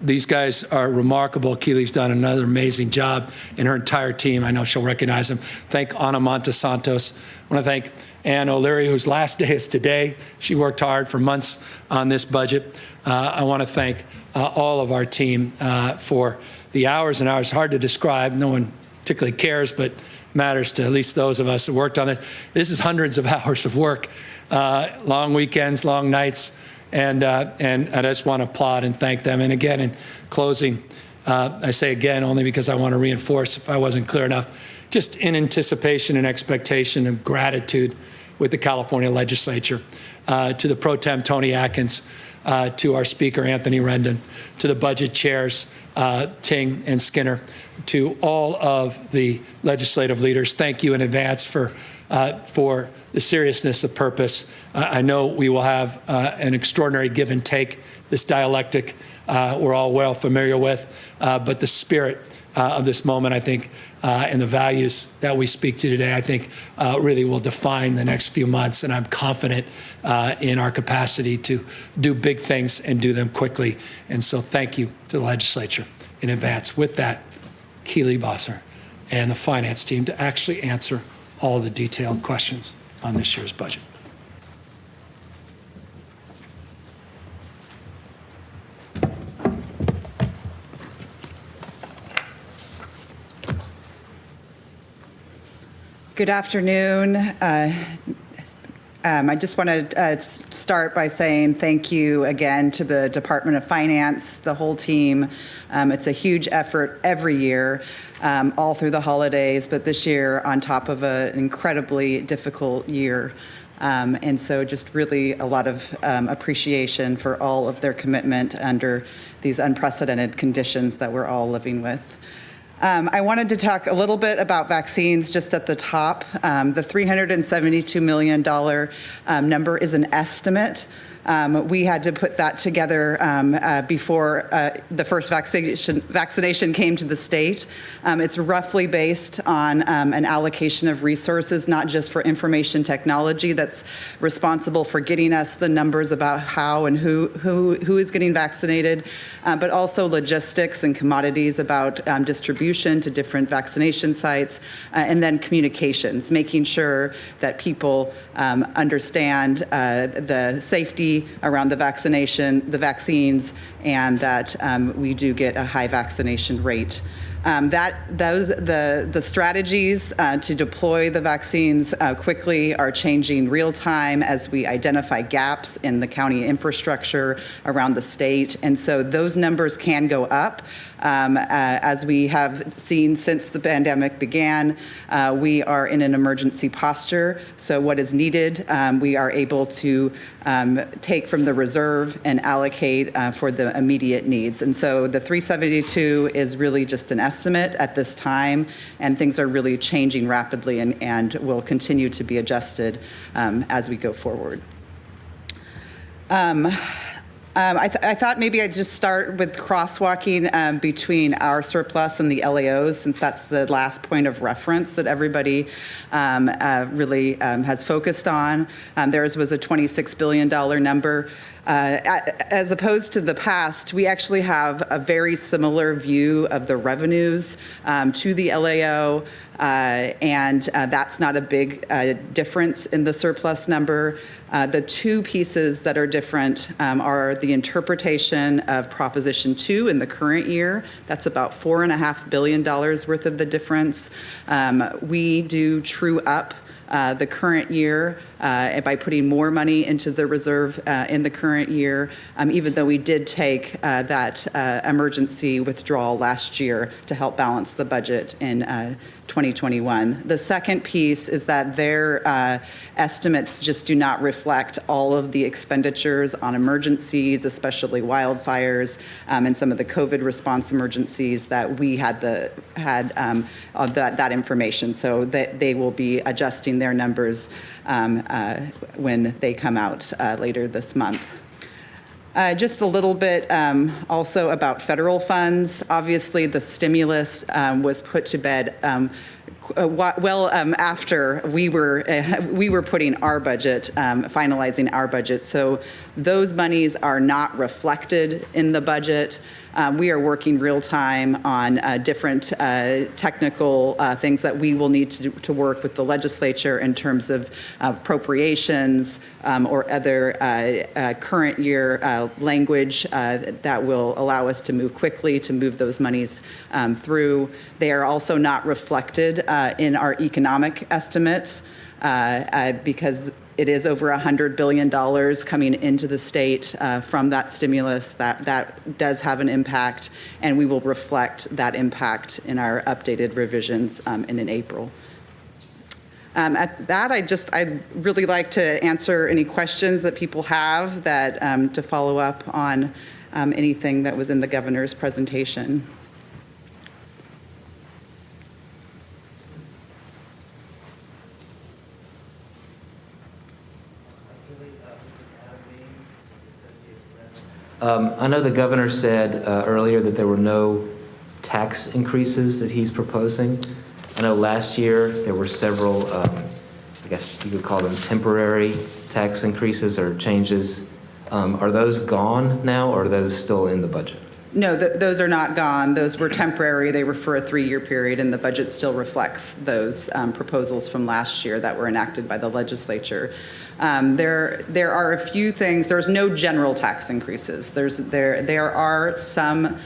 These guys are remarkable. Keely's done another amazing job, and her entire team. I know she'll recognize them. Thank Ana Montesantos. I want to thank Ann O'Leary, whose last day is today. She worked hard for months on this budget. I want to thank all of our team for the hours and hours. Hard to describe. No one particularly cares, but matters to at least those of us who worked on it. This is hundreds of hours of work, long weekends, long nights, and I just want to applaud and thank them. And again, in closing, I say again only because I want to reinforce, if I wasn't clear enough, just in anticipation and expectation and gratitude with the California Legislature, to the Pro Tem Tony Atkins, to our Speaker Anthony Rendon, to the budget chairs Ting and Skinner, to all of the legislative leaders. Thank you in advance for the seriousness of purpose. I know we will have an extraordinary give and take, this dialectic we're all well familiar with, but the spirit of this moment, I think, and the values that we speak to today, I think really will define the next few months. And I'm confident in our capacity to do big things and do them quickly. And so thank you to the legislature in advance. With that, Keely Bosser and the finance team to actually answer all the detailed questions on this year's budget. Good afternoon. I just want to start by saying thank you again to the Department of Finance, the whole team. It's a huge effort every year, all through the holidays, but this year on top of an incredibly difficult year. And so just really a lot of appreciation for all of their commitment under these unprecedented conditions that we're all living with. I wanted to talk a little bit about vaccines just at the top. The $372 million number is an estimate. We had to put that together before the first vaccination came to the state. It's roughly based on an allocation of resources, not just for information technology that's responsible for getting us the numbers about how and who is getting vaccinated, but also logistics and commodities about distribution to different vaccination sites, and then communications, making sure that people understand the safety around the vaccines, and that we do get a high vaccination rate. The strategies to deploy the vaccines quickly are changing real time as we identify gaps in the county infrastructure around the state, and so those numbers can go up. As we have seen since the pandemic began, we are in an emergency posture. So what is needed, we are able to take from the reserve and allocate for the immediate needs. And so the 372 is really just an estimate at this time, and things are really changing rapidly and will continue to be adjusted as we go forward. I thought maybe I'd just start with crosswalking between our surplus and the LAOs, since that's the last point of reference that everybody really has focused on. Theirs was a $26 billion number. As opposed to the past, we actually have a very similar view of the revenues to the LAO, and that's not a big difference in the surplus number. The two pieces that are different are the interpretation of Proposition 2 in the current year. That's about $4.5 billion worth of the difference. We do true up the current year by putting more money into the reserve in the current year, even though we did take that emergency withdrawal last year to help balance the budget in 2021. The second piece is that their estimates just do not reflect all of the expenditures on emergencies, especially wildfires, and some of the COVID response emergencies that we had that information. So that they will be adjusting their numbers when they come out later this month. Just a little bit also about federal funds. Obviously, the stimulus was put to bed after we were putting our budget, finalizing our budget. So those monies are not reflected in the budget. We are working real time on different technical things that we will need to work with the legislature in terms of appropriations or other current year language that will allow us to move quickly to move those monies through. They are also not reflected in our economic estimates because it is over $100 billion coming into the state from that stimulus. That does have an impact, and we will reflect that impact in our updated revisions in April. At that, I'd really like to answer any questions that people have that to follow up on anything that was in the governor's presentation. I know the governor said earlier that there were no tax increases that he's proposing. I know last year there were several, I guess you could call them temporary tax increases or changes. Are those gone now, or are those still in the budget? No, those are not gone. Those were temporary. They were for a 3-year period, and the budget still reflects those proposals from last year that were enacted by the legislature. There are a few things. There's no general tax increases. There are some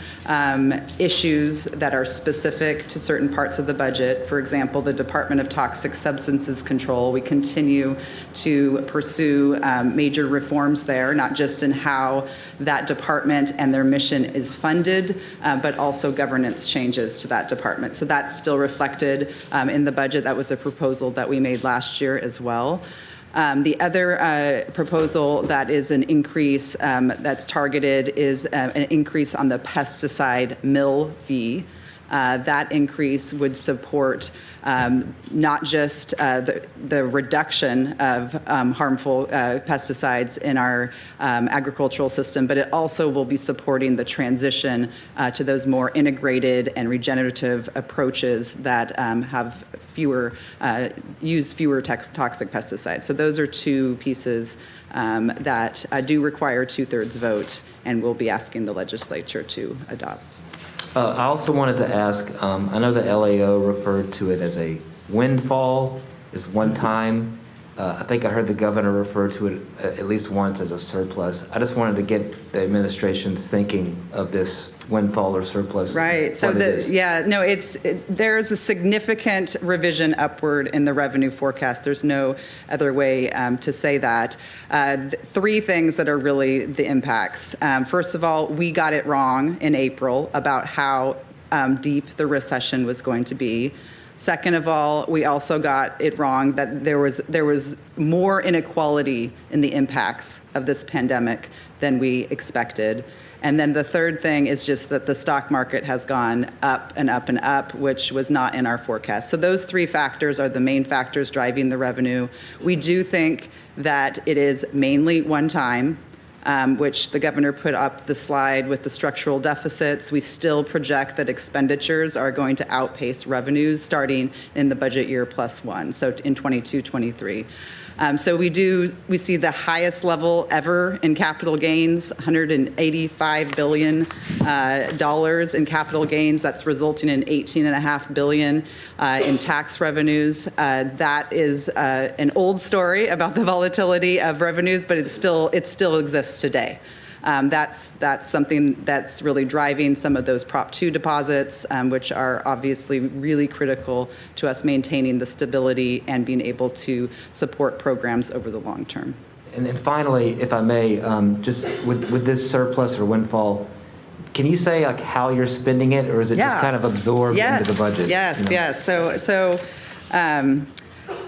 issues that are specific to certain parts of the budget. For example, the Department of Toxic Substances Control. We continue to pursue major reforms there, not just in how that department and their mission is funded, but also governance changes to that department. So that's still reflected in the budget. That was a proposal that we made last year as well. The other proposal that is an increase that's targeted is an increase on the pesticide mill fee. That increase would support not just the reduction of harmful pesticides in our agricultural system, but it also will be supporting the transition to those more integrated and regenerative approaches that have use fewer toxic pesticides. So those are two pieces that do require 2/3 vote, and we'll be asking the legislature to adopt. I also wanted to ask, I know the LAO referred to it as a windfall, as one time. I think I heard the governor refer to it at least once as a surplus. I just wanted to get the administration's thinking of this windfall or surplus. Right. So there's a significant revision upward in the revenue forecast. There's no other way to say that. 3 things that are really the impacts. First of all, we got it wrong in April about how deep the recession was going to be. Second of all, we also got it wrong that there was more inequality in the impacts of this pandemic than we expected. And then the third thing is just that the stock market has gone up and up and up, which was not in our forecast. So those 3 factors are the main factors driving the revenue. We do think that it is mainly one time, which the governor put up the slide with the structural deficits. We still project that expenditures are going to outpace revenues starting in the budget year +1, so in 22-23. So we see the highest level ever in capital gains, $185 billion in capital gains. That's resulting in $18.5 billion in tax revenues. That is an old story about the volatility of revenues, but it still exists today. That's something that's really driving some of those Prop 2 deposits, which are obviously really critical to us maintaining the stability and being able to support programs over the long term. And then finally, if I may, just with this surplus or windfall, can you say like how you're spending it, or is it just kind of absorbed into the budget? Yes. So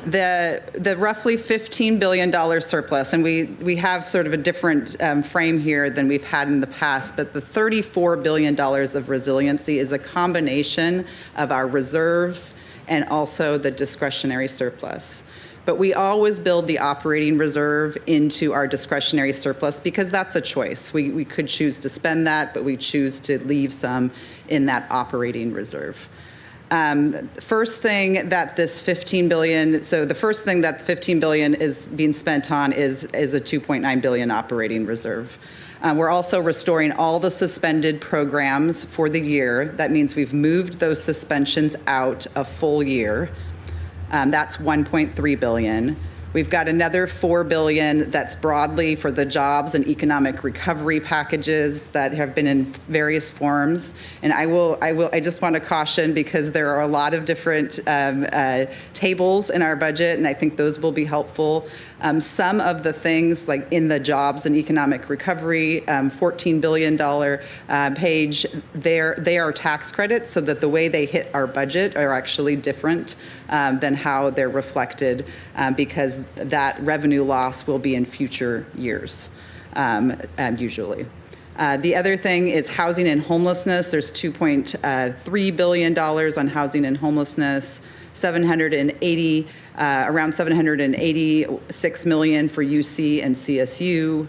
the roughly $15 billion surplus, and we have sort of a different frame here than we've had in the past, but the $34 billion of resiliency is a combination of our reserves and also the discretionary surplus. But we always build the operating reserve into our discretionary surplus because that's a choice. We could choose to spend that, but we choose to leave some in that operating reserve. First thing that this $15 billion, so the first thing that $15 billion is being spent on is a $2.9 billion operating reserve. We're also restoring all the suspended programs for the year. That means we've moved those suspensions out a full year. That's $1.3 billion. We've got another $4 billion that's broadly for the jobs and economic recovery packages that have been in various forms. And I just want to caution because there are a lot of different tables in our budget, and I think those will be helpful. Some of the things like in the jobs and economic recovery, $14 billion page, they are tax credits, so that the way they hit our budget are actually different than how they're reflected because that revenue loss will be in future years, usually. The other thing is housing and homelessness. There's $2.3 billion on housing and homelessness, around $786 million for UC and CSU.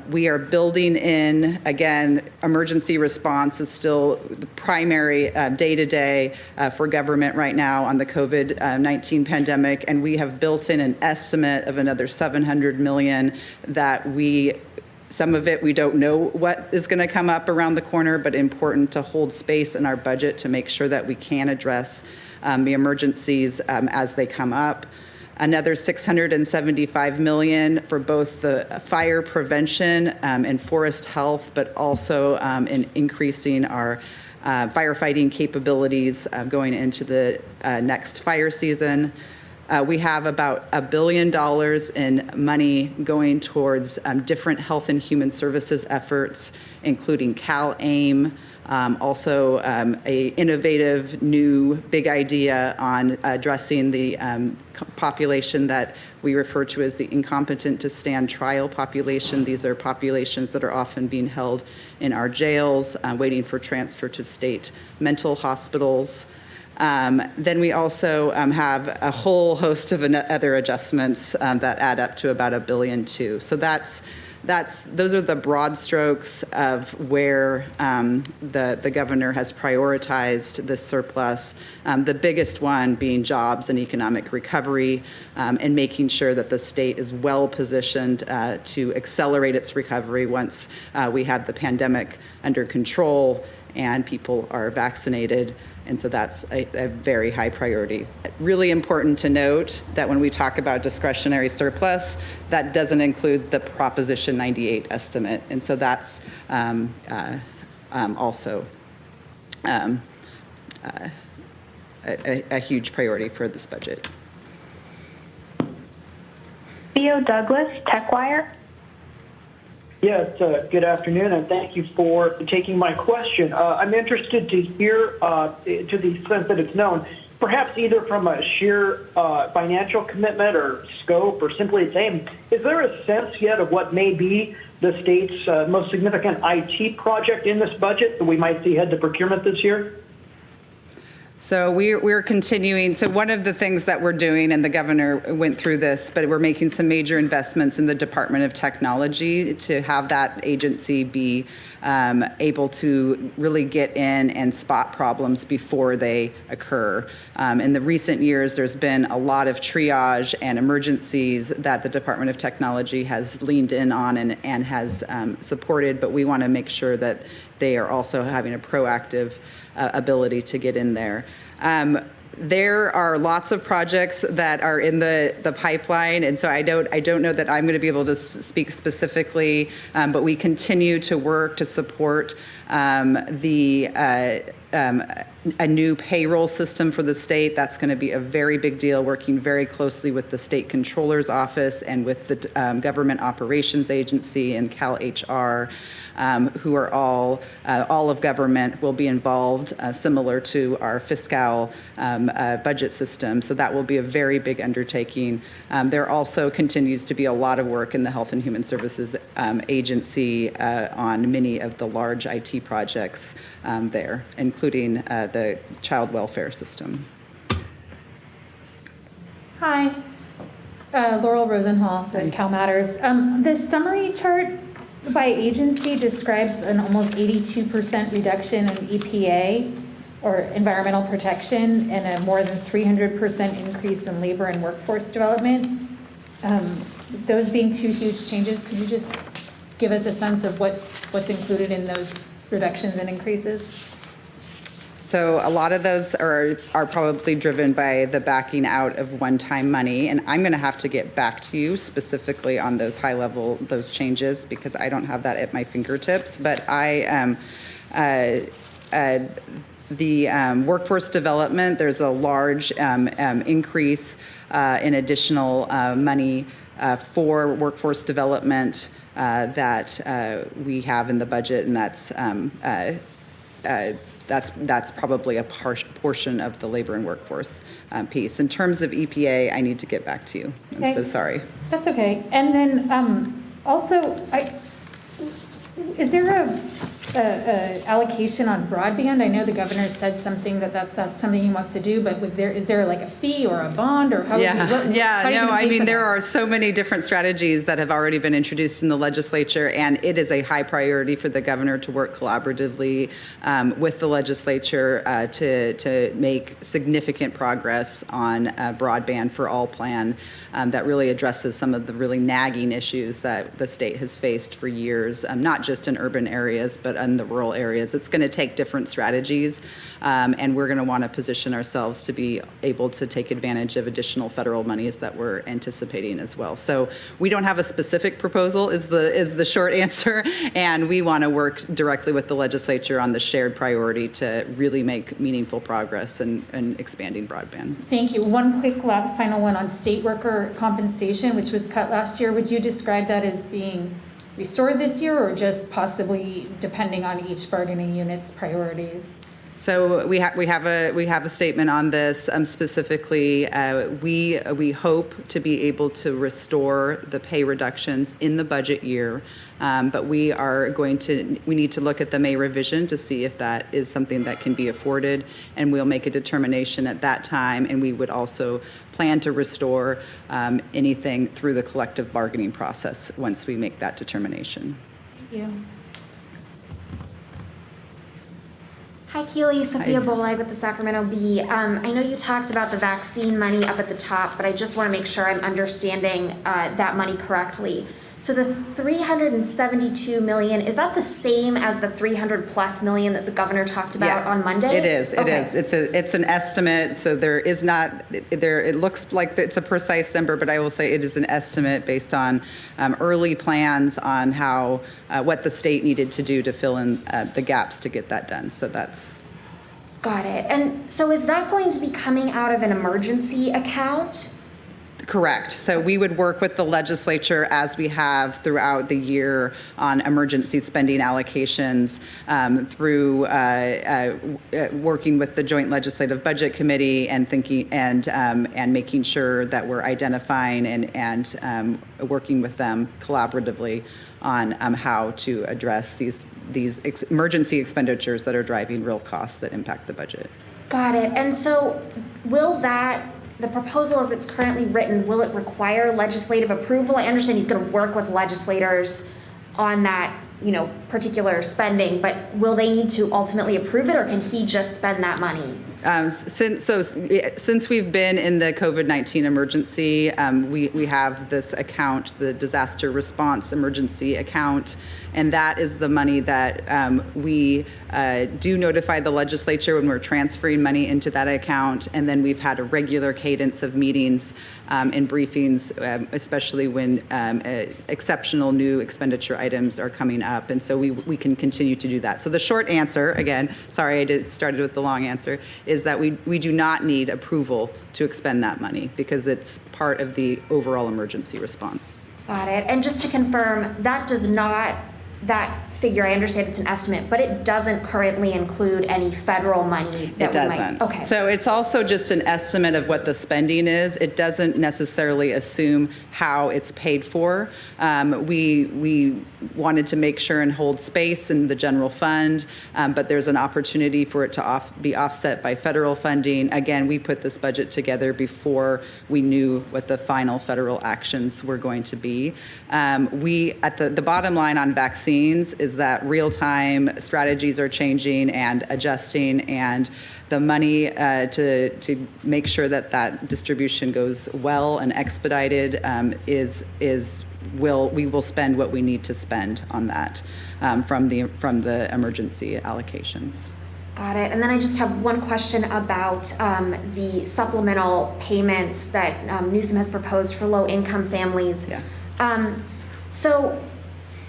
We are building in, again, emergency response is still the primary day-to-day for government right now on the COVID-19 pandemic, and we have built in an estimate of another $700 million that we Some of it, we don't know what is going to come up around the corner, but important to hold space in our budget to make sure that we can address the emergencies as they come up. Another $675 million for both the fire prevention and forest health, but also in increasing our firefighting capabilities going into the next fire season. We have about $1 billion in money going towards different health and human services efforts, including CalAIM, also a innovative new big idea on addressing the population that we refer to as the incompetent to stand trial population. These are populations that are often being held in our jails, waiting for transfer to state mental hospitals. Then we also have a whole host of other adjustments that add up to about $1 billion too. So those are the broad strokes of where the governor has prioritized this surplus. The biggest one being jobs and economic recovery, and making sure that the state is well positioned to accelerate its recovery once we have the pandemic under control and people are vaccinated. And so that's a very high priority. Really important to note that when we talk about discretionary surplus, that doesn't include the Proposition 98 estimate. And so that's also a huge priority for this budget. Theo Douglas, TechWire. Yes, good afternoon, and thank you for taking my question. I'm interested to hear, to the extent that it's known, perhaps either from a sheer financial commitment or scope or simply its aim, is there a sense yet of what may be the state's most significant IT project in this budget that we might see head to procurement this year? So we're continuing. So one of the things that we're doing, and the governor went through this, but we're making some major investments in the Department of Technology to have that agency be able to really get in and spot problems before they occur. In the recent years, there's been a lot of triage and emergencies that the Department of Technology has leaned in on and has supported, but we want to make sure that they are also having a proactive ability to get in there. There are lots of projects that are in the pipeline, and so I don't know that I'm going to be able to speak specifically, but we continue to work to support a new payroll system for the state. That's going to be a very big deal, working very closely with the state controller's office and with the government operations agency and CalHR, who are all of government will be involved, similar to our fiscal budget system. So that will be a very big undertaking. There also continues to be a lot of work in the Health and Human Services Agency on many of the large IT projects there, including the child welfare system. Hi, Laurel Rosenhall with Cal Matters. The summary chart by agency describes an almost 82% reduction in EPA or environmental protection and a more than 300% increase in labor and workforce development. Those being two huge changes, could you just give us a sense of what's included in those reductions and increases? So a lot of those are probably driven by the backing out of one-time money, and I'm going to have to get back to you specifically on those those changes, because I don't have that at my fingertips. But the workforce development, there's a large increase in additional money for workforce development that we have in the budget, and that's probably a portion of the labor and workforce piece. In terms of EPA, I need to get back to you. I'm so sorry. That's okay. And then also, is there allocation on broadband? I know the governor said something that's something he wants to do, but is there like a fee or a bond or how? There are so many different strategies that have already been introduced in the legislature, and it is a high priority for the governor to work collaboratively with the legislature to make significant progress on broadband for all plan that really addresses some of the really nagging issues that the state has faced for years, not just in urban areas, but in the rural areas. It's going to take different strategies, and we're going to want to position ourselves to be able to take advantage of additional federal monies that we're anticipating as well. So we don't have a specific proposal is the short answer, and we want to work directly with the legislature on the shared priority to really make meaningful progress in expanding broadband. Thank you. One quick final one on state worker compensation, which was cut last year. Would you describe that as being restored this year, or just possibly depending on each bargaining unit's priorities? So we have a statement on this specifically. We hope to be able to restore the pay reductions in the budget year, but we need to look at the May revision to see if that is something that can be afforded, and we'll make a determination at that time. And we would also plan to restore anything through the collective bargaining process once we make that determination. Thank you. Hi, Keely. Sophia Bolag with the Sacramento Bee. I know you talked about the vaccine money up at the top, but I just want to make sure I'm understanding that money correctly. So the $372 million, is that the same as the $300+ million that the governor talked about on Monday? It is. It is. It's an estimate. So there is not there. It looks like it's a precise number, but I will say it is an estimate based on early plans on how what the state needed to do to fill in the gaps to get that done. So that's. Got it. And so is that going to be coming out of an emergency account? Correct. So we would work with the legislature as we have throughout the year on emergency spending allocations through working with the Joint Legislative Budget Committee and thinking and making sure that we're identifying and working with them collaboratively on how to address these emergency expenditures that are driving real costs that impact the budget. Got it. And so will the proposal as it's currently written, will it require legislative approval? I understand he's going to work with legislators on that, particular spending, but will they need to ultimately approve it, or can he just spend that money? Since we've been in the COVID-19 emergency, we have this account, the Disaster Response Emergency Account, and that is the money that we do notify the legislature when we're transferring money into that account, and then we've had a regular cadence of meetings and briefings, especially when exceptional new expenditure items are coming up, and so we can continue to do that. So the short answer, again, sorry I started with the long answer, is that we do not need approval to expend that money because it's part of the overall emergency response. Got it. And just to confirm, that figure, I understand it's an estimate, but it doesn't currently include any federal money that it doesn't. Okay. So it's also just an estimate of what the spending is. It doesn't necessarily assume how it's paid for. We wanted to make sure and hold space in the general fund, but there's an opportunity for it to be offset by federal funding. Again, we put this budget together before we knew what the final federal actions were going to be. The bottom line on vaccines is that real-time strategies are changing and adjusting, and the money to make sure that distribution goes well and expedited we will spend what we need to spend on that from the emergency allocations. Got it. And then I just have one question about the supplemental payments that Newsom has proposed for low-income families. Yeah. So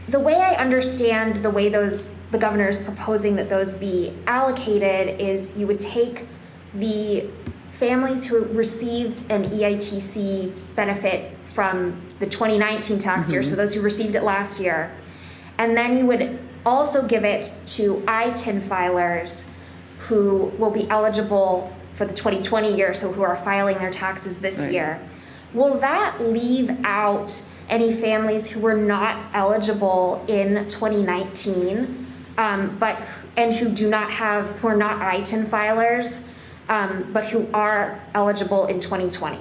the way I understand the way the governor is proposing that those be allocated is you would take the families who received an EITC benefit from the 2019 tax year, so those who received it last year, and then you would also give it to ITIN filers who will be eligible for the 2020 year, so who are filing their taxes this year. Will that leave out any families who were not eligible in 2019 who are not ITIN filers, but who are eligible in 2020?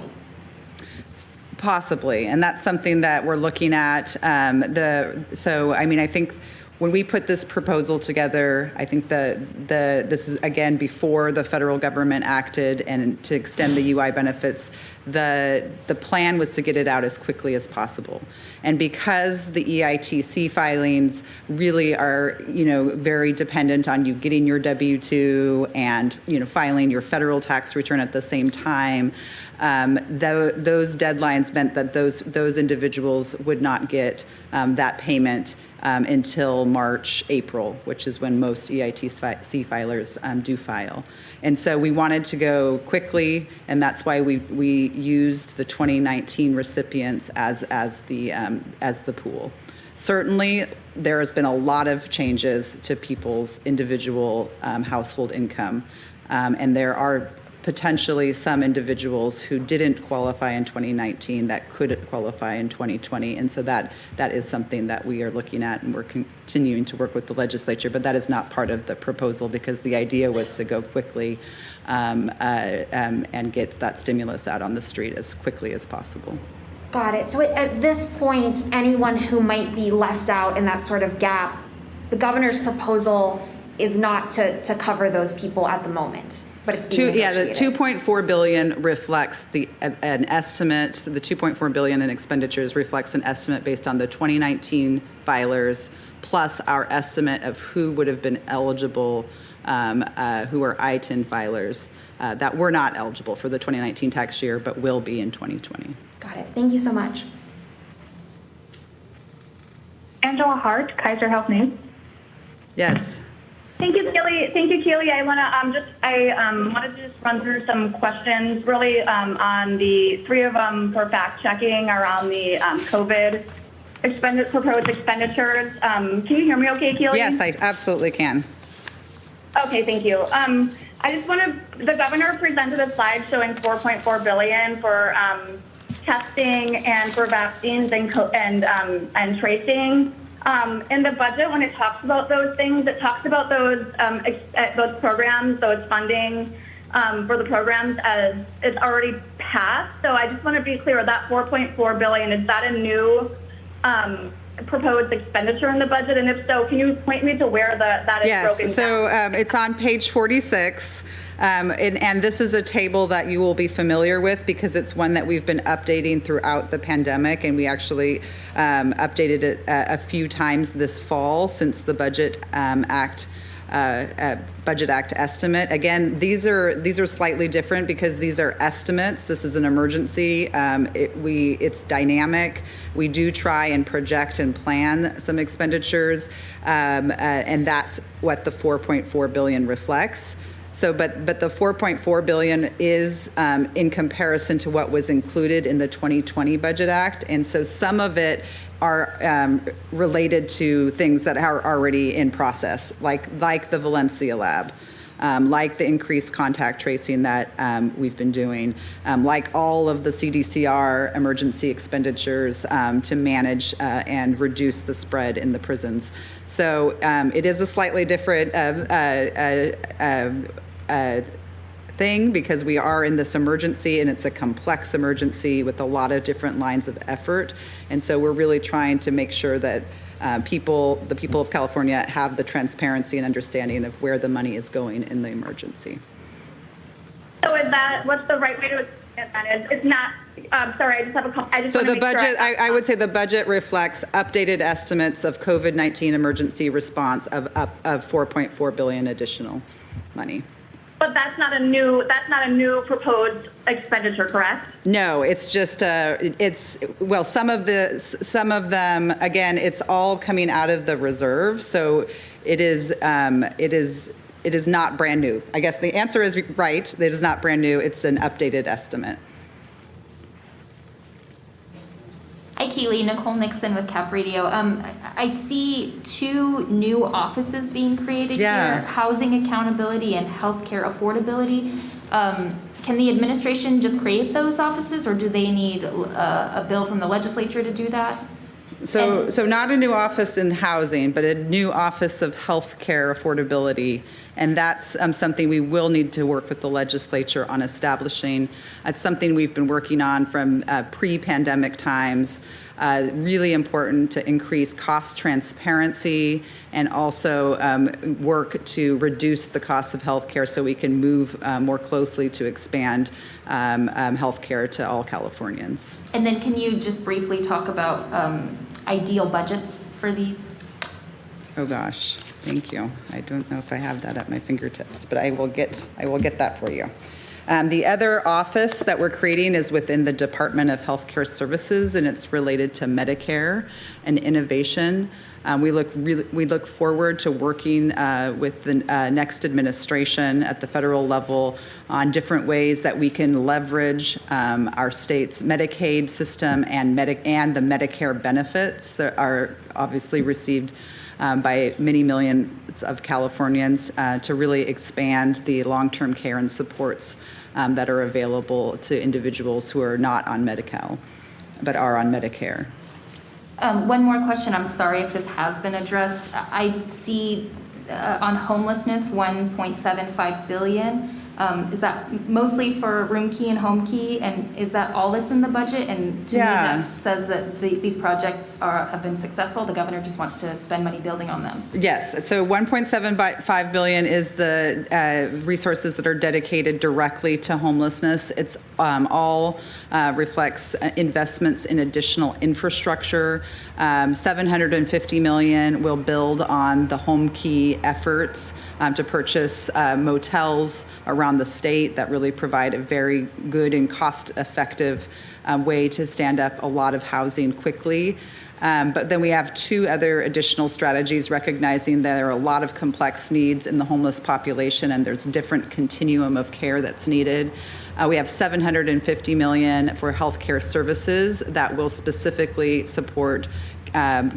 Possibly, and that's something that we're looking at. I think when we put this proposal together, I think this is, again, before the federal government acted and to extend the UI benefits, the plan was to get it out as quickly as possible. And because the EITC filings really are, very dependent on you getting your W-2 and, filing your federal tax return at the same time, those deadlines meant that those individuals would not get that payment until March, April, which is when most EITC filers do file. And so we wanted to go quickly, and that's why we used the 2019 recipients as the pool. Certainly, there has been a lot of changes to people's individual household income, and there are potentially some individuals who didn't qualify in 2019 that could qualify in 2020. And so that is something that we are looking at, and we're continuing to work with the legislature, but that is not part of the proposal because the idea was to go quickly and get that stimulus out on the street as quickly as possible. Got it. So at this point, anyone who might be left out in that sort of gap, the governor's proposal is not to cover those people at the moment. But it's being the $2.4 billion reflects an estimate. So the $2.4 billion in expenditures reflects an estimate based on the 2019 filers, plus our estimate of who would have been eligible, who are ITIN filers that were not eligible for the 2019 tax year, but will be in 2020. Got it. Thank you so much. Angela Hart, Kaiser Health News. Yes. Thank you, Keely. I wanted to just run through some questions, really, on the three of them for fact checking around the COVID proposed expenditures. Can you hear me okay, Keely? Yes, I absolutely can. Okay, thank you. The governor presented a slide showing $4.4 billion for testing and for vaccines and tracing. In the budget, when it talks about those things, it talks about those programs, those funding for the programs as it's already passed. So I just want to be clear, that $4.4 billion, is that a new proposed expenditure in the budget? And if so, can you point me to where that is broken down? Yes, so it's on page 46. And this is a table that you will be familiar with because it's one that we've been updating throughout the pandemic, and we actually updated it a few times this fall since the Budget Act estimate. Again, these are slightly different because these are estimates. This is an emergency. It's dynamic. We do try and project and plan some expenditures, and that's what the $4.4 billion reflects. So, but the $4.4 billion is in comparison to what was included in the 2020 Budget Act, and so some of it are related to things that are already in process, like the Valencia lab, like the increased contact tracing that we've been doing, like all of the CDCR emergency expenditures to manage and reduce the spread in the prisons. So it is a slightly different thing because we are in this emergency, and it's a complex emergency with a lot of different lines of effort. And so we're really trying to make sure that the people of California have the transparency and understanding of where the money is going in the emergency. So what's the right way to explain that? It's not, sorry, I just have a couple. So the budget, I would say the budget reflects updated estimates of COVID-19 emergency response of $4.4 billion additional money. But that's not a new proposed expenditure, correct? No, it's just some of them, again, it's all coming out of the reserve, so it is not brand new. I guess the answer is right. It is not brand new. It's an updated estimate. Hi, Keely. Nicole Nixon with Cap Radio. I see 2 new offices being created here, housing accountability and healthcare affordability. Can the administration just create those offices, or do they need a bill from the legislature to do that? So not a new office in housing, but a new office of healthcare affordability. And that's something we will need to work with the legislature on establishing. It's something we've been working on from pre-pandemic times. Really important to increase cost transparency and also work to reduce the cost of healthcare so we can move more closely to expand healthcare to all Californians. And then can you just briefly talk about ideal budgets for these? Oh gosh, thank you. I don't know if I have that at my fingertips, but I will get that for you. The other office that we're creating is within the Department of Healthcare Services, and it's related to Medicare and innovation. We look forward to working with the next administration at the federal level on different ways that we can leverage our state's Medicaid system and the Medicare benefits that are obviously received by many millions of Californians to really expand the long-term care and supports that are available to individuals who are not on Medi-Cal, but are on Medicare. One more question. I'm sorry if this has been addressed. I see on homelessness, 1.75 billion. Is that mostly for room key and home key? And is that all that's in the budget? And to me, that says that these projects have been successful. The governor just wants to spend money building on them. Yes. So 1.75 billion is the resources that are dedicated directly to homelessness. It's all reflects investments in additional infrastructure. 750 million will build on the home key efforts to purchase motels around the state that really provide a very good and cost-effective way to stand up a lot of housing quickly. But then we have two other additional strategies, recognizing that there are a lot of complex needs in the homeless population and there's different continuum of care that's needed. We have 750 million for healthcare services that will specifically support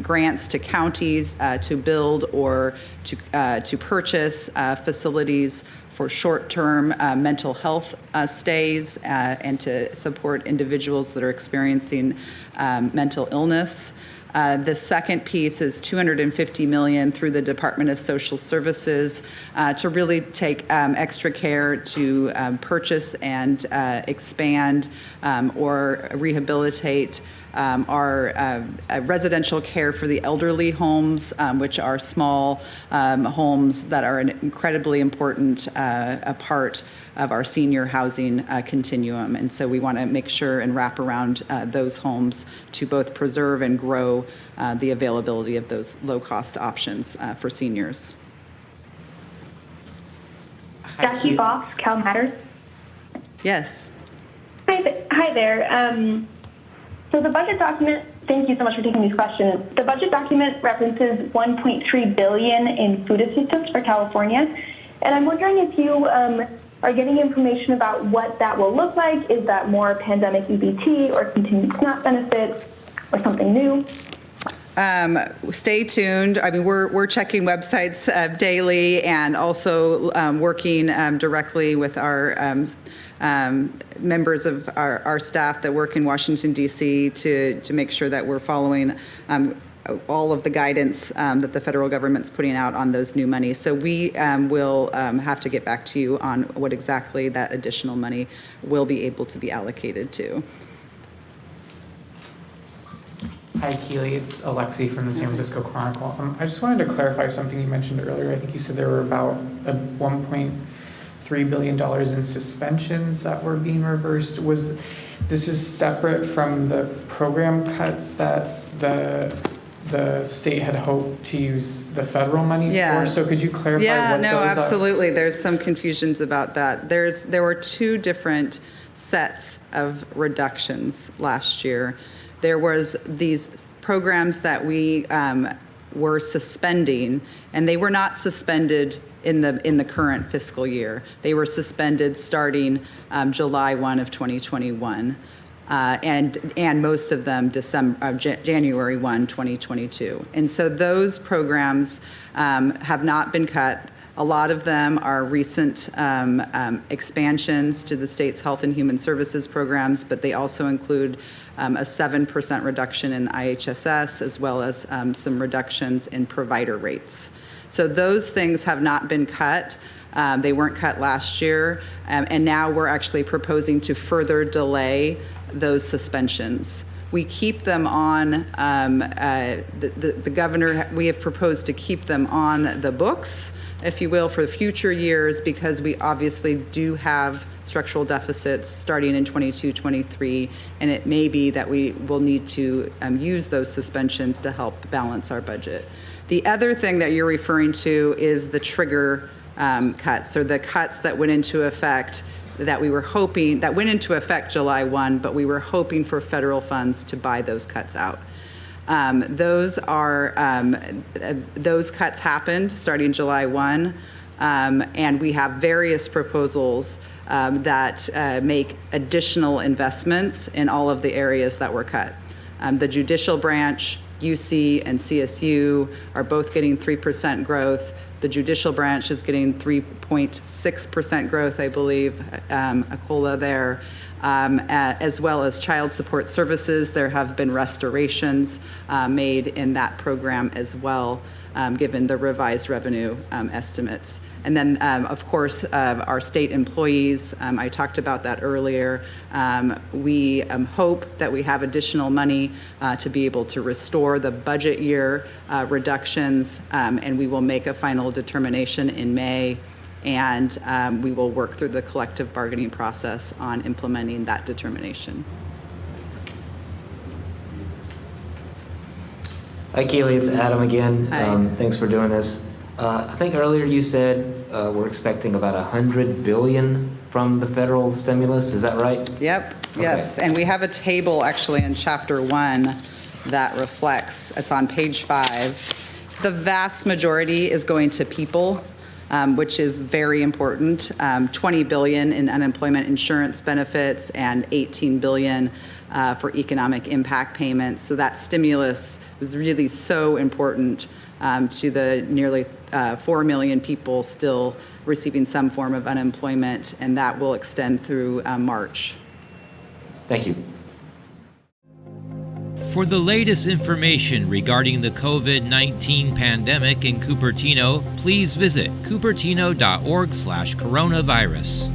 grants to counties to build or to purchase facilities for short-term mental health stays and to support individuals that are experiencing mental illness. The second piece is 250 million through the Department of Social Services to really take extra care to purchase and expand or rehabilitate our residential care for the elderly homes, which are small homes that are an incredibly important a part of our senior housing continuum. And so we want to make sure and wrap around those homes to both preserve and grow the availability of those low-cost options for seniors. Jackie Fox, Cal Matters. Yes. Hi there. So the budget document, thank you so much for taking these questions. The budget document references $1.3 billion in food assistance for California. And I'm wondering if you are getting information about what that will look like. Is that more pandemic EBT or continued SNAP benefit or something new? Stay tuned. I mean, we're checking websites daily and also working directly with our members of our staff that work in Washington, D.C. to make sure that we're following all of the guidance that the federal government's putting out on those new monies. So we will have to get back to you on what exactly that additional money will be able to be allocated to. Hi, Keely. It's Alexi from the San Francisco Chronicle. I just wanted to clarify something you mentioned earlier. I think you said there were about $1.3 billion in suspensions that were being reversed. This is separate from the program cuts that the state had hoped to use the federal money for? So could you clarify what those are? Absolutely. There's some confusions about that. There were two different sets of reductions last year. There was these programs that we were suspending, and they were not suspended in the current fiscal year. They were suspended starting July 1 of 2021, and most of them January 1, 2022. And so those programs have not been cut. A lot of them are recent expansions to the state's health and human services programs, but they also include a 7% reduction in IHSS, as well as some reductions in provider rates. So those things have not been cut. They weren't cut last year, and now we're actually proposing to further delay those suspensions. We keep them on, the governor, we have proposed to keep them on the books, if you will, for future years, because we obviously do have structural deficits starting in 22, 23, and it may be that we will need to use those suspensions to help balance our budget. The other thing that you're referring to is the trigger cuts, or the cuts that went into effect that we were hoping, that went into effect July 1, but we were hoping for federal funds to buy those cuts out. Those cuts happened starting July 1, and we have various proposals that make additional investments in all of the areas that were cut. The judicial branch, UC and CSU are both getting 3% growth. The judicial branch is getting 3.6% growth, I believe, a COLA there, as well as child support services. There have been restorations made in that program as well, given the revised revenue estimates. And then, of course, our state employees, I talked about that earlier. We hope that we have additional money to be able to restore the budget year reductions, and we will make a final determination in May, and we will work through the collective bargaining process on implementing that determination. Hi, Keely, it's Adam again. Hi. Thanks for doing this. I think earlier you said we're expecting about $100 billion from the federal stimulus. Is that right? Yep. Yes. And we have a table actually in Chapter 1 that reflects. It's on page 5. The vast majority is going to people, which is very important. $20 billion in unemployment insurance benefits and $18 billion for economic impact payments. So that stimulus was really so important to the nearly 4 million people still receiving some form of unemployment, and that will extend through March. Thank you. For the latest information regarding the COVID-19 pandemic in Cupertino, please visit cupertino.org/coronavirus.